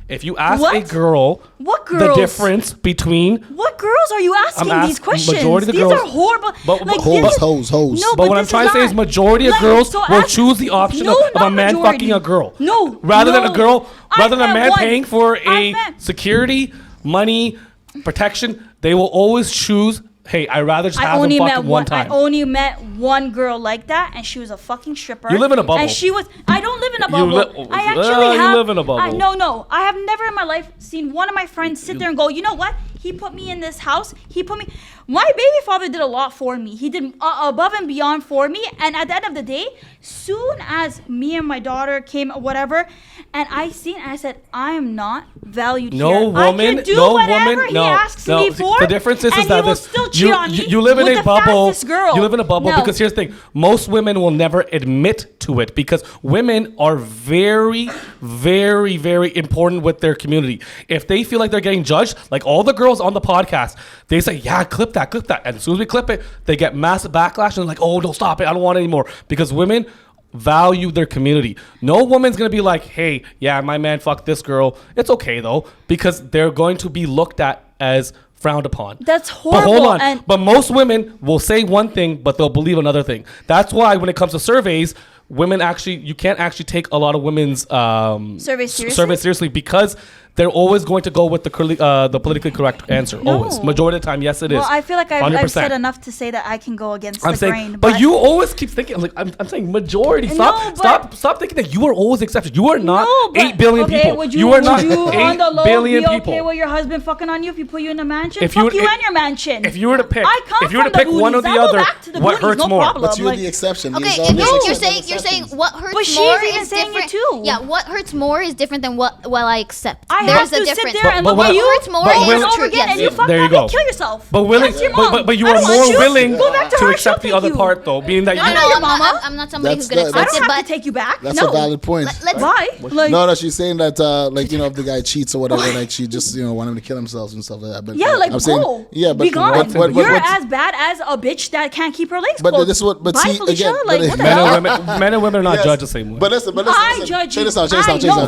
If you ask What? a girl What the girls? difference between What girls are you asking I'm these asking questions? majority of the These girls- are horrible. But- like, Hoes, this is- hoes. No, But what I'm this trying to say is not- majority of Like, girls so will ask- choose the option No, of a not man majority. fucking a girl. No, Rather than a no. girl, rather than a I've man met one. paying for I've a met- security, money, protection, they will always choose, hey, I'd rather just I have only them met fucking one time. I only met one girl like that, and she was a fucking stripper. You live in a bubble. And she was. I don't live in a You bubble. li- I actually you have. live in a bubble. No. I have never in my life seen one of my friends sit there and go, you know what? He put me in this house. He put me. My baby father did a lot for me. He did above and beyond for me. And at the end of the day, soon as me and my daughter came, whatever, and I said, I am not valued No here. I woman, can do no whatever woman, he no, asks no. me See, for. the difference is and that he will this, still cheat on me. you live in with a the bubble. fastest girl. You live in a bubble No. because here's the thing: most women will never admit to it because women are very, very, very important with their community. If they feel like they're getting judged, like all the girls on the podcast, they say, "Yeah, clip that," and as soon as we clip it, they get massive backlash and like, "Oh, no, stop it! I don't want it anymore," because women value their community. No woman's gonna be like, hey, yeah, my man fucked this girl. It's okay though, because they're going to be looked at as frowned upon. That's But hold horrible, on. and- But most women will say one thing, but they'll believe another thing. That's why when it comes to surveys, women actually, you can't actually take a lot of women's Surveys seriously? surveys seriously because they're always going to go with the politically correct answer. No. Always. Majority of the time, yes, it is. Well, I feel like I've 100%. said enough to say that I can go against I'm the saying, grain. but you always keep thinking. Like I'm saying, majority. No, Stop thinking that you are always exception. You are not No, but- 8 billion okay, people. Would you are not would you, on the 8 low, billion be people. okay with your husband fucking on you if he put you in a mansion? If Fuck you- you if- and your mansion. If you were to pick, I come if you were to from the pick one or boonies. the I'll go other, back to the what boonies, hurts no more? problem. But you're Like- the exception. Okay, There's if always you're exceptions saying and you're saying exceptions. what hurts But she's more even is saying it different. too. Yeah, what hurts more is different than what I accept. I There's have a to difference. sit there and But look what at you hurts more but over will- and over again, yes. and you fuck There you up go. and kill yourself. But willing, That's your mom. but you I are don't want more you. willing Go back to to her, accept she'll the other take you. part, though, being that No, you. no, your I'm not, mama. I'm not somebody That's who's gonna the- I accept don't it, have but to take you back. That's no. a valid point. let's Why? Like, No, she's saying that, like, if the guy cheats or whatever, like, she just, want him to kill himself and stuff like that. But yeah, like, I'm saying, go. yeah, but be gone. You're what's- as bad as a bitch that can't keep her legs But closed. this is what- but Bye, see, Felicia. again, Like, but what the Men hell? and women are not Yes. judged the same way. But listen, I listen. judge Check you. this out.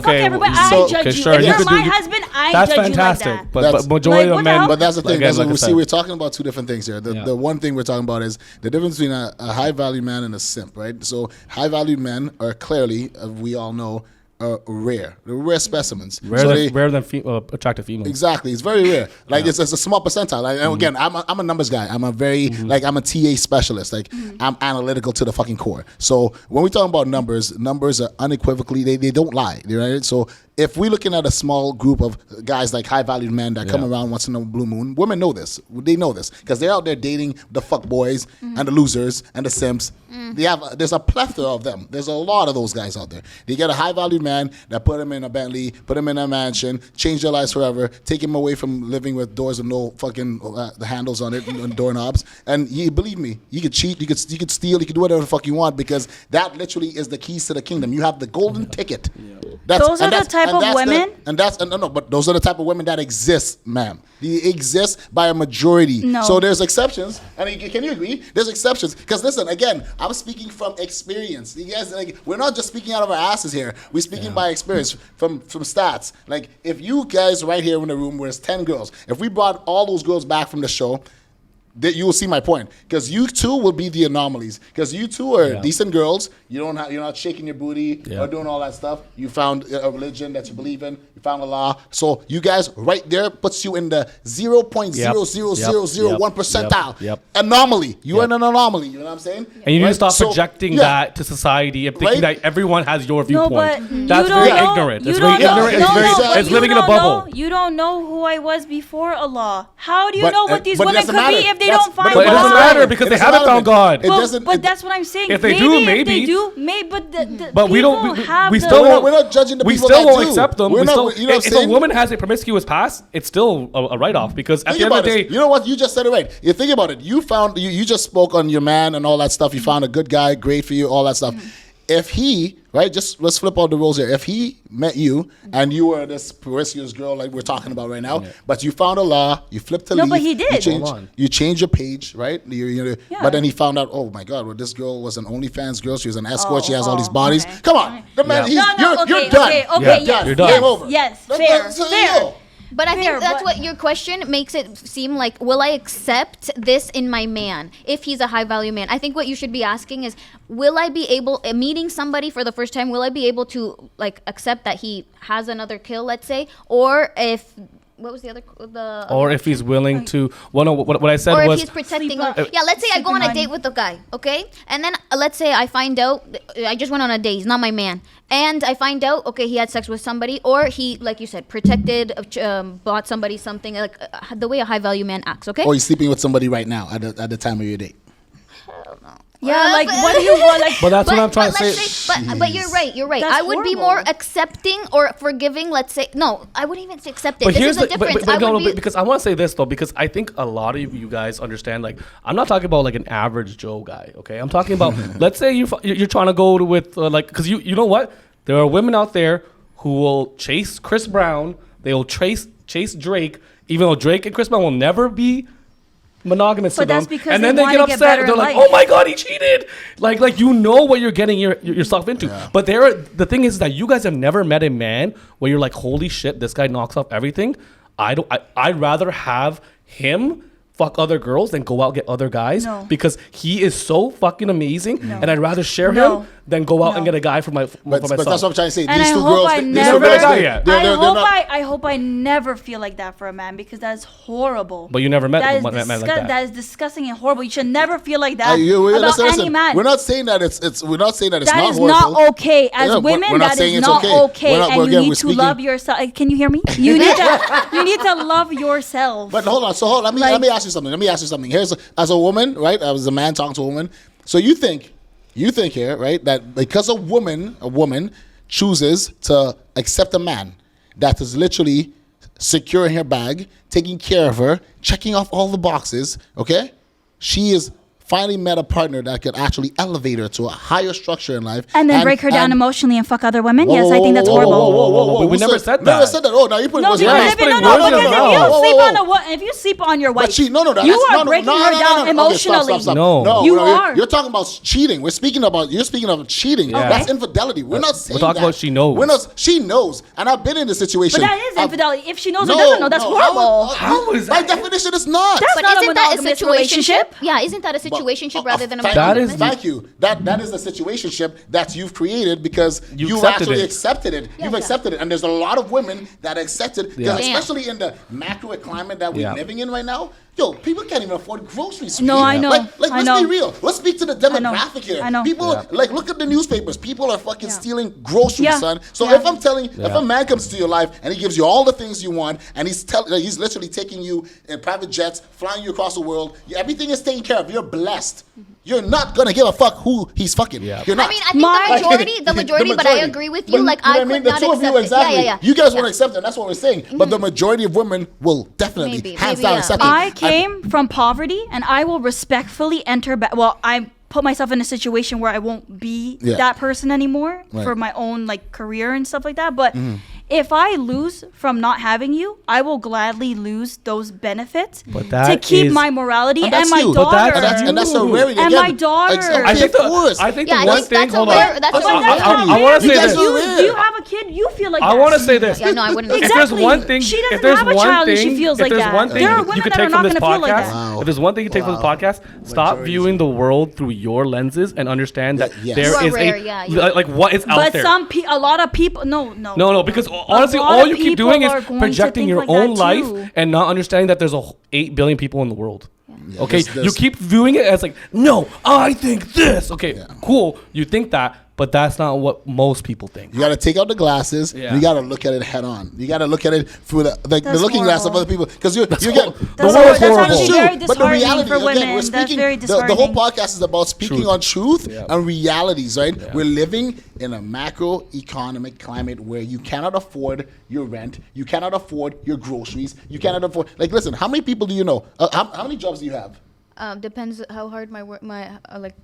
Okay, Everybody, so- I judge okay, you. sure, If you you're could my do- husband, I That's judge fantastic. you like that. But That's- majority Like, of what the men. hell? But that's the thing. Again, That's what like I we see. said. We're talking about two different things here. The one thing we're talking about is the difference between a high value man and a simp, right? So high value men are clearly, we all know, rare. They're rare specimens. Rarer than attractive females. Exactly, it's very rare. Like it's a small percentile. Like, and again, I'm a numbers guy. I'm a very like I'm a TA specialist. Like I'm analytical to the fucking core. So when we talk about numbers are unequivocally they don't lie. Right? So if we're looking at a small group of guys like high valued men that come around once in a blue moon, women know this. They know this because they're out there dating the fuck boys and the losers and the simps. There's a plethora of them. There's a lot of those guys out there. They get a high valued man that put him in a Bentley, put him in a mansion, change their lives forever, take him away from living with doors with no fucking the handles on it and doorknobs. And believe me, you could cheat, you could steal, you could do whatever the fuck you want because that literally is the keys to the kingdom. You have the golden ticket. Those are the type of women. But those are the type of women that exist, ma'am. They exist by a majority. No. So there's exceptions. I mean, can you agree? There's exceptions. Because listen, again, I'm speaking from experience. You guys, like, we're not just speaking out of our asses here. We're speaking by experience, from stats. Like, if you guys right here in the room, where there's 10 girls, if we brought all those girls back from the show, that you will see my point, because you two will be the anomalies, because you two are decent girls. You're not shaking your booty or doing all that stuff. You found a religion that you believe in. You found Allah. So you guys right there puts you in the 0.00001 percentile anomaly. You are an anomaly. You know what I'm saying? And you need to stop projecting that to society and thinking that everyone has your viewpoint. But that's very ignorant. It's very ignorant. It's living in a bubble. You don't know who I was before Allah. How do you know what these women could be if they don't find God? But it doesn't matter, because they haven't found God. But that's what I'm saying. If they do, maybe. But we don't. have We the- still won't. We're not judging the We people still that won't do. accept them. We're We not- still, you know what I'm if a saying? woman has a promiscuous past, it's still a write-off, because at Think the end of about the it. day, You know what? You just said it right. You think about it. You found you just spoke on your man and all that stuff. You found a good guy, great for you, all that stuff. If he, right, just let's flip out the roles here. If he met you and you were this promiscuous girl like we're talking about right now, but you found Allah, you flipped to No, leave. but he did. You changed your page, right? But then he found out, oh my God, well, this girl was an OnlyFans girl. She was an escort. She has all these bodies. Okay. Come on. The man, No, you're done. Okay, You're yes, done. You're done. Game over. Yes, That's fair. But I Fair, think that's but- what your question makes it seem like. Will I accept this in my man if he's a high value man? I think what you should be asking is, will I be able, meeting somebody for the first time, will I be able to like accept that he has another kill, let's say, or if what was the other or if he's willing to. Well, no, what I said or was. if he's protecting Sleep on- yeah, let's say I go on a sleeping date on- with a guy, okay, and then let's say I find out I just went on a date, he's not my man, and I find out, okay, he had sex with somebody, or he, like you said, protected, bought somebody something, like the way a high value man acts, okay? Or you're sleeping with somebody right now at the time of your date. Yeah, like what do you want? Like, But that's what I'm trying to let's say. But you're right. That's I would be horrible. more accepting or forgiving. Let's say no. I wouldn't even say accepting. But This here's is the the difference. but I no, would be, because I want to say this though, because I think a lot of you guys understand. Like, I'm not talking about like an average Joe guy. Okay, I'm talking about let's say you're trying to go with like, because you know what, there are women out there who will chase Chris Brown. They will chase Drake, even though Drake and Chris Brown will never be monogamous But to them, that's because and they then they wanna get get upset. better They're in like, life. "Oh my God, he cheated!" Like you know what you're getting yourself into. But the thing is that you guys have never met a man where you're like, "Holy shit, this guy knocks off everything." I'd rather have him fuck other girls than go out and get other guys, No. because he is so fucking amazing, No. and I'd rather share No. him than go out and No. get a guy for my But for that's myself. what I'm trying to say. And These I two hope girls, I these never. two girls, yet. I hope I never feel like that for a man, because that's horrible. But you never met That a is man like that. That is disgusting and horrible. You should never feel like that about listen, any listen. man. We're not saying that it's. We're not saying that it's That not is horrible. not okay. As Yeah, women, we're not that saying is it's not okay. okay, We're not- and we're you again, need we're to speaking- love yourself. Can you hear me? You need to love yourself. But hold on. So let me ask you something. Here's as a woman, right? I was a man talking to a woman. So you think here, right, that because a woman chooses to accept a man that is literally securing her bag, taking care of her, checking off all the boxes, okay? She is finally met a partner that could actually elevate her to a higher structure in life. And then break her down emotionally and fuck other women? Yes, I think that's Whoa, horrible. We never said Never that. said that. Oh, now you put No, words in because my if mouth. you putting words in your mouth. if you sleep on your wife, But no, you that's- are breaking her down emotionally. Okay, stop. No. You you're- are. You're talking about cheating. You're speaking of cheating. Yeah. That's infidelity. We're not saying talking that. about she knows. She knows, and I've been in this situation. But that is I've- infidelity. If she knows or doesn't know, that's horrible. How is By that? definition, it's not. That's but not a isn't that a monogamous situationship? Yeah, isn't that a situationship rather than a monogamous? Thank you. That is the situationship that you've created because You you accepted actually it. accepted it. You've yeah. accepted it, and there's a lot of women that accept it, because Yeah. especially in the macro climate that we're Yeah. living in right now. Yo, people can't even afford groceries. No, I know. Like, I let's know. be real. Let's speak to the demographic here. I know. People like look at the newspapers. People are fucking stealing groceries, Yeah. son. So Yeah. if I'm telling, if a man comes to your life and he gives you all the things you want, and he's literally taking you in private jets, flying you across the world, everything is taken care of. You're blessed. You're not gonna give a fuck who he's fucking. Yeah. You're not. I mean, I think the majority, but I majority. agree with But you. Like, know I what could The not two of accept you, it. exactly. Yeah. You guys want to accept it, and that's what we're saying. But the majority of women will definitely, Maybe, hands maybe, down, yeah. accept it. I came from poverty, and I will respectfully enter back. Well, put myself in a situation where I won't be that person anymore for my own like career and stuff like that. But if I lose from not having you, I will gladly lose those benefits to keep my morality and my daughter. And that's a rarity. And my daughter. I think the one thing. Hold on. I want to say this. Do you have a kid? You feel like that. I want to say this. Yeah, no, I wouldn't. Exactly. If there's one thing, she doesn't have a child and she feels like that. If there's one thing There are you women could that are take from not this going to feel like podcast, that. if there's one thing you take from this podcast, stop viewing the world through your lenses and understand that there is like what is out there. But a lot of people, no, because honestly, all you keep doing is projecting your own life and not understanding that there's 8 billion people in the world. Yeah. Okay, you keep viewing it as like, no, I think this. Okay, cool, you think that, but that's not what most people think. You got to take out the glasses. Yeah. You got to look at it head on. You got to look at it through the looking glass of other people, because you get the world's horrible. But the reality, again, we're speaking. The whole podcast is about speaking on truth and realities, right? Yeah. We're living in a macroeconomic climate where you cannot afford your rent, you cannot afford your groceries, you cannot afford. Like, listen, how many people do you know? How many jobs do you have? Depends how hard my work,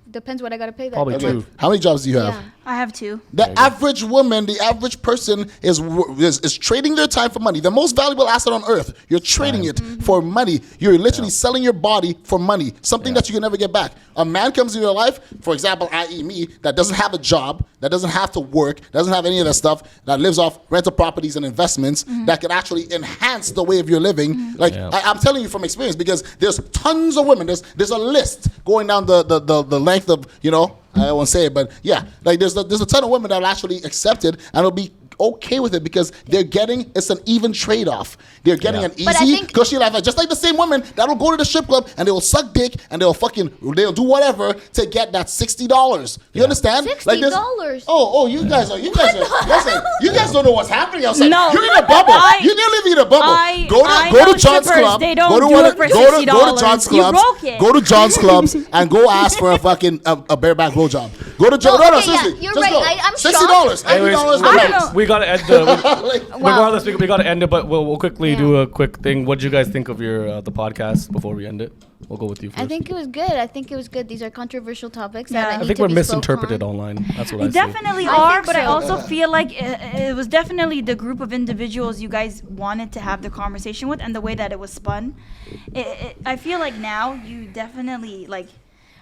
depends what I gotta pay that. Probably 2. How many jobs do you have? Yeah. I have 2. The average woman, the average person is trading their time for money. The most valuable asset on earth. You're trading it for money. You're literally selling your body for money, something that you can never get back. A man comes in your life, for example, i.e. me, that doesn't have a job, that doesn't have to work, doesn't have any of that stuff, that lives off rental properties and investments, that can actually enhance the way of your living. Like, I'm telling you from experience, because there's tons of women. There's a list going down the length of, I won't say it, but like there's a ton of women that will actually accept it and will be okay with it, because it's an even trade-off. They're getting an easy, cushy life, just like the same women that'll go to the strip club and they will suck dick and they'll do whatever to get that $60. You understand? $60. Like you guys listen, you guys don't know what's happening outside. No, you're in a bubble. You're living in a bubble. Go to John's Club. They don't go do it for $60. Go to John's You Clubs. broke it. Go to John's Clubs and go ask for a fucking a bareback blowjob. Go to John's. No, seriously. You're just right. go. I'm $60. $80. We gotta end regardless, we gotta end it, but we'll quickly do a quick thing. What did you guys think of the podcast before we end it? We'll go with you first. I think it was good. These are controversial topics. Yeah. I think we're misinterpreted online. That's what I see. Definitely are, but I also feel like it was definitely the group of individuals you guys wanted to have the conversation with, and the way that it was spun. I feel like now you definitely like.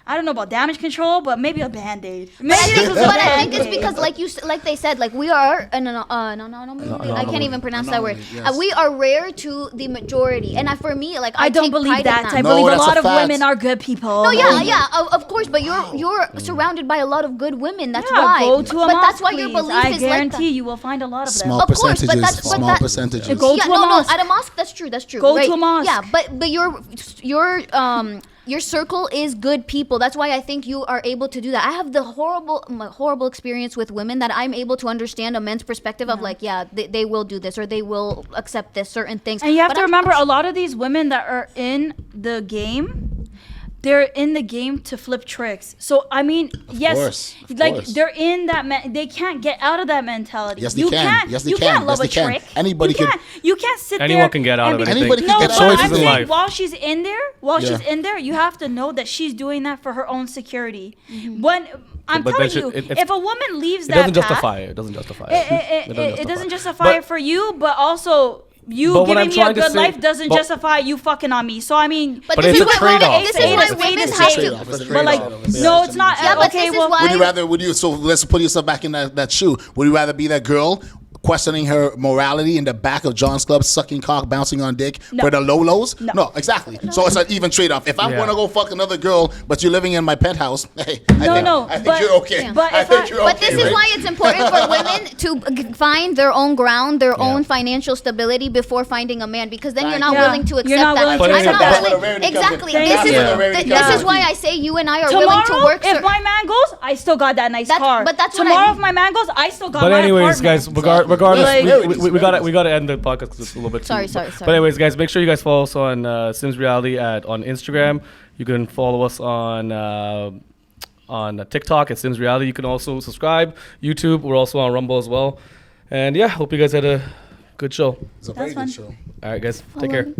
I don't know about damage control, but maybe a Band-Aid. But I think it's because, like they said, like we are I can't even pronounce that word. Yes. We are rare to the majority, and for me, like I don't take believe pride in that. I believe a lot of fact. women are good people. No, yeah, of course, but you're surrounded by a lot of good women. That's why. Go to a but mosque, that's why your please. belief I is like that. guarantee you will find a lot of them. Small Of course, but percentages. that's Small percentages. Go to a mosque. At a mosque, that's true. Go right? to a mosque. Yeah, but your circle is good people. That's why I think you are able to do that. I have the horrible experience with women that I'm able to understand a men's perspective of like, they will do this or they will accept this certain things. And you have to remember, a lot of these women that are in the game, they're in the game to flip tricks. So I mean, of course. They're in that. They can't get out of that mentality. Yes, they can. You can't love a trick. Anybody can. You can't sit there. Anyone can get out of anything. Anybody can get out of anything. choices in life. While she's in there, you have to know that she's doing that for her own security. When I'm telling you, if a woman leaves that path, it doesn't justify it. It doesn't justify it for you, but also. You giving me a good life doesn't justify you fucking on me. So I mean, but it's a trade-off. This is why women have to. But like, no, it's not. Yeah, but okay, this is why. So let's put yourself back in that shoe. Would you rather be that girl questioning her morality in the back of John's Club, sucking cock, bouncing on dick for the lows? No, exactly. No. So it's an even trade-off. If I'm going to go fuck another girl, but you're living in my penthouse, hey, I think you're okay. Yeah. But this is why it's important for women to find their own ground, their own financial stability before finding a man, because then you're not willing to accept that. Exactly. This is why I say you and I are willing to work. If my man goes, I still got that nice car. But that's tomorrow. If my man goes, I still got. But my anyways, apartment. guys, regardless, we gotta end the podcast because it's a little bit. Sorry. But anyways, guys, make sure you guys follow us on Sims Reality on Instagram. You can follow us on TikTok at Sims Reality. You can also subscribe. YouTube. We're also on Rumble as well. And hope you guys had a good show. It's a very good show. All right, guys, take care.